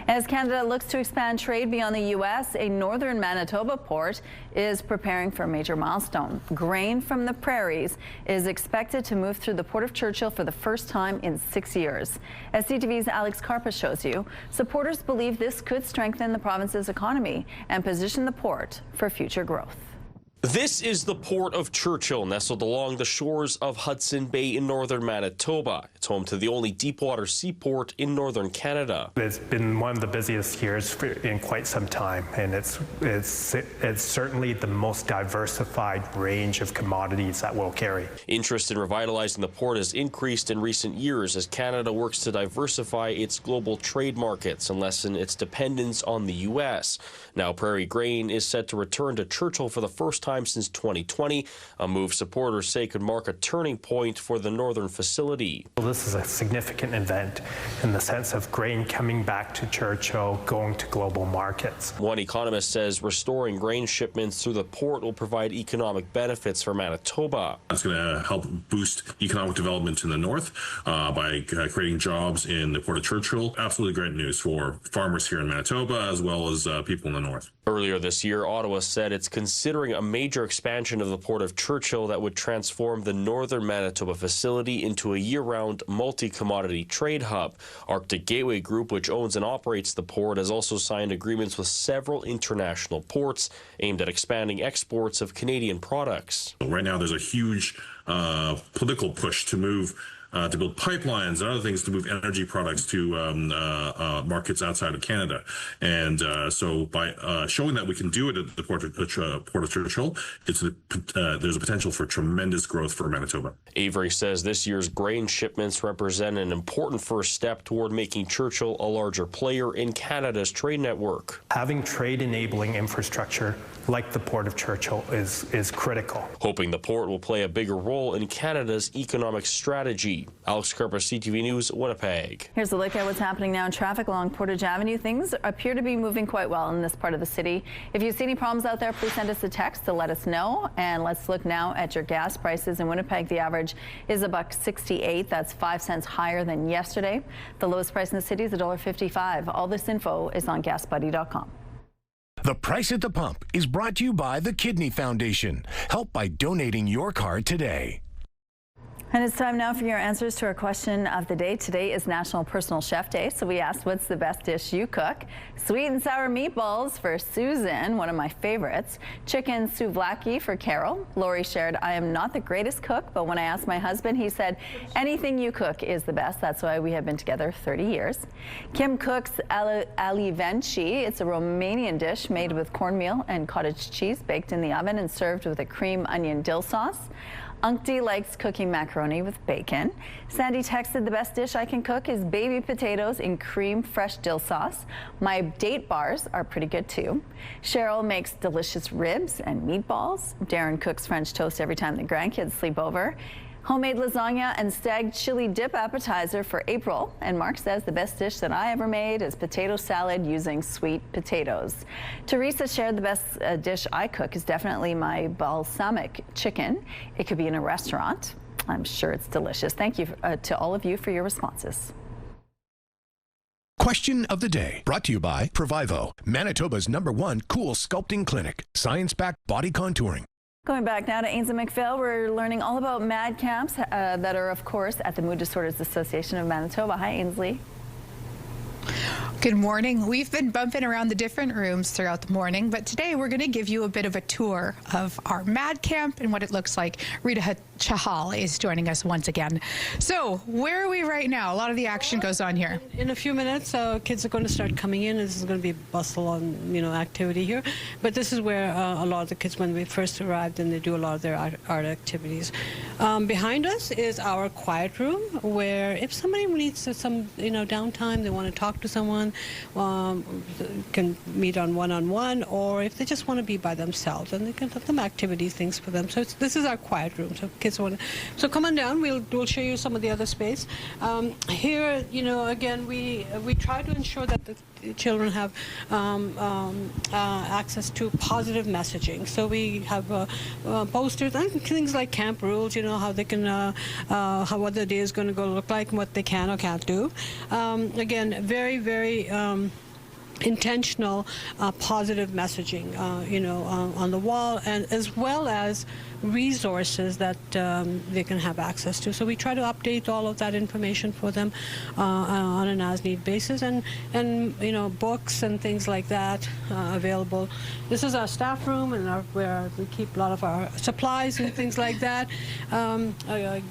As Canada looks to expand trade beyond the U.S., a northern Manitoba port is preparing for a major milestone. Grain from the prairies is expected to move through the Port of Churchill for the first time in 6 years. As CTV's Alex Karpa shows you, supporters believe this could strengthen the province's economy and position the port for future growth. This is the Port of Churchill, nestled along the shores of Hudson Bay in northern Manitoba. It's home to the only deepwater seaport in northern Canada. It's been one of the busiest years in quite some time, and it's certainly the most diversified range of commodities that we'll carry. Interest in revitalizing the port has increased in recent years as Canada works to diversify its global trade markets and lessen its dependence on the U.S. Now, prairie grain is set to return to Churchill for the first time since 2020, a move supporters say could mark a turning point for the northern facility. Well, this is a significant event in the sense of grain coming back to Churchill, going to global markets. One economist says restoring grain shipments through the port will provide economic benefits for Manitoba. It's going to help boost economic development in the north by creating jobs in the Port of Churchill. Absolutely great news for farmers here in Manitoba as well as people in the north. Earlier this year, Ottawa said it's considering a major expansion of the Port of Churchill that would transform the northern Manitoba facility into a year-round multi-commodity trade hub. Arctic Gateway Group, which owns and operates the port, has also signed agreements with several international ports aimed at expanding exports of Canadian products. Right now, there's a huge political push to move to build pipelines and other things to move energy products to markets outside of Canada. And so by showing that we can do it at the Port of Churchill, there's a potential for tremendous growth for Manitoba. Avery says this year's grain shipments represent an important first step toward making Churchill a larger player in Canada's trade network. Having trade-enabling infrastructure like the Port of Churchill is critical. Hoping the port will play a bigger role in Canada's economic strategy. Alex Karpa, CTV News, Winnipeg. Here's a look at what's happening now in traffic along Portage Avenue. Things appear to be moving quite well in this part of the city. If you see any problems out there, please send us a text to let us know. And let's look now at your gas prices. In Winnipeg, the average is $1.68. That's 5 cents higher than yesterday. The lowest price in the city is $1.55. All this info is on GasBuddy.com. The Price at the Pump is brought to you by the Kidney Foundation. Help by donating your card today. And it's time now for your answers to our question of the day. Today is National Personal Chef Day, so we asked what's the best dish you cook? Sweet and sour meatballs for Susan, one of my favorites. Chicken souvlaki for Carol. Lori shared, I am not the greatest cook, but when I asked my husband, he said, anything you cook is the best. That's why we have been together 30 years. Kim cooks alivenci. It's a Romanian dish made with cornmeal and cottage cheese baked in the oven and served with a cream onion dill sauce. Unkti likes cooking macaroni with bacon. Sandy texted, the best dish I can cook is baby potatoes in cream fresh dill sauce. My date bars are pretty good too. Cheryl makes delicious ribs and meatballs. Darren cooks French toast every time the grandkids sleep over. Homemade lasagna and stag chili dip appetizer for April. And Mark says the best dish that I ever made is potato salad using sweet potatoes. Teresa shared the best dish I cook is definitely my balsamic chicken. It could be in a restaurant. I'm sure it's delicious. Thank you to all of you for your responses. Question of the day, brought to you by Provivo, Manitoba's #1 cool sculpting clinic, science-backed body contouring. Going back now to Ains and McPhail, we're learning all about MAD camps that are, of course, at the Mood Disorders Association of Manitoba. Hi, Ainsley. Good morning. We've been bumping around the different rooms throughout the morning, but today we're going to give you a bit of a tour of our MAD camp and what it looks like. Rita Chahal is joining us once again. So where are we right now? A lot of the action goes on here. In a few minutes, kids are going to start coming in. This is going to be bustle on, activity here. But this is where a lot of the kids, when we first arrived, and they do a lot of their art activities. Behind us is our quiet room, where if somebody needs some, downtime, they want to talk to someone, can meet on one-on-one, or if they just want to be by themselves, and they can have some activity things for them. So this is our quiet room. So kids want to. So come on down. We'll show you some of the other space. Here, again, we try to ensure that the children have access to positive messaging. So we have posters and things like camp rules, how they can, what the day is going to go look like and what they can or can't do. Again, very, very intentional positive messaging, on the wall, and as well as resources that they can have access to. So we try to update all of that information for them on an as-need basis, and books and things like that available. This is our staff room, and where we keep a lot of our supplies and things like that,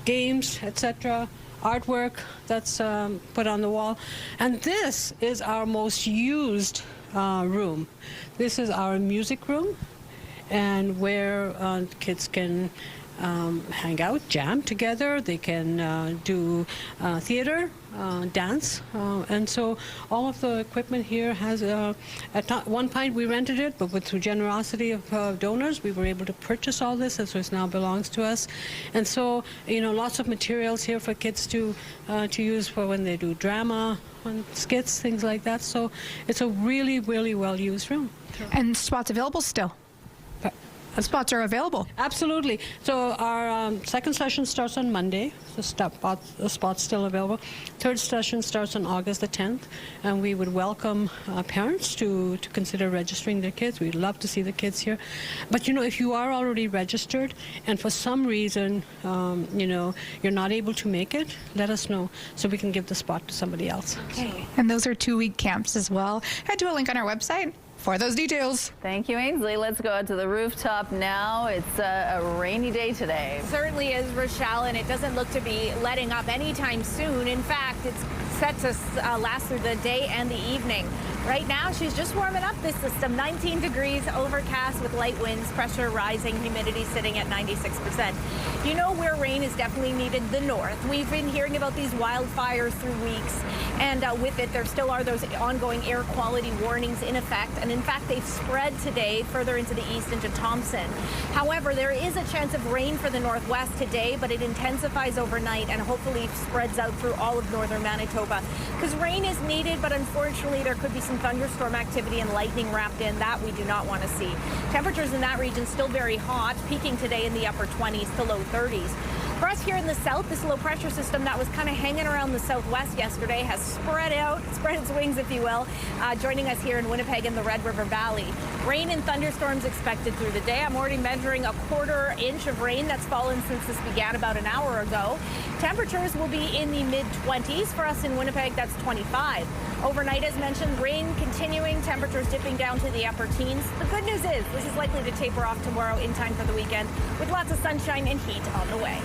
games, etc. Artwork that's put on the wall. And this is our most used room. This is our music room, and where kids can hang out, jam together. They can do theater, dance, and so all of the equipment here has, at one point we rented it, but through generosity of donors, we were able to purchase all this, and so it now belongs to us. And so, lots of materials here for kids to use for when they do drama, skits, things like that. So it's a really, really well-used room. And spots available still? Spots are available. Absolutely. So our second session starts on Monday. The spot's still available. Third session starts on August the 10th, and we would welcome parents to consider registering their kids. We'd love to see the kids here. But if you are already registered and for some reason you're not able to make it, let us know so we can give the spot to somebody else. Okay. And those are 2-week camps as well. Head to a link on our website for those details. Thank you, Ainsley. Let's go out to the rooftop now. It's a rainy day today. Certainly is, Rochelle, and it doesn't look to be letting up anytime soon. In fact, it's set to last through the day and the evening. Right now, she's just warming up this system. 19 degrees, overcast with light winds, pressure rising, humidity sitting at 96%. You know where rain is definitely needed? The north. We've been hearing about these wildfires through weeks, and with it, there still are those ongoing air quality warnings in effect. And in fact, they've spread today further into the east into Thompson. However, there is a chance of rain for the northwest today, but it intensifies overnight and hopefully spreads out through all of northern Manitoba. Because rain is needed, but unfortunately, there could be some thunderstorm activity and lightning wrapped in. That we do not want to see. Temperatures in that region still very hot, peaking today in the upper 20s to low 30s. For us here in the south, this low pressure system that was kind of hanging around the southwest yesterday has spread its wings, if you will, joining us here in Winnipeg in the Red River Valley. Rain and thunderstorms expected through the day. I'm already measuring a 1/4 inch of rain that's fallen since this began about an hour ago. Temperatures will be in the mid-20s. For us in Winnipeg, that's 25. Overnight, as mentioned, rain continuing, temperatures dipping down to the upper teens. The good news is this is likely to taper off tomorrow in time for the weekend, with lots of sunshine and heat on the way.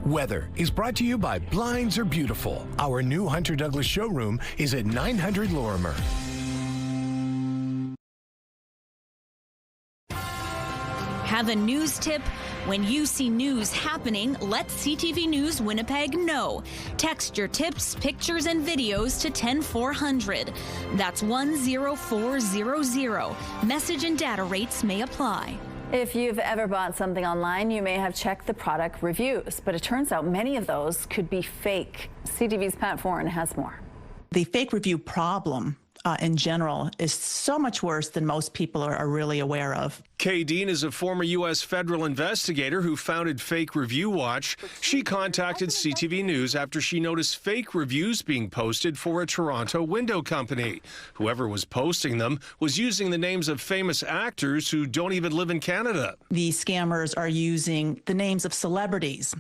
Weather is brought to you by Blinds Are Beautiful. Our new Hunter Douglas showroom is at 900 Lorimer. Have a news tip? When you see news happening, let CTV News Winnipeg know. Text your tips, pictures, and videos to 10400. That's 10400. Message and data rates may apply. If you've ever bought something online, you may have checked the product reviews, but it turns out many of those could be fake. CTV's Pat Foran has more. The fake review problem in general is so much worse than most people are really aware of. Kay Dean is a former U.S. federal investigator who founded Fake Review Watch. She contacted CTV News after she noticed fake reviews being posted for a Toronto window company. Whoever was posting them was using the names of famous actors who don't even live in Canada. The scammers are using the names of celebrities,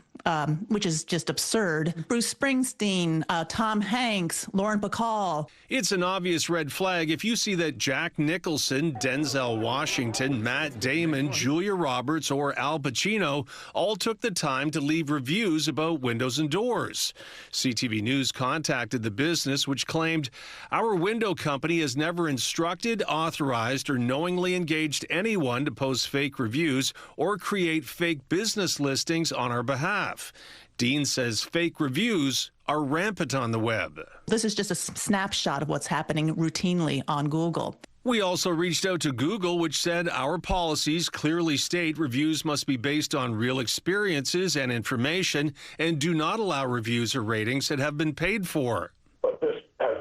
which is just absurd. Bruce Springsteen, Tom Hanks, Lauren Bacall. It's an obvious red flag if you see that Jack Nicholson, Denzel Washington, Matt Damon, Julia Roberts, or Al Pacino all took the time to leave reviews about windows and doors. CTV News contacted the business, which claimed, "Our window company has never instructed, authorized, or knowingly engaged anyone to post fake reviews or create fake business listings on our behalf." Dean says fake reviews are rampant on the web. This is just a snapshot of what's happening routinely on Google. We also reached out to Google, which said our policies clearly state reviews must be based on real experiences and information and do not allow reviews or ratings that have been paid for. But this has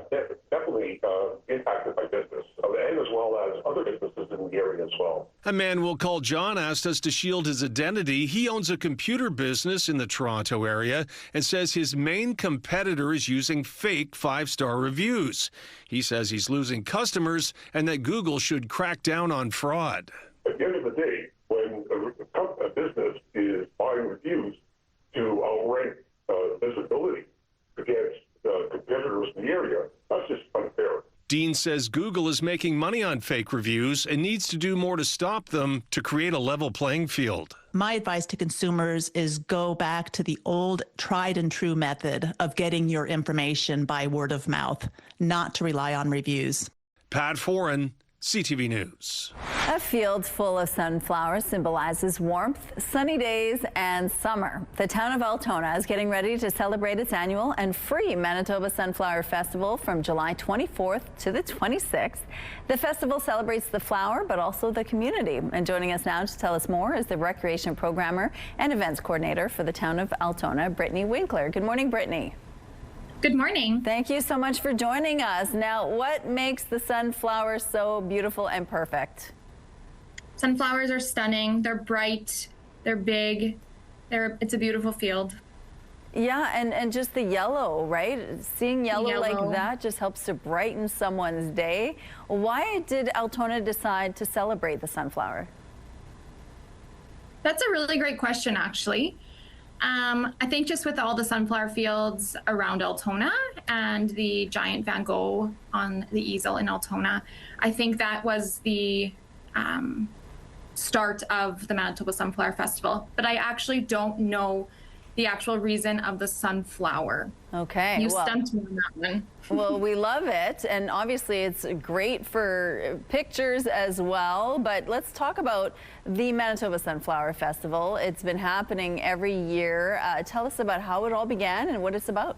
definitely impacted my business, and as well as other businesses in the area as well. A man we'll call John asked us to shield his identity. He owns a computer business in the Toronto area and says his main competitor is using fake 5-star reviews. He says he's losing customers and that Google should crack down on fraud. At the end of the day, when a business is buying reviews to outrank visibility against competitors in the area, that's just unfair. Dean says Google is making money on fake reviews and needs to do more to stop them to create a level playing field. My advice to consumers is go back to the old tried and true method of getting your information by word of mouth, not to rely on reviews. Pat Foran, CTV News. A field full of sunflowers symbolizes warmth, sunny days, and summer. The town of Altona is getting ready to celebrate its annual and free Manitoba Sunflower Festival from July 24th to the 26th. The festival celebrates the flower, but also the community. And joining us now to tell us more is the recreation programmer and events coordinator for the town of Altona, Brittany Winkler. Good morning, Brittany. Good morning. Thank you so much for joining us. Now, what makes the sunflower so beautiful and perfect? Sunflowers are stunning. They're bright. They're big. It's a beautiful field. Yeah, and just the yellow, right? Seeing yellow like that just helps to brighten someone's day. Why did Altona decide to celebrate the sunflower? That's a really great question, actually. I think just with all the sunflower fields around Altona and the giant Van Gogh on the easel in Altona, I think that was the start of the Manitoba Sunflower Festival. But I actually don't know the actual reason of the sunflower. Okay. You stumped me on that one. Well, we love it. And obviously it's great for pictures as well. But let's talk about the Manitoba Sunflower Festival. It's been happening every year. Tell us about how it all began and what it's about.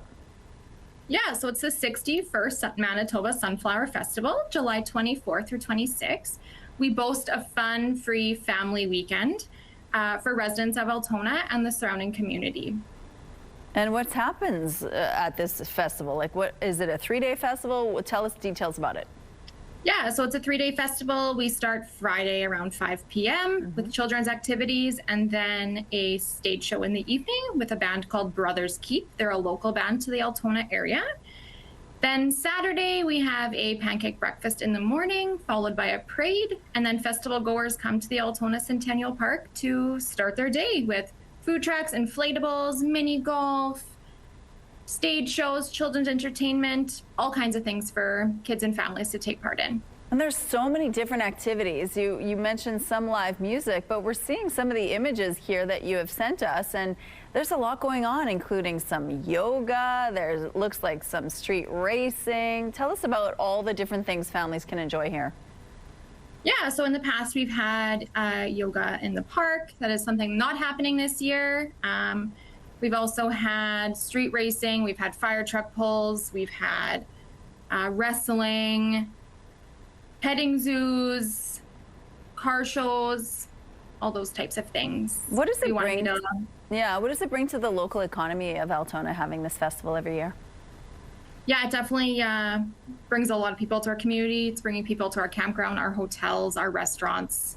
Yeah, so it's the 61st Manitoba Sunflower Festival, July 24th through 26th. We boast a fun, free family weekend for residents of Altona and the surrounding community. And what happens at this festival? Like, what is it, a 3-day festival? Tell us details about it. Yeah, so it's a 3-day festival. We start Friday around 5 p.m. with children's activities and then a stage show in the evening with a band called Brothers Keep. They're a local band to the Altona area. Then Saturday, we have a pancake breakfast in the morning, followed by a parade, and then festival goers come to the Altona Centennial Park to start their day with food trucks, inflatables, mini golf, stage shows, children's entertainment, all kinds of things for kids and families to take part in. And there's so many different activities. You mentioned some live music, but we're seeing some of the images here that you have sent us, and there's a lot going on, including some yoga. There's looks like some street racing. Tell us about all the different things families can enjoy here. Yeah, so in the past we've had yoga in the park. That is something not happening this year. We've also had street racing. We've had fire truck pulls. We've had wrestling, petting zoos, car shows, all those types of things. What does it bring? What does it bring to the local economy of Altona having this festival every year? Yeah, it definitely brings a lot of people to our community. It's bringing people to our campground, our hotels, our restaurants.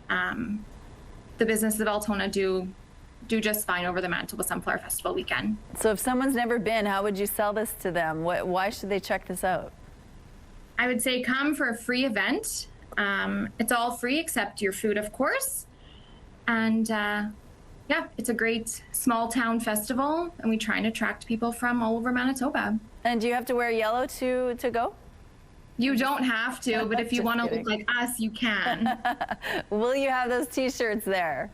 The businesses of Altona do just fine over the Manitoba Sunflower Festival weekend. So if someone's never been, how would you sell this to them? Why should they check this out? I would say come for a free event. It's all free except your food, of course. And yeah, it's a great small town festival, and we try and attract people from all over Manitoba. And do you have to wear yellow to go? You don't have to, but if you want to look like us, you can. Will you have those t-shirts there?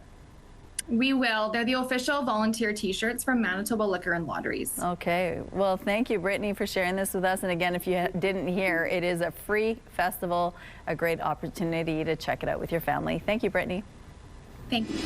We will. They're the official volunteer t-shirts from Manitoba Liquor and Lotteries. Okay. Well, thank you, Brittany, for sharing this with us. And again, if you didn't hear, it is a free festival, a great opportunity to check it out with your family. Thank you, Brittany. Thank you.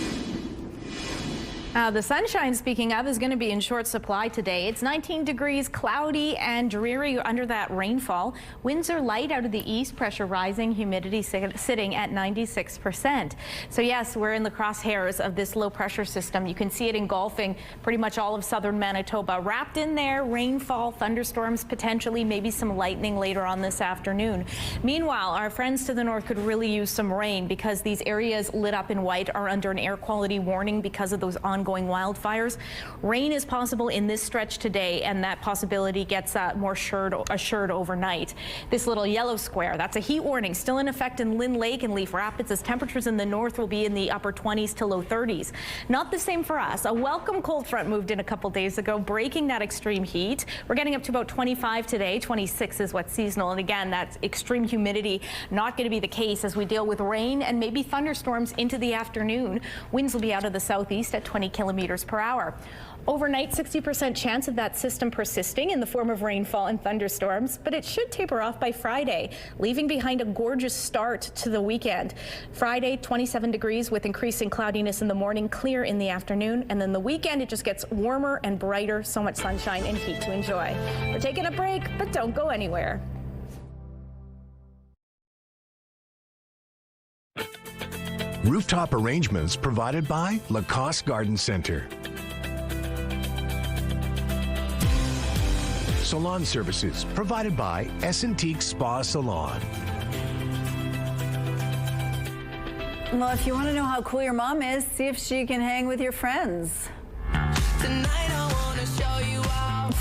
The sunshine, speaking of, is going to be in short supply today. It's 19 degrees, cloudy and dreary under that rainfall. Winds are light out of the east, pressure rising, humidity sitting at 96%. So yes, we're in the crosshairs of this low pressure system. You can see it engulfing pretty much all of southern Manitoba. Wrapped in there, rainfall, thunderstorms potentially, maybe some lightning later on this afternoon. Meanwhile, our friends to the north could really use some rain because these areas lit up in white are under an air quality warning because of those ongoing wildfires. Rain is possible in this stretch today, and that possibility gets more assured overnight. This little yellow square, that's a heat warning still in effect in Lynn Lake and Leaf Rapids, as temperatures in the north will be in the upper 20s to low 30s. Not the same for us. A welcome cold front moved in a couple days ago, breaking that extreme heat. We're getting up to about 25 today. 26 is what's seasonal, and again, that's extreme humidity not going to be the case as we deal with rain and maybe thunderstorms into the afternoon. Winds will be out of the southeast at 20 kilometers per hour. Overnight, 60% chance of that system persisting in the form of rainfall and thunderstorms, but it should taper off by Friday, leaving behind a gorgeous start to the weekend. Friday, 27 degrees with increasing cloudiness in the morning, clear in the afternoon, and then the weekend it just gets warmer and brighter, so much sunshine and heat to enjoy. We're taking a break, but don't go anywhere. Rooftop arrangements provided by Lacoste Garden Center. Salon services provided by Essentique Spa Salon. Well, if you want to know how cool your mom is, see if she can hang with your friends. Tonight I wanna show you off.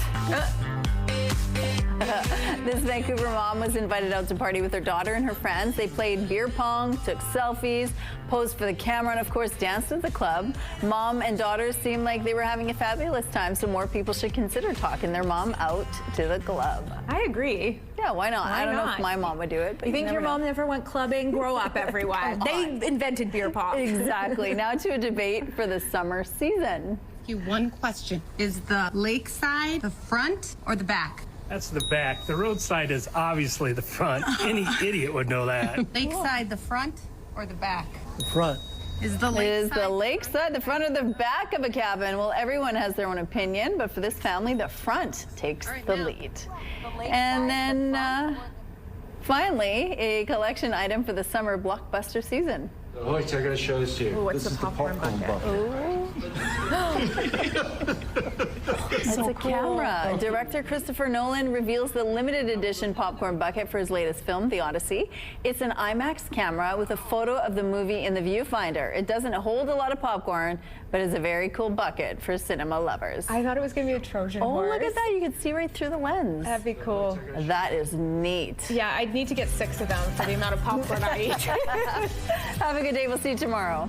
This Vancouver mom was invited out to party with her daughter and her friends. They played beer pong, took selfies, posed for the camera, and of course danced at the club. Mom and daughter seemed like they were having a fabulous time, so more people should consider talking their mom out to the club. I agree. Yeah, why not? I don't know if my mom would do it. But you think your mom never went clubbing? Grow up, everyone. They invented beer pong. Exactly. Now to a debate for the summer season. One question. Is the lakeside the front or the back? That's the back. The roadside is obviously the front. Any idiot would know that. Lakeside the front or the back? The front. Is the lakeside the front or the back of a cabin? Well, everyone has their own opinion, but for this family, the front takes the lead. And then finally, a collection item for the summer blockbuster season. Oh, I gotta show this to you. Ooh, what's this the is popcorn the popcorn bucket. It's a camera. Director Christopher Nolan reveals the limited edition popcorn bucket for his latest film, The Odyssey. It's an IMAX camera with a photo of the movie in the viewfinder. It doesn't hold a lot of popcorn, but it's a very cool bucket for cinema lovers. I thought it was going to be a Trojan horse. Oh, look at that. You can see right through the lens. That'd be cool. That is neat. Yeah, I'd need to get 6 of them for the amount of popcorn I eat. Have a good day. We'll see you tomorrow.